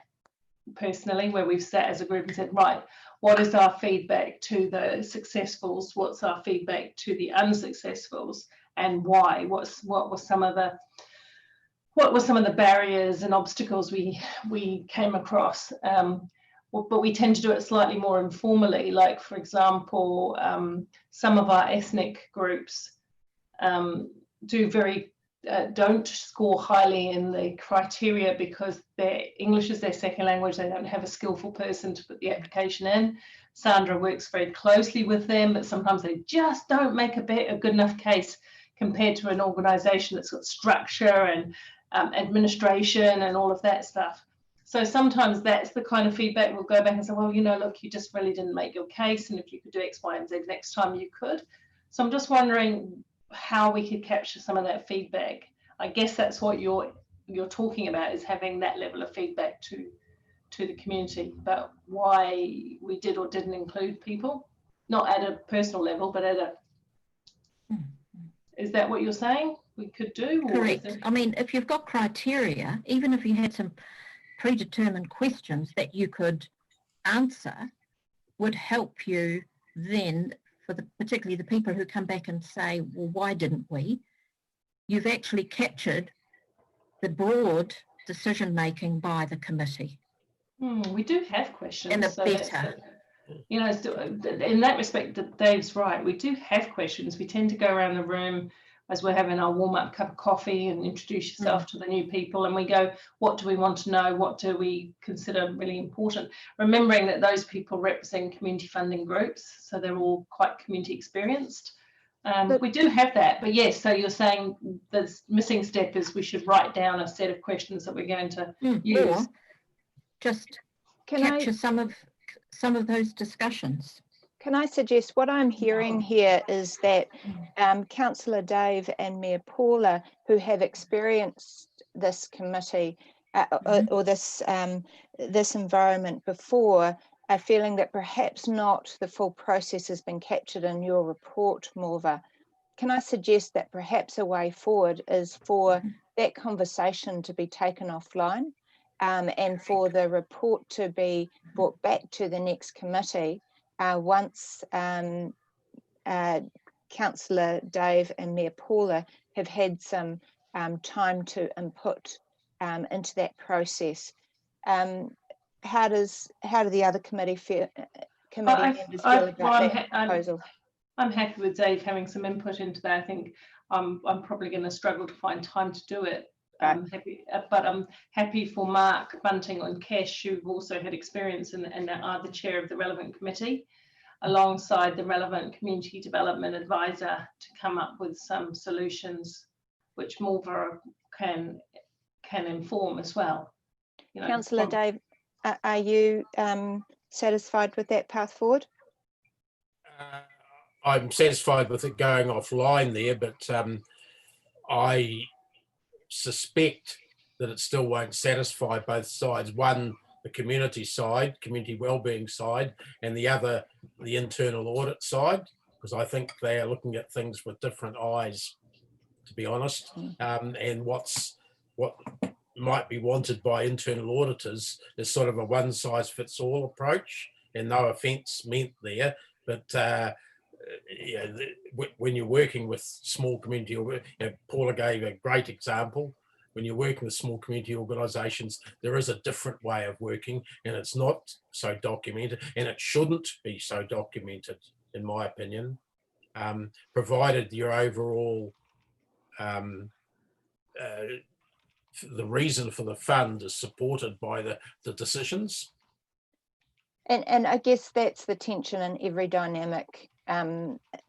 personally, where we've sat as a group and said, right, what is our feedback to the successfuls? What's our feedback to the unsuccessfuls, and why? What were some of the barriers and obstacles we came across? But we tend to do it slightly more informally. Like, for example, some of our ethnic groups don't score highly in the criteria because their English is their second language. They don't have a skillful person to put the application in. Sandra works very closely with them, but sometimes they just don't make a good enough case compared to an organisation that's got structure and administration and all of that stuff. So sometimes that's the kind of feedback we'll go back and say, well, look, you just really didn't make your case, and if you could do X, Y, and Z next time, you could. So I'm just wondering how we could capture some of that feedback. I guess that's what you're talking about, is having that level of feedback to the community about why we did or didn't include people, not at a personal level, but at a. Is that what you're saying we could do? Correct. I mean, if you've got criteria, even if you had some predetermined questions that you could answer, would help you then, for particularly the people who come back and say, well, why didn't we? You've actually captured the broad decision making by the committee. We do have questions. And better. In that respect, Dave's right. We do have questions. We tend to go around the room as we're having our warm-up cup of coffee and introduce yourself to the new people, and we go, what do we want to know? What do we consider really important? Remembering that those people represent community funding groups, so they're all quite community experienced. We do have that, but yes, so you're saying the missing step is we should write down a set of questions that we're going to use. Or just capture some of some of those discussions. Can I suggest what I'm hearing here is that Councillor Dave and Mayor Paula, who have experienced this committee or this environment before, are feeling that perhaps not the full process has been captured in your report, Morva. Can I suggest that perhaps a way forward is for that conversation to be taken offline and for the report to be brought back to the next committee once Councillor Dave and Mayor Paula have had some time to input into that process. How do the other committee members feel about that proposal? I'm happy with Dave having some input into that. I think I'm probably going to struggle to find time to do it. But I'm happy for Mark Bunting and Cash, who've also had experience and are the chair of the relevant committee, alongside the relevant community development advisor, to come up with some solutions which Morva can inform as well. You know, Councillor Dave, are you satisfied with that path forward? I'm satisfied with it going offline there, but I suspect that it still won't satisfy both sides. One, the community side, community wellbeing side, and the other, the internal audit side, because I think they are looking at things with different eyes, to be honest. And what might be wanted by internal auditors is sort of a one-size-fits-all approach, and no offence meant there, but yeah, when you're working with small community, Paula gave a great example. When you're working with small community organisations, there is a different way of working, and it's not so documented, and it shouldn't be so documented, in my opinion, provided your overall the reason for the fund is supported by the decisions. And I guess that's the tension in every dynamic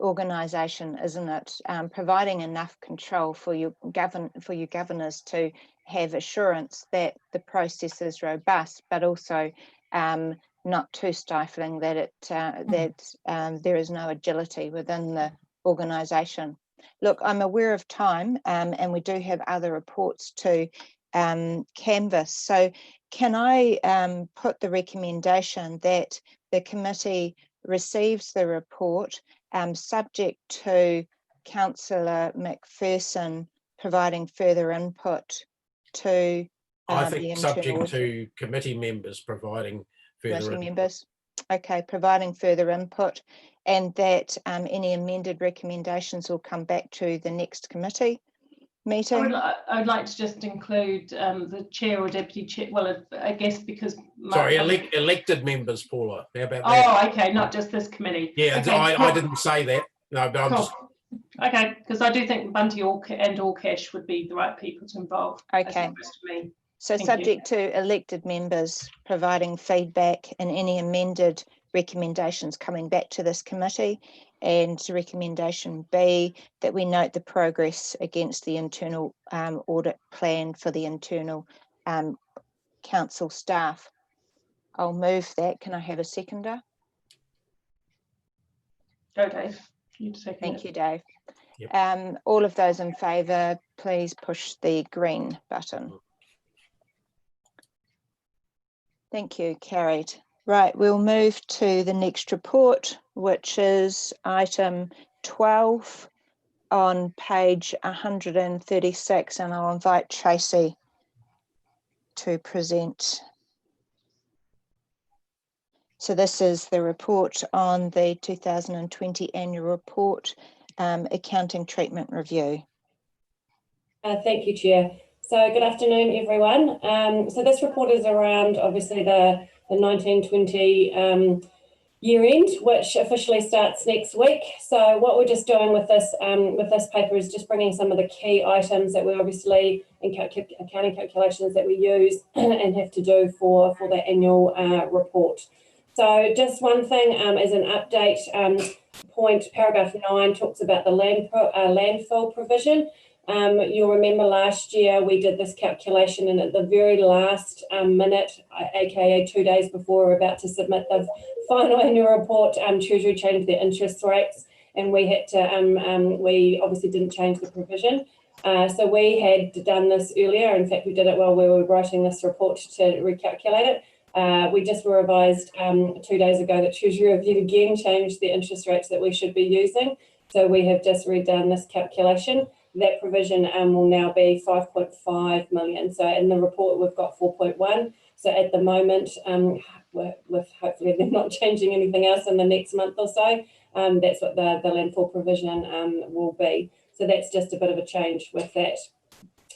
organisation, isn't it? Providing enough control for your governors to have assurance that the process is robust, but also not too stifling that there is no agility within the organisation. Look, I'm aware of time, and we do have other reports to canvass. So can I put the recommendation that the committee receives the report subject to Councillor McPherson providing further input to I think subject to committee members providing further input. Okay, providing further input, and that any amended recommendations will come back to the next committee meeting. I would like to just include the chair or deputy chair. Well, I guess because sorry, elected members, Paula. How about that? Oh, okay, not just this committee. Yeah, okay, I didn't say that. No, but I'm just. Okay, because I do think Bunty and Allcash would be the right people to involve. Okay. So subject to elected members providing feedback and any amended recommendations coming back to this committee, and recommendation B, that we note the progress against the internal audit plan for the internal council staff. I'll move that. Can I have a seconder? Go, Dave. Thank you, Dave. Yep. All of those in favour, please push the green button. Thank you, carried. Right, we'll move to the next report, which is item 12 on page 136, and I'll invite Tracy to present. So this is the report on the 2020 annual report, accounting treatment review. Thank you, Chair. So good afternoon, everyone. So this report is around obviously the 1920 year end, which officially starts next week. So what we're just doing with this paper is just bringing some of the key items that we obviously in accounting calculations that we use and have to do for the annual report. So just one thing as an update point, paragraph 9 talks about the landfill provision. You'll remember last year we did this calculation, and at the very last minute, aka 2 days before we're about to submit the final annual report, Treasury changed their interest rates, and we had to, we obviously didn't change the provision. So we had done this earlier. In fact, we did it while we were writing this report to recalculate it. We just were advised 2 days ago that Treasury have yet again changed the interest rates that we should be using. So we have just redone this calculation. That provision will now be 5.5 million. So in the report, we've got 4.1. So at the moment, with hopefully they're not changing anything else in the next month or so, that's what the landfill provision will be. So that's just a bit of a change with that.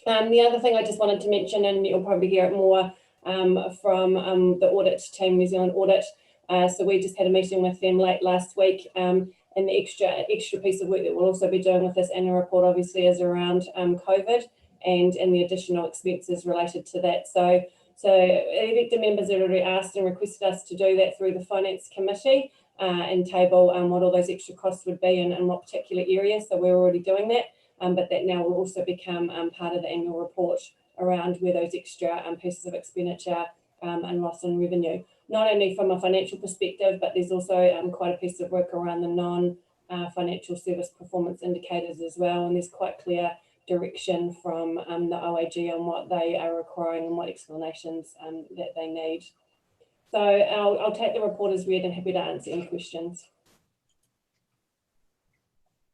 The other thing I just wanted to mention, and you'll probably hear it more from the audit team, New Zealand Audit. So we just had a meeting with them late last week, and the extra piece of work that we'll also be doing with this annual report obviously is around COVID and the additional expenses related to that. So elected members had already asked and requested us to do that through the Finance Committee and table what all those extra costs would be and what particular areas. So we're already doing that, but that now will also become part of the annual report around where those extra pieces of expenditure and loss in revenue, not only from a financial perspective, but there's also quite a piece of work around the non-financial service performance indicators as well. And there's quite clear direction from the OAG on what they are requiring and what explanations that they need. So I'll take the report as read and happy to answer any questions.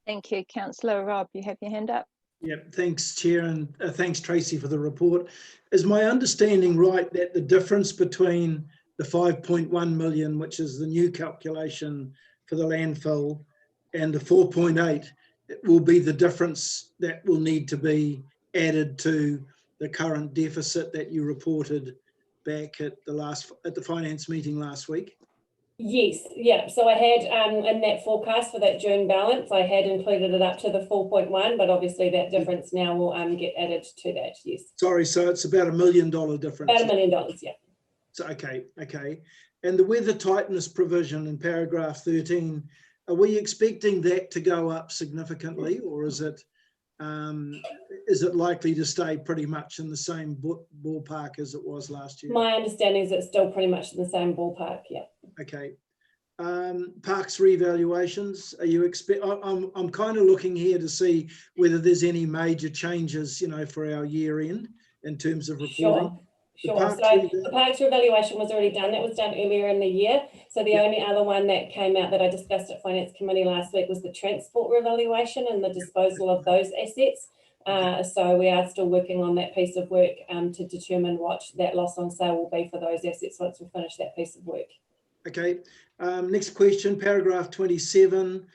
Thank you. Councillor Rob, you have your hand up. Yeah, thanks, Chair, and thanks, Tracy, for the report. Is my understanding right that the difference between the 5.1 million, which is the new calculation for the landfill, and the 4.8 will be the difference that will need to be added to the current deficit that you reported back at the finance meeting last week? Yes, yeah. So I had in that forecast for that June balance, I had included it up to the 4.1, but obviously that difference now will get added to that. Yes. Sorry, so it's about $1 million difference. About $1 million, yeah. So okay. And the weather tightness provision in paragraph 13, are we expecting that to go up significantly, or is it likely to stay pretty much in the same ballpark as it was last year? My understanding is it's still pretty much in the same ballpark, yeah. Okay. Parks revaluations, are you I'm kind of looking here to see whether there's any major changes, for our year end in terms of reporting. Sure. So the parks revaluation was already done. That was done earlier in the year. So the only other one that came out that I discussed at Finance Committee last week was the transport revaluation and the disposal of those assets. So we are still working on that piece of work to determine what that loss on sale will be for those assets once we finish that piece of work. Okay. Next question, paragraph 27,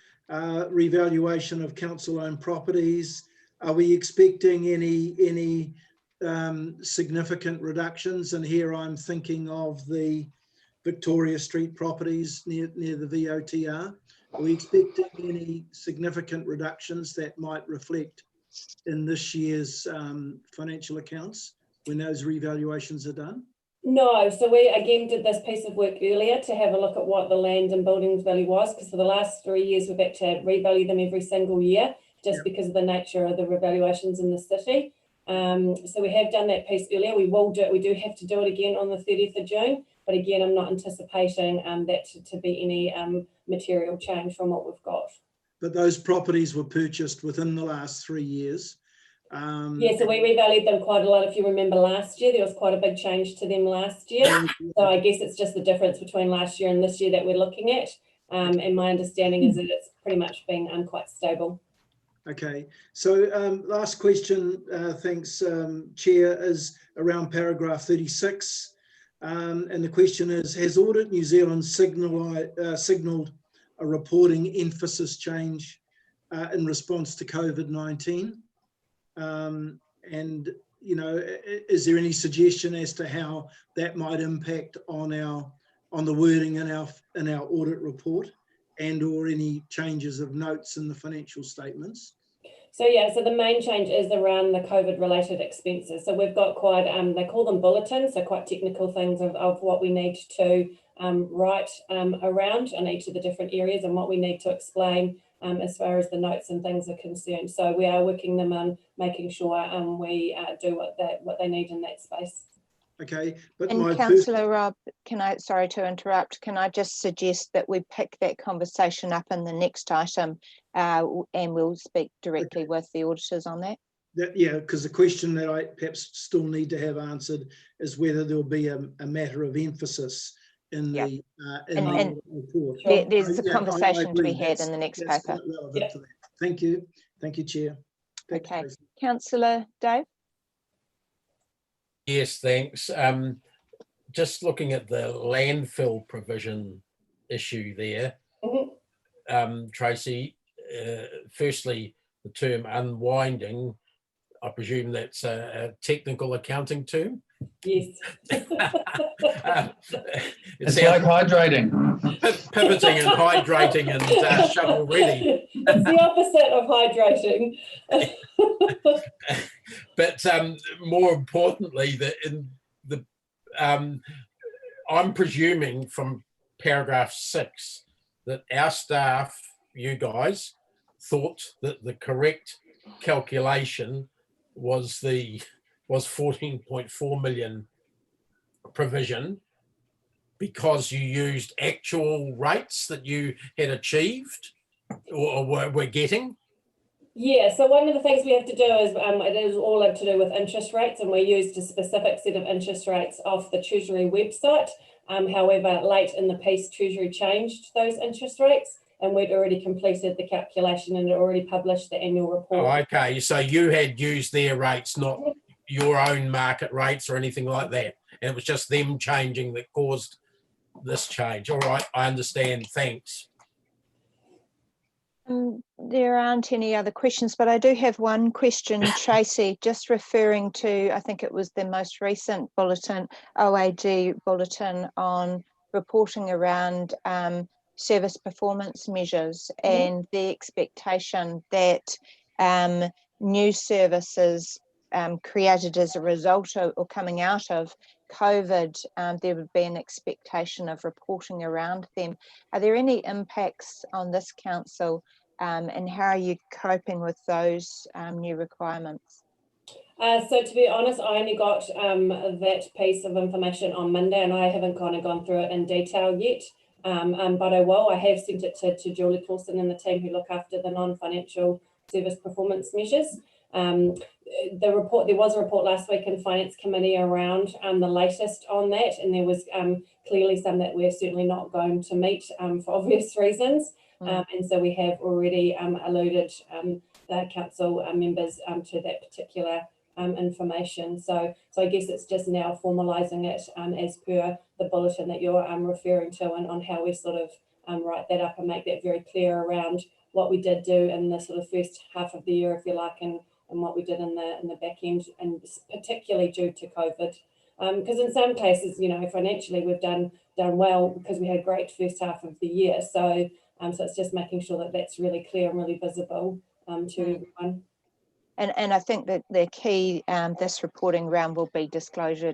revaluation of council-owned properties. Are we expecting any significant reductions? And here I'm thinking of the Victoria Street properties near the VOTR. Are we expecting any significant reductions that might reflect in this year's financial accounts when those revaluations are done? No, so we again did this piece of work earlier to have a look at what the land and buildings value was, because for the last 3 years we've had to revalue them every single year just because of the nature of the revaluations in the city. So we have done that piece earlier. We do have to do it again on the 30th of June, but again, I'm not anticipating that to be any material change from what we've got. But those properties were purchased within the last 3 years. Yeah, so we revalued them quite a lot. If you remember last year, there was quite a big change to them last year. So I guess it's just the difference between last year and this year that we're looking at. And my understanding is that it's pretty much been quite stable. Okay, so last question, thanks, Chair, is around paragraph 36. And the question is, has Audit New Zealand signalled a reporting emphasis change in response to COVID-19? And, is there any suggestion as to how that might impact on the wording in our audit report, and or any changes of notes in the financial statements? So yeah, so the main change is around the COVID related expenses. So we've got quite, they call them bulletins, so quite technical things of what we need to write around in each of the different areas and what we need to explain as far as the notes and things are concerned. So we are working them on making sure we do what they need in that space. Okay, but And my Councillor Rob, sorry to interrupt, can I just suggest that we pick that conversation up in the next item and we'll speak directly with the auditors on that? Yeah, because the question that I perhaps still need to have answered is whether there'll be a matter of emphasis in the report. There's a conversation to be had in the next paper. Quite relevant to that. Thank you. Thank you, Chair. Okay. Councillor Dave? Yes, thanks. Just looking at the landfill provision issue there, Tracy, firstly, the term unwinding, I presume that's a technical accounting term? Yes. It's like hydrating. Pivoting and hydrating and shovel ready. It's the opposite of hydrating. But more importantly, I'm presuming from paragraph 6 that our staff, you guys, thought that the correct calculation was 14.4 million provision because you used actual rates that you had achieved or were getting. Yeah, so one of the things we have to do is it is all to do with interest rates, and we used a specific set of interest rates off the Treasury website. However, late in the piece, Treasury changed those interest rates, and we'd already completed the calculation and already published the annual report. Oh, okay, so you had used their rates, not your own market rates or anything like that, and it was just them changing that caused this change. All right, I understand. Thanks. There aren't any other questions, but I do have one question, Tracy, just referring to, I think it was the most recent bulletin, OAG bulletin on reporting around service performance measures and the expectation that new services created as a result of or coming out of COVID, there would be an expectation of reporting around them. Are there any impacts on this council and how are you coping with those new requirements? So to be honest, I only got that piece of information on Monday and I haven't kind of gone through it in detail yet. But I will. I have sent it to Julie Clausen and the team who look after the non-financial service performance measures. There was a report last week in Finance Committee around the latest on that, and there was clearly some that we're certainly not going to meet for obvious reasons. And so we have already alerted the council members to that particular information. So I guess it's just now formalising it as per the bulletin that you're referring to, and on how we sort of write that up and make that very clear around what we did do in the sort of first half of the year, if you like, and what we did in the back end, and particularly due to COVID. Because in some cases, you know, financially we've done well because we had a great first half of the year. So so it's just making sure that that's really clear and really visible to everyone. And I think that the key this reporting round will be disclosure,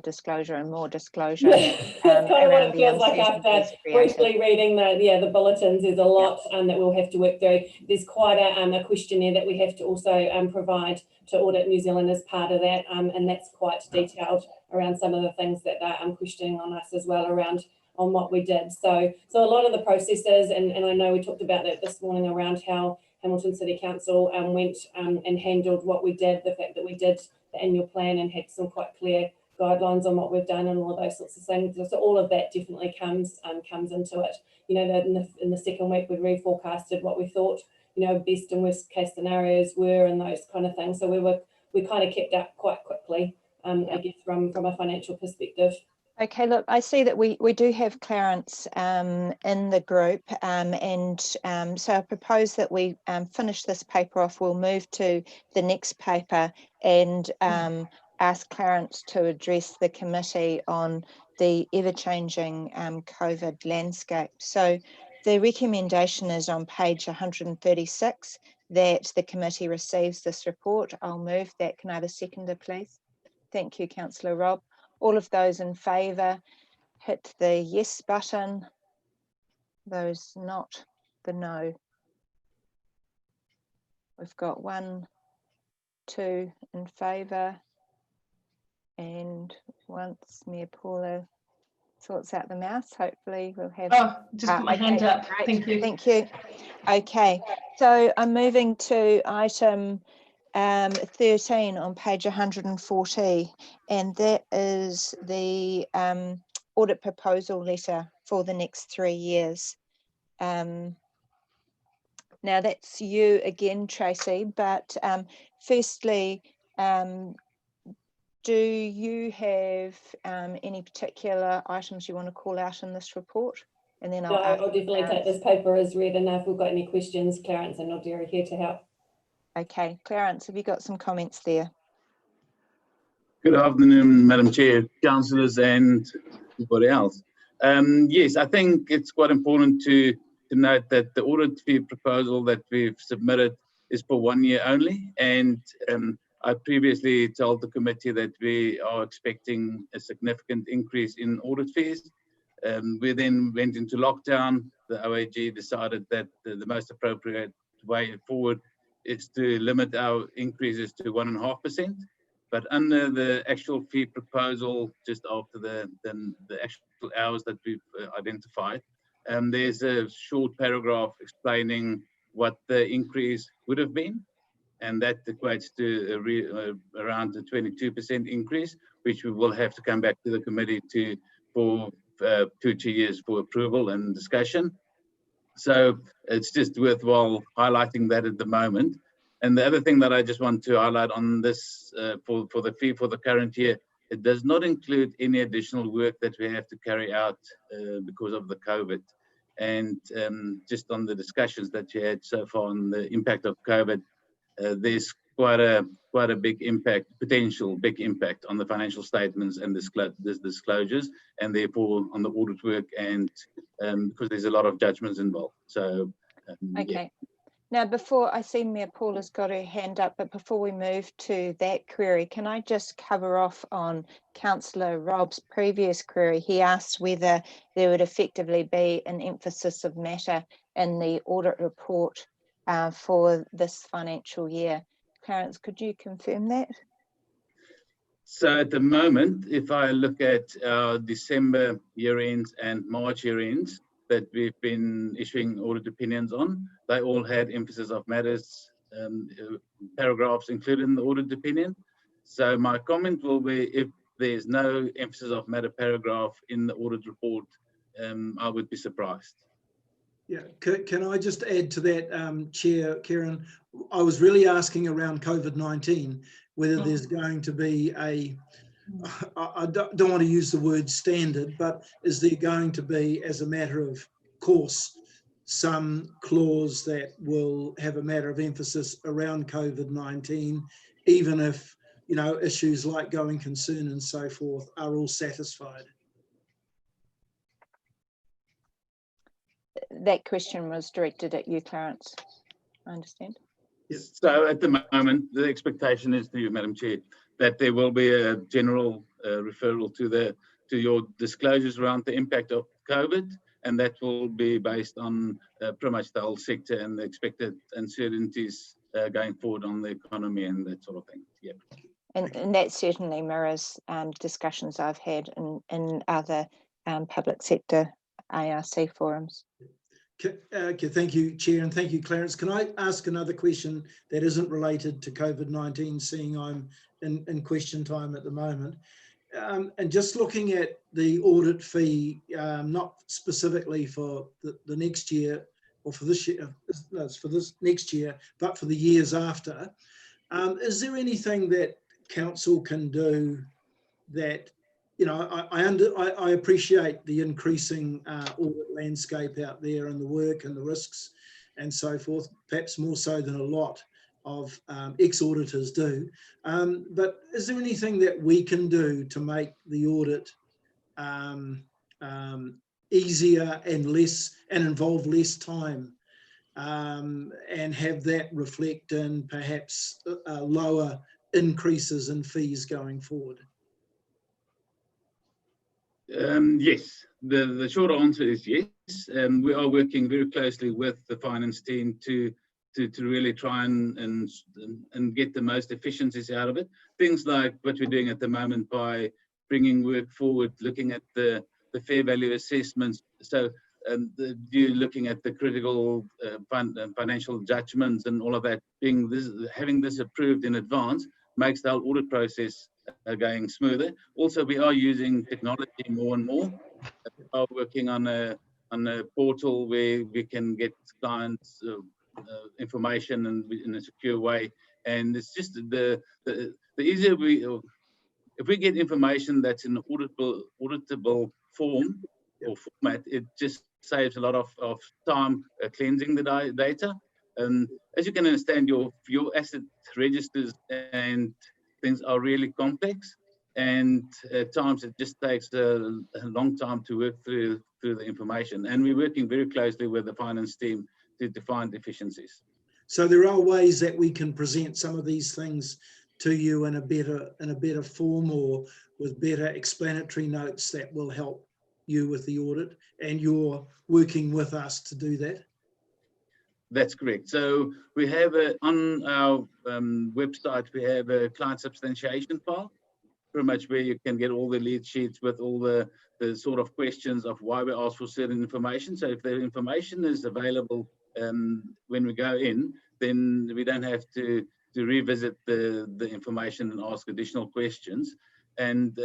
and more disclosure. That's kind of what it feels like after briefly reading the bulletins. There's a lot that we'll have to work through. There's quite a questionnaire that we have to also provide to Audit New Zealand as part of that, and that's quite detailed around some of the things that they're questioning on us as well around on what we did. So a lot of the processes, and I know we talked about that this morning around how Hamilton City Council went and handled what we did, the fact that we did the annual plan and had some quite clear guidelines on what we've done and all of those sorts of things. So all of that definitely comes into it. You know, in the second week we reforecasted what we thought, you know, best and worst case scenarios were and those kind of things. So we kind of kept up quite quickly, I guess, from a financial perspective. Okay, look, I see that we do have Clarence in the group, and so I propose that we finish this paper off. We'll move to the next paper and ask Clarence to address the committee on the ever-changing COVID landscape. So the recommendation is on page 136 that the committee receives this report. I'll move that. Can I have a seconder, please? Thank you, Councillor Rob. All of those in favour, hit the yes button. Those not, the no. We've got 1, 2 in favour, And once Mayor Paula sorts out the mouse, hopefully we'll have. Oh, just put my okay, hand up. great. Thank you. Thank you. Okay, so I'm moving to item 13 on page 140, and that is the audit proposal letter for the next 3 years. Now that's you again, Tracy, but firstly, do you have any particular items you want to call out in this report? And then No, I'll definitely Clarence. take this paper as read, and if we've got any questions, Clarence and Nadia are here to help. Okay, Clarence, have you got some comments there? Good afternoon, Madam Chair, councillors and everybody else. Yes, I think it's quite important to note that the audit fee proposal that we've submitted is for 1 year only, and I previously told the committee that we are expecting a significant increase in audit fees. We then went into lockdown. The OAG decided that the most appropriate way forward is to limit our increases to 1.5%. But under the actual fee proposal, just after the actual hours that we've identified, there's a short paragraph explaining what the increase would have been. And that equates to around a 22% increase, which we will have to come back to the committee for 2 years for approval and discussion. So it's just worthwhile highlighting that at the moment. And the other thing that I just want to highlight on this for the fee for the current year, it does not include any additional work that we have to carry out because of the COVID. And just on the discussions that you had so far on the impact of COVID, there's quite a big impact, potential big impact on the financial statements and disclosures, and therefore on the audit work, and because there's a lot of judgments involved. So okay. Yeah. Now, before I see Mayor Paula's got her hand up, but before we move to that query, can I just cover off on Councillor Rob's previous query? He asked whether there would effectively be an emphasis of matter in the audit report for this financial year. Clarence, could you confirm that? So at the moment, if I look at our December year ends and March year ends that we've been issuing audit opinions on, they all had emphasis of matters paragraphs included in the audit opinion. So my comment will be, if there's no emphasis of matter paragraph in the audit report, I would be surprised. Yeah, can I just add to that, Chair Karen? I was really asking around COVID-19, whether there's going to be a, I don't want to use the word standard, but is there going to be, as a matter of course, some clause that will have a matter of emphasis around COVID-19, even if, you know, issues like going concern and so forth are all satisfied? That question was directed at you, Clarence, I understand. Yes. So at the moment, the expectation is to you, Madam Chair, that there will be a general referral to your disclosures around the impact of COVID, and that will be based on pretty much the whole sector and the expected uncertainties going forward on the economy and that sort of thing. Yeah. And that certainly mirrors discussions I've had in other public sector ARC forums. Okay, thank you, Chair, and thank you, Clarence. Can I ask another question that isn't related to COVID-19, seeing I'm in question time at the moment? And just looking at the audit fee, not specifically for the next year or for this year, no, it's for this next year, but for the years after, is there anything that council can do that, you know, I appreciate the increasing audit landscape out there and the work and the risks and so forth, perhaps more so than a lot of ex-auditors do. But is there anything that we can do to make the audit easier and involve less time, and have that reflect in perhaps lower increases in fees going forward? Yes, the short answer is yes. We are working very closely with the finance team to to really try and get the most efficiencies out of it. Things like what we're doing at the moment by bringing work forward, looking at the fair value assessments. So you looking at the critical financial judgments and all of that, having this approved in advance makes the whole audit process going smoother. Also, we are using technology more and more. We are working on a portal where we can get clients information and in a secure way. And it's just the easier if we get information that's in an auditable form or format, it just saves a lot of time cleansing the data. As you can understand, your asset registers and things are really complex, and at times it just takes a long time to work through the information. And we're working very closely with the finance team to find efficiencies. So there are ways that we can present some of these things to you in a better form, or with better explanatory notes that will help you with the audit, and you're working with us to do that. That's correct. So we have on our website, we have a client substantiation file, pretty much where you can get all the lead sheets with all the sort of questions of why we ask for certain information. So if the information is available when we go in, then we don't have to revisit the information and ask additional questions. And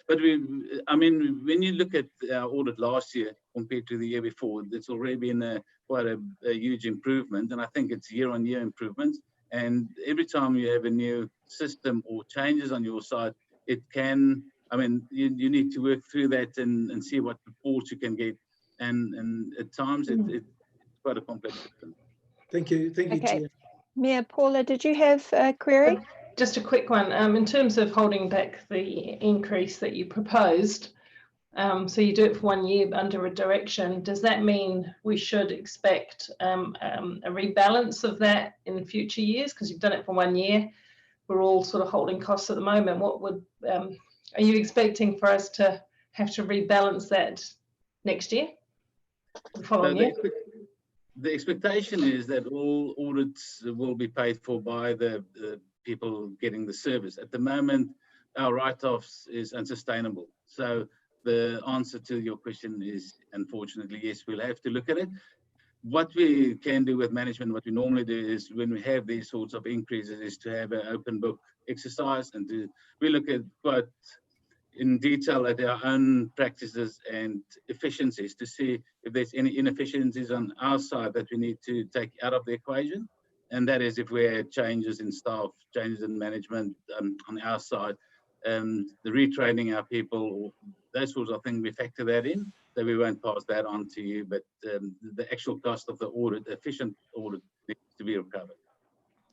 but when you look at our audit last year compared to the year before, it's already been quite a huge improvement, and I think it's year-on-year improvements. And every time you have a new system or changes on your side, it can, you need to work through that and see what reports you can get, and at times it's quite a complex system. Thank you, Okay. Chair. Mayor Paula, did you have a query? Just a quick one. In terms of holding back the increase that you proposed, so you do it for 1 year under a direction, does that mean we should expect a rebalance of that in future years? Because you've done it for 1 year. We're all sort of holding costs at the moment. What would are you expecting for us to have to rebalance that next year, the following year? The expectation is that all audits will be paid for by the people getting the service. At the moment, our write-offs is unsustainable. So the answer to your question is, unfortunately, yes, we'll have to look at it. What we can do with management, what we normally do is when we have these sorts of increases, is to have an open book exercise, and we look at quite in detail at our own practices and efficiencies to see if there's any inefficiencies on our side that we need to take out of the equation. And that is if we had changes in staff, changes in management on our side, the retraining our people, those sorts of things, we factor that in. So we won't pass that on to you, but the actual cost of the audit, the efficient audit, needs to be recovered.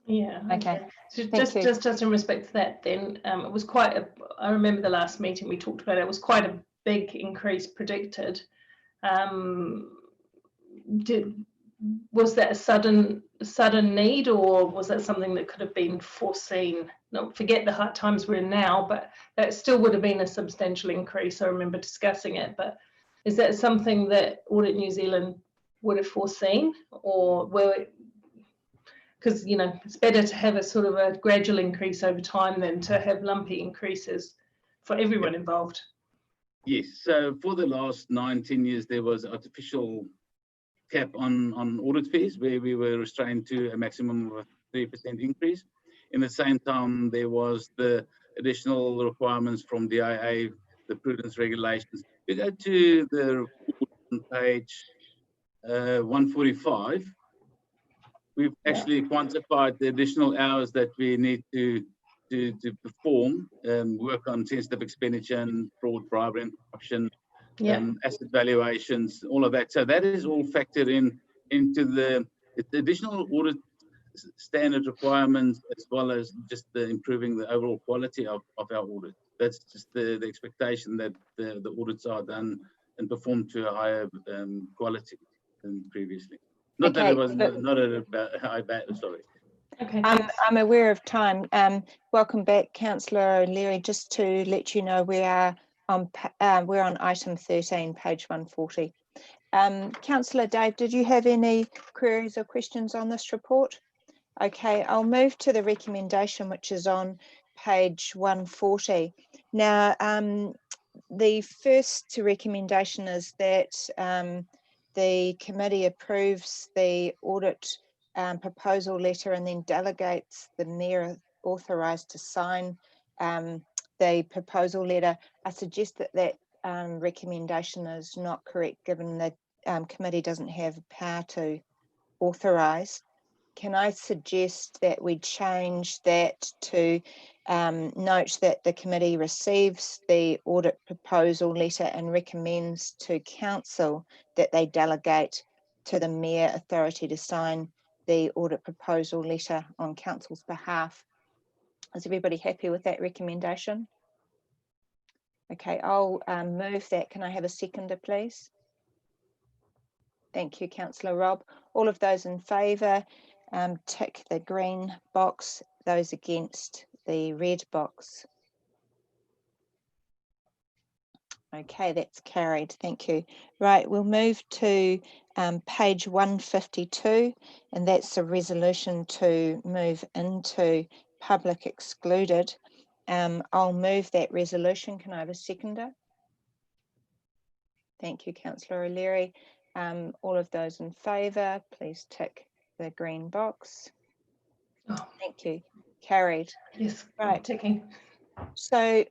Yeah. Okay. So just in respect to that, then it was quite I remember the last meeting we talked about it. It was quite a big increase predicted. Was that a sudden need, or was that something that could have been foreseen? Not forget the hard times we're in now, but that still would have been a substantial increase. I remember discussing it, but is that something that Audit New Zealand would have foreseen, or because it's better to have a sort of a gradual increase over time than to have lumpy increases for everyone involved? Yes, so for the last 19 years, there was artificial cap on audit fees where we were restrained to a maximum of a 3% increase. In the same time, there was the additional requirements from DIA, the prudence regulations. You go to the report on page 145, we've actually quantified the additional hours that we need to perform, work on sensitive expenditure and fraud, bribery and corruption, asset valuations, all of that. So that is all factored into the additional audit standard requirements, as well as just improving the overall quality of our audit. That's just the expectation that the audits are done and performed to a higher quality than previously. Not that it was not at a high bad, sorry. Okay. I'm aware of time. Welcome back, Councillor O'Leary. Just to let you know, we're on item 13, page 140. Councillor Dave, did you have any queries or questions on this report? Okay, I'll move to the recommendation, which is on page 140. Now, the first recommendation is that the committee approves the audit proposal letter and then delegates the mayor authorised to sign the proposal letter. I suggest that that recommendation is not correct, given the committee doesn't have power to authorise. Can I suggest that we change that to note that the committee receives the audit proposal letter and recommends to council that they delegate to the mayor authority to sign the audit proposal letter on council's behalf? Is everybody happy with that recommendation? Okay, I'll move that. Can I have a seconder, please? Thank you, Councillor Rob. All of those in favour, tick the green box. Those against, the red box. Okay, that's carried. Thank you. Right, we'll move to page 152, and that's a resolution to move into public excluded. I'll move that resolution. Can I have a seconder? Thank you, Councillor O'Leary. All of those in favour, please tick the green box. Oh. Thank you. Carried. Yes, right. Ticking. So